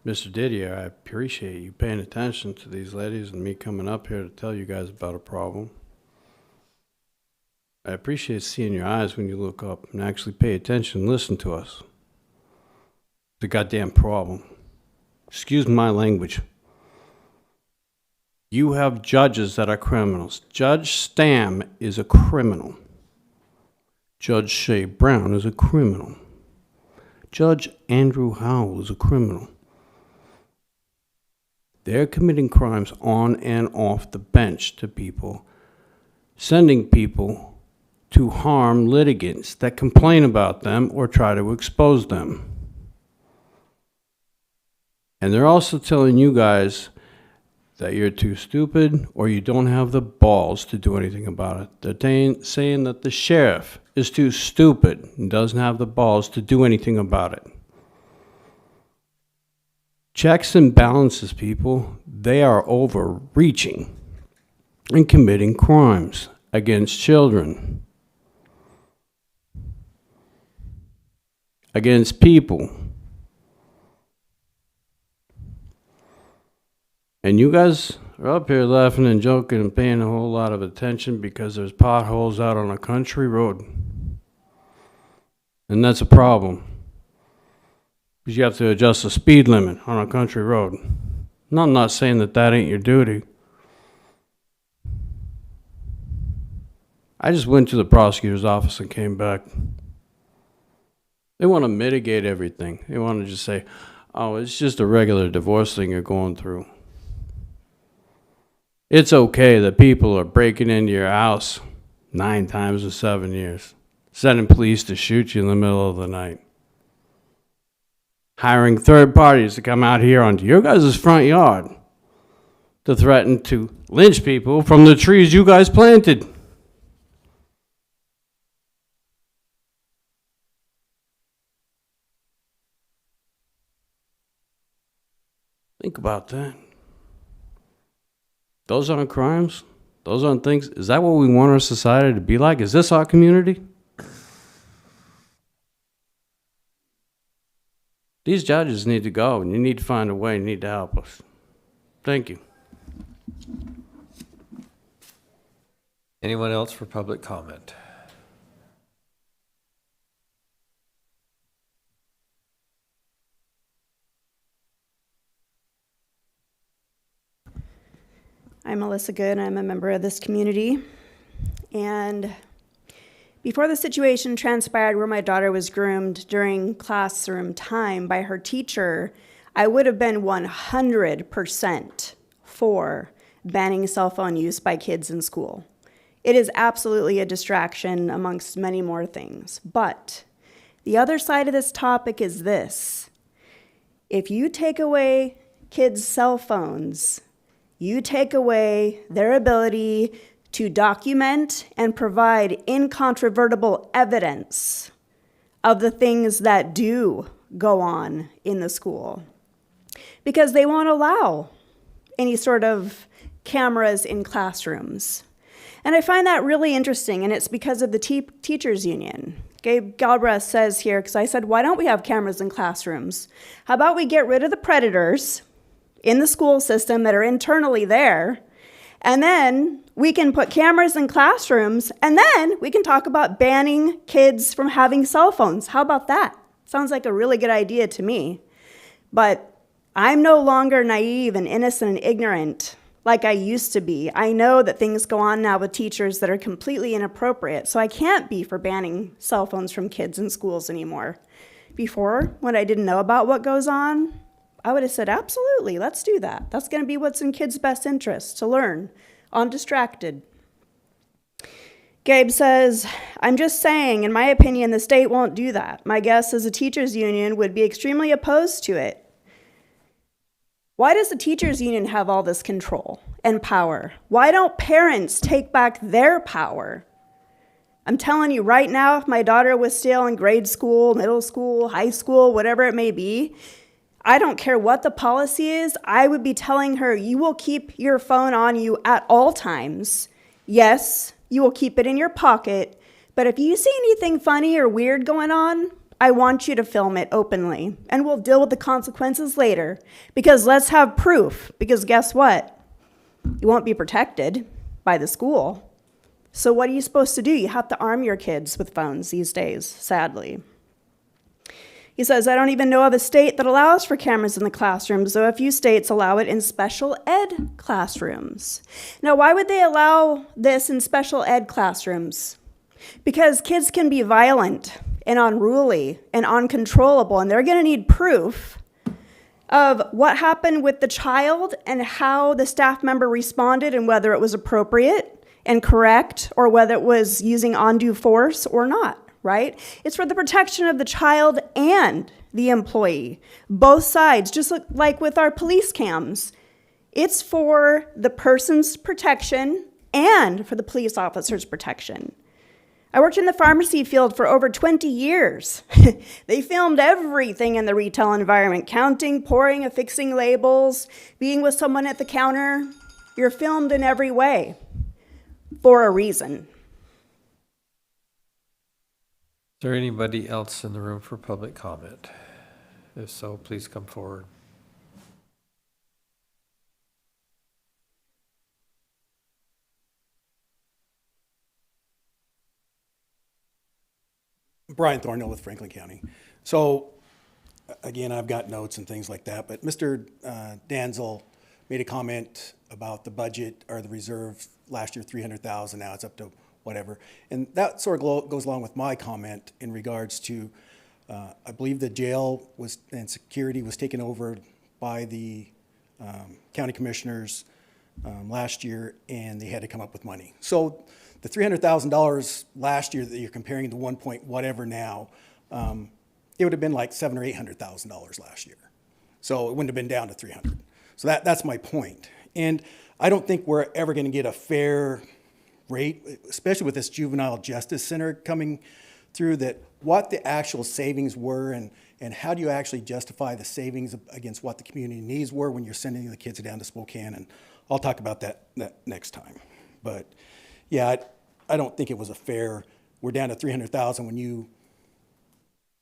Mr. Didier, I appreciate you paying attention to these ladies and me coming up here to tell you guys about a problem. I appreciate seeing your eyes when you look up and actually pay attention and listen to us. It's a goddamn problem. Excuse my language. You have judges that are criminals. Judge Stam is a criminal. Judge Shea Brown is a criminal. Judge Andrew Howell is a criminal. They're committing crimes on and off the bench to people, sending people to harm litigants that complain about them or try to expose them. And they're also telling you guys that you're too stupid or you don't have the balls to do anything about it. They're saying that the sheriff is too stupid and doesn't have the balls to do anything about it. Checks and balances, people, they are overreaching and committing crimes against children, against people. And you guys are up here laughing and joking and paying a whole lot of attention because there's potholes out on a country road. And that's a problem. Because you have to adjust the speed limit on a country road. And I'm not saying that that ain't your duty. I just went to the prosecutor's office and came back. They want to mitigate everything. They want to just say, oh, it's just a regular divorce thing you're going through. It's okay that people are breaking into your house 9 times in 7 years, sending police to shoot you in the middle of the night, hiring third parties to come out here onto your guys' front yard to threaten to lynch people from the trees you guys planted. Think about that. Those aren't crimes. Those aren't things. Is that what we want our society to be like? Is this our community? These judges need to go, and you need to find a way. You need to help us. Thank you. Anyone else for public comment? Melissa Good. I'm a member of this community. And before the situation transpired where my daughter was groomed during classroom time by her teacher, I would have been 100% for banning cell phone use by kids in school. It is absolutely a distraction amongst many more things. But the other side of this topic is this. If you take away kids' cell phones, you take away their ability to document and provide incontrovertible evidence of the things that do go on in the school. Because they won't allow any sort of cameras in classrooms. And I find that really interesting, and it's because of the teachers union. Gabe Galbraith says here, because I said, why don't we have cameras in classrooms? How about we get rid of the predators in the school system that are internally there, and then we can put cameras in classrooms, and then we can talk about banning kids from having cell phones. How about that? Sounds like a really good idea to me. But I'm no longer naive and innocent and ignorant like I used to be. I know that things go on now with teachers that are completely inappropriate, so I can't be for banning cell phones from kids in schools anymore. Before, when I didn't know about what goes on, I would have said, absolutely, let's do that. That's going to be what's in kids' best interest, to learn, undistracted. Gabe says, I'm just saying, in my opinion, the state won't do that. My guess is the teachers union would be extremely opposed to it. Why does the teachers union have all this control and power? Why don't parents take back their power? I'm telling you right now, if my daughter was still in grade school, middle school, high school, whatever it may be, I don't care what the policy is, I would be telling her, you will keep your phone on you at all times. Yes, you will keep it in your pocket, but if you see anything funny or weird going on, I want you to film it openly, and we'll deal with the consequences later. Because let's have proof, because guess what? You won't be protected by the school. So what are you supposed to do? You have to arm your kids with phones these days, sadly. He says, I don't even know of a state that allows for cameras in the classrooms, though a few states allow it in special ed classrooms. Now, why would they allow this in special ed classrooms? Because kids can be violent and unruly and uncontrollable, and they're going to need proof of what happened with the child and how the staff member responded and whether it was appropriate and correct or whether it was using undue force or not, right? It's for the protection of the child and the employee, both sides, just like with our police cams. It's for the person's protection and for the police officer's protection. I worked in the pharmacy field for over 20 years. They filmed everything in the retail environment, counting, pouring, affixing labels, being with someone at the counter. You're filmed in every way for a reason. Is there anybody else in the room for public comment? If so, please come forward. Brian Thornhill with Franklin County. So, again, I've got notes and things like that, but Mr. Danzel made a comment about the budget or the reserve last year, 300,000, now it's up to whatever. And that sort of goes along with my comment in regards to, I believe the jail was and security was taken over by the county commissioners last year, and they had to come up with money. So the $300,000 last year that you're comparing to 1 point whatever now, it would have been like $700,000 or $800,000 last year. So it wouldn't have been down to 300. So that's my point. And I don't think we're ever going to get a fair rate, especially with this juvenile justice center coming through, that what the actual savings were and how do you actually justify the savings against what the community needs were when you're sending the kids down to Spokane. And I'll talk about that next time. But yeah, I don't think it was a fair, we're down to 300,000 when you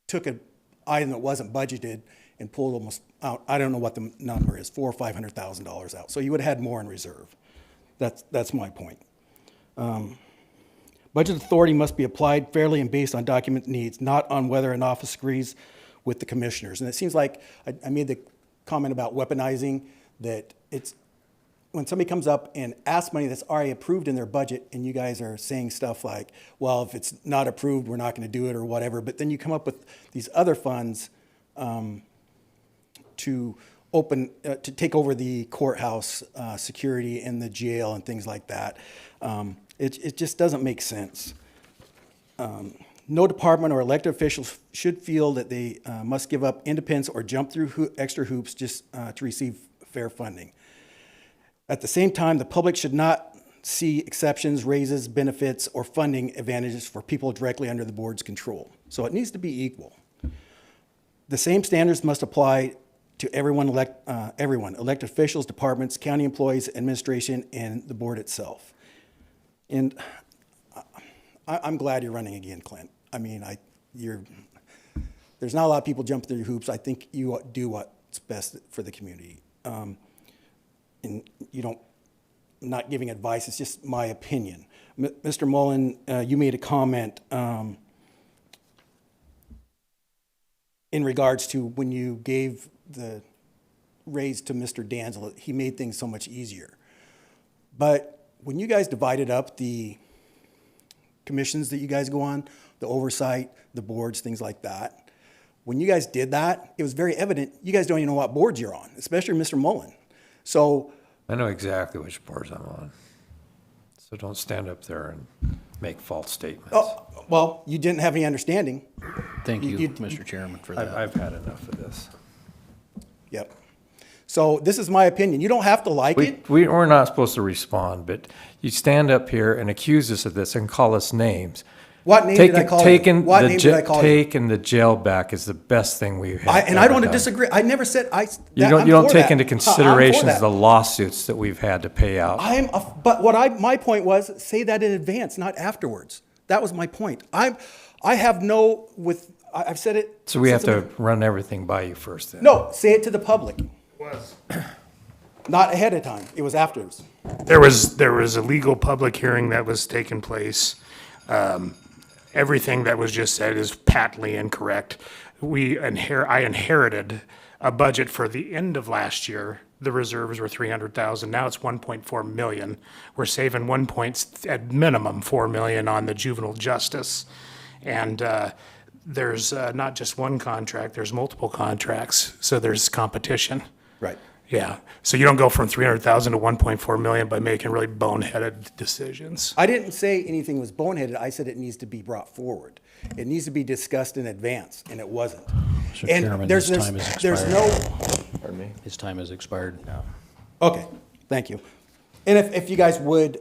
took an item that wasn't budgeted and pulled almost out, I don't know what the number is, $400,000 or $500,000 out. So you would have had more in reserve. That's my point. Budget authority must be applied fairly and based on document needs, not on whether an office agrees with the commissioners. And it seems like I made the comment about weaponizing, that it's, when somebody comes up and asks money that's already approved in their budget, and you guys are saying stuff like, well, if it's not approved, we're not going to do it or whatever, but then you come up with these other funds to take over the courthouse security and the jail and things like that. It just doesn't make sense. No department or elected officials should feel that they must give up independence or jump through extra hoops just to receive fair funding. At the same time, the public should not see exceptions, raises, benefits, or funding advantages for people directly under the board's control. So it needs to be equal. The same standards must apply to everyone, elected officials, departments, county employees, administration, and the board itself. And I'm glad you're running again, Clint. I mean, there's not a lot of people jumping through hoops. I think you do what's best for the community. And I'm not giving advice, it's just my opinion. Mr. Mullen, you made a comment in regards to when you gave the raise to Mr. Danzel, he made things so much easier. But when you guys divided up the commissions that you guys go on, the oversight, the boards, things like that, when you guys did that, it was very evident you guys don't even know what boards you're on, especially Mr. Mullen. So I know exactly which boards I'm on. So don't stand up there and make false statements. oh, well, you didn't have any understanding. Thank you, Mr. Chairman, for that. I've had enough of this. Yep. So this is my opinion. You don't have to like it. We're not supposed to respond, but you stand up here and accuse us of this and call us names. What name did I call you? What name did I call you? Taking the jail back is the best thing we've had. And I don't want to disagree. I never said You don't take into consideration the lawsuits that we've had to pay out. But my point was, say that in advance, not afterwards. That was my point. I've said it. So we have to run everything by you first then. No, say it to the public. Not ahead of time. It was afterwards. There was a legal public hearing that was taking place. Everything that was just said is patently incorrect. I inherited a budget for the end of last year. The reserves were 300,000. Now it's 1.4 million. We're saving at minimum 4 million on the juvenile justice. And there's not just one contract, there's multiple contracts. So there's competition. Right. Yeah. So you don't go from 300,000 to 1.4 million by making really boneheaded decisions. I didn't say anything was boneheaded. I said it needs to be brought forward. It needs to be discussed in advance, and it wasn't. Mr. Chairman, his time has expired. Pardon me? His time has expired. Okay, thank you. And if you guys would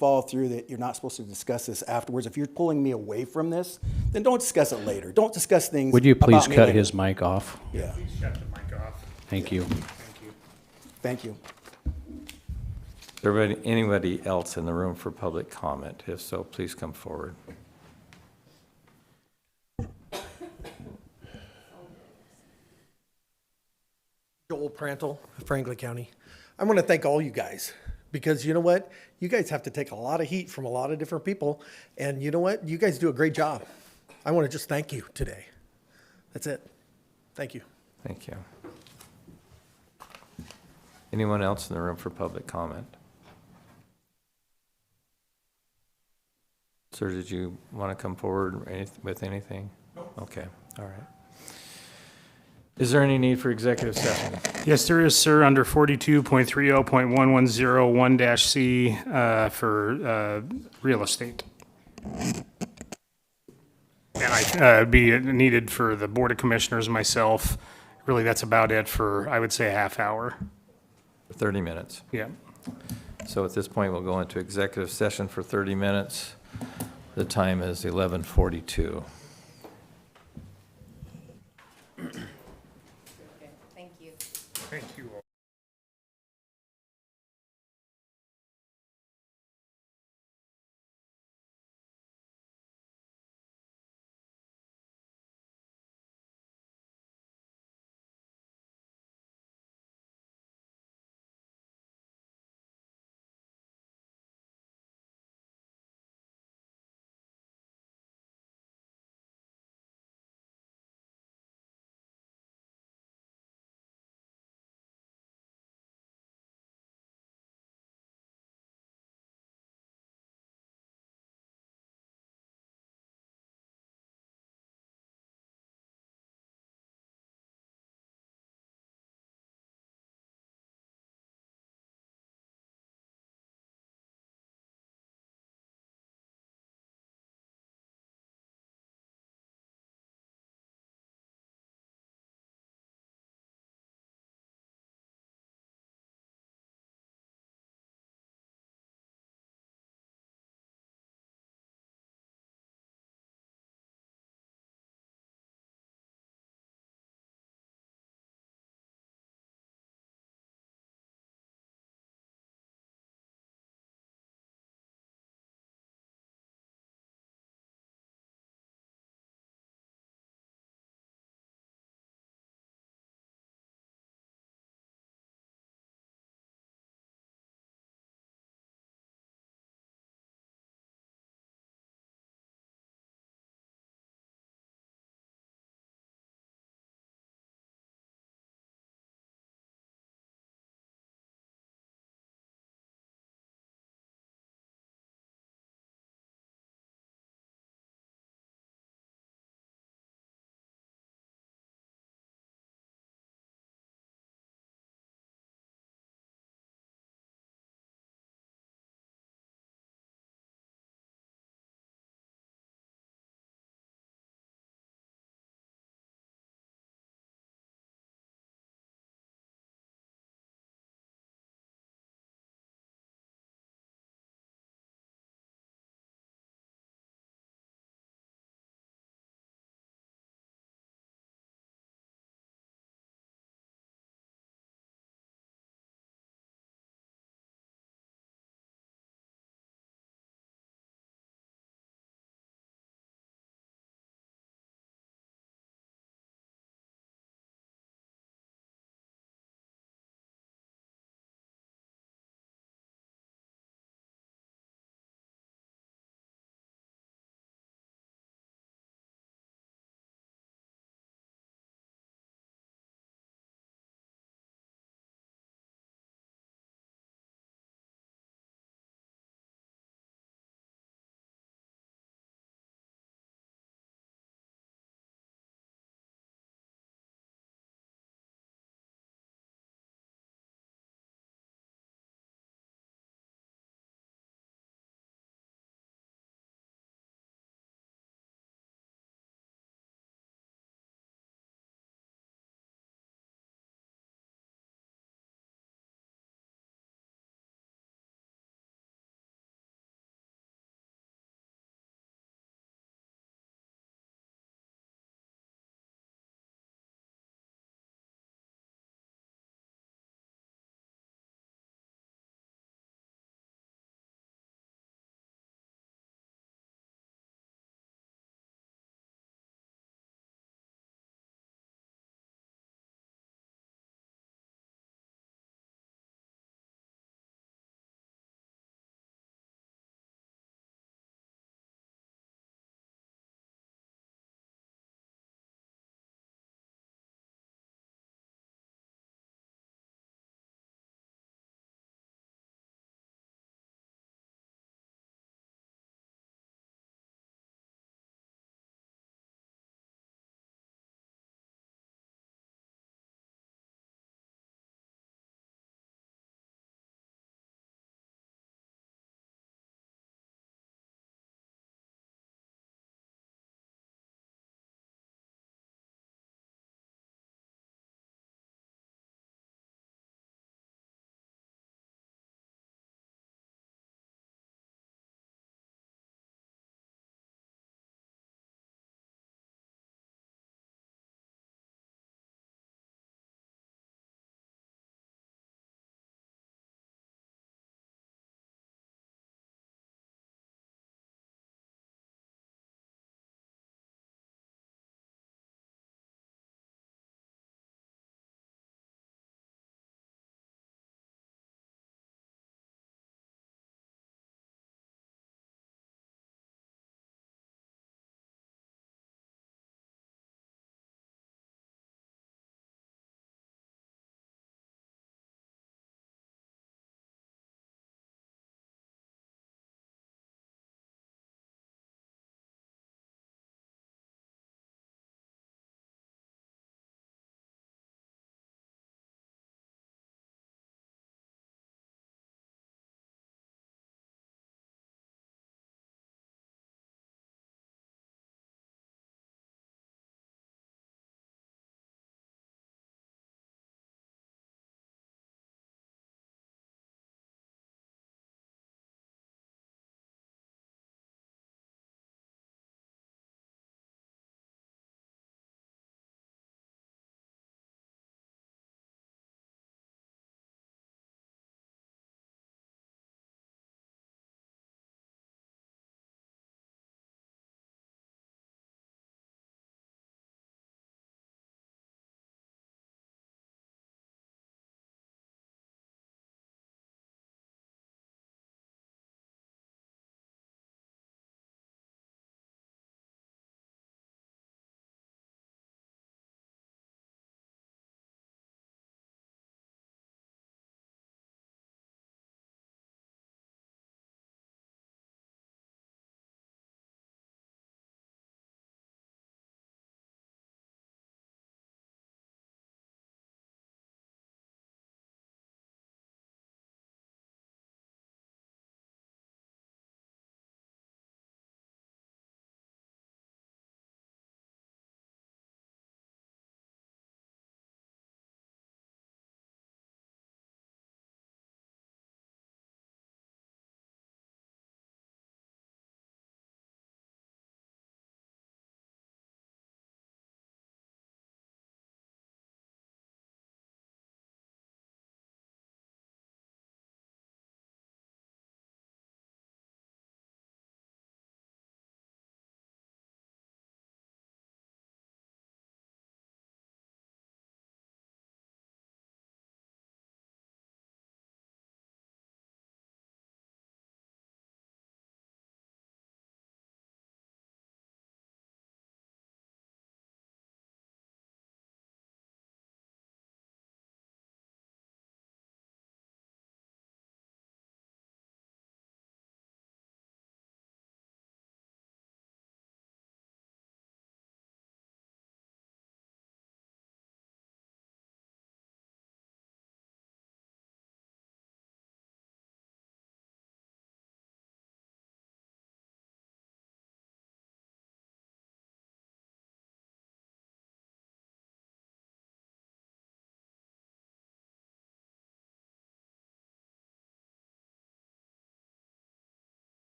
follow through that you're not supposed to discuss this afterwards, if you're pulling me away from this, then don't discuss it later. Don't discuss things. Would you please about me cut later. his mic off? Yeah. Please shut the mic off. Thank you. Thank you. Anybody else in the room for public comment? If so, please come forward. Joel Prantle, Franklin County. I want to thank all you guys because you know what? You guys have to take a lot of heat from a lot of different people. And you know what? You guys do a great job. I want to just thank you today. That's it. Thank you. Thank you. Anyone else in the room for public comment? Sir, did you want to come forward with anything? Okay, all right. Is there any need for executive session? Yes, there is, sir, under 42.30.1101-C for real estate. And it'd be needed for the Board of Commissioners, myself. Really, that's about it for, I would say, a half hour. 30 minutes. Yeah. So at this point, we'll go into executive session for 30 minutes. The time is 11:42. Thank you. Thank you.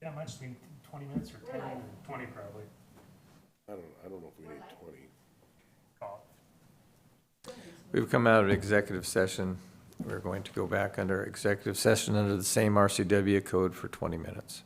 Yeah, much, 20 minutes or 10 or 20 probably. I don't know if we need 20. We've come out of executive session. We're going to go back under executive session under the same RCW code for 20 minutes.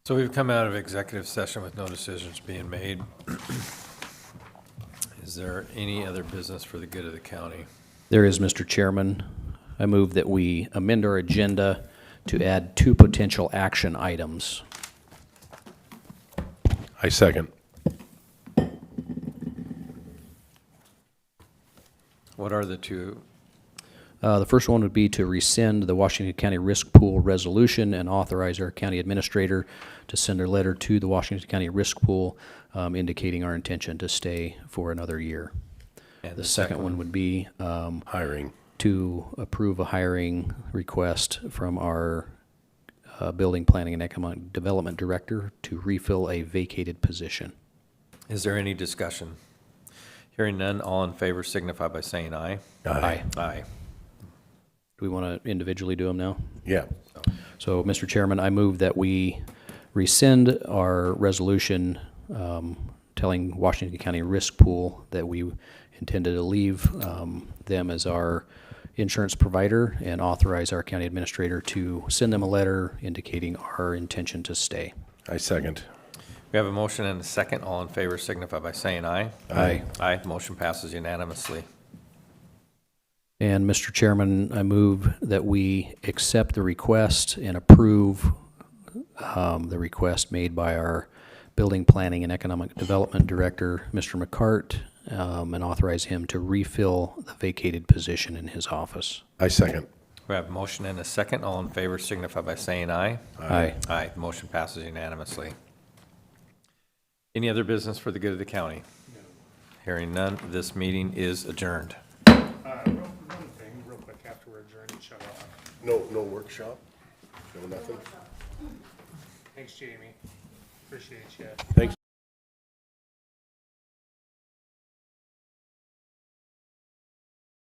So we've come out of executive session with no decisions being made. Is there any other business for the good of the county? There is, Mr. Chairman. I move that we amend our agenda to add 2 potential action items. I second. What are the 2? The first one would be to rescind the Washington County Risk Pool resolution and authorize our county administrator to send a letter to the Washington County Risk Pool indicating our intention to stay for another year. And The second one would be Hiring. to approve a hiring request from our Building Planning and Economic Development Director to refill a vacated position. Is there any discussion? Hearing none, all in favor signify by saying aye. Aye. Aye. Do we want to individually do them now? Yeah. So, Mr. Chairman, I move that we rescind our resolution telling Washington County Risk Pool that we intended to leave them as our insurance provider and authorize our county administrator to send them a letter indicating our intention to stay. I second. We have a motion and a second. All in favor signify by saying aye. Aye. Aye. Motion passes unanimously. And, Mr. Chairman, I move that we accept the request and approve the request made by our Building Planning and Economic Development Director, Mr. McCart, and authorize him to refill the vacated position in his office. I second. We have a motion and a second. All in favor signify by saying aye. Aye. Aye. Motion passes unanimously. Any other business for the good of the county? Hearing none, this meeting is adjourned. One thing, real quick, after we're adjourned and shut off. No workshop? No nothing? Thanks, Jamie. Appreciate you. Thanks.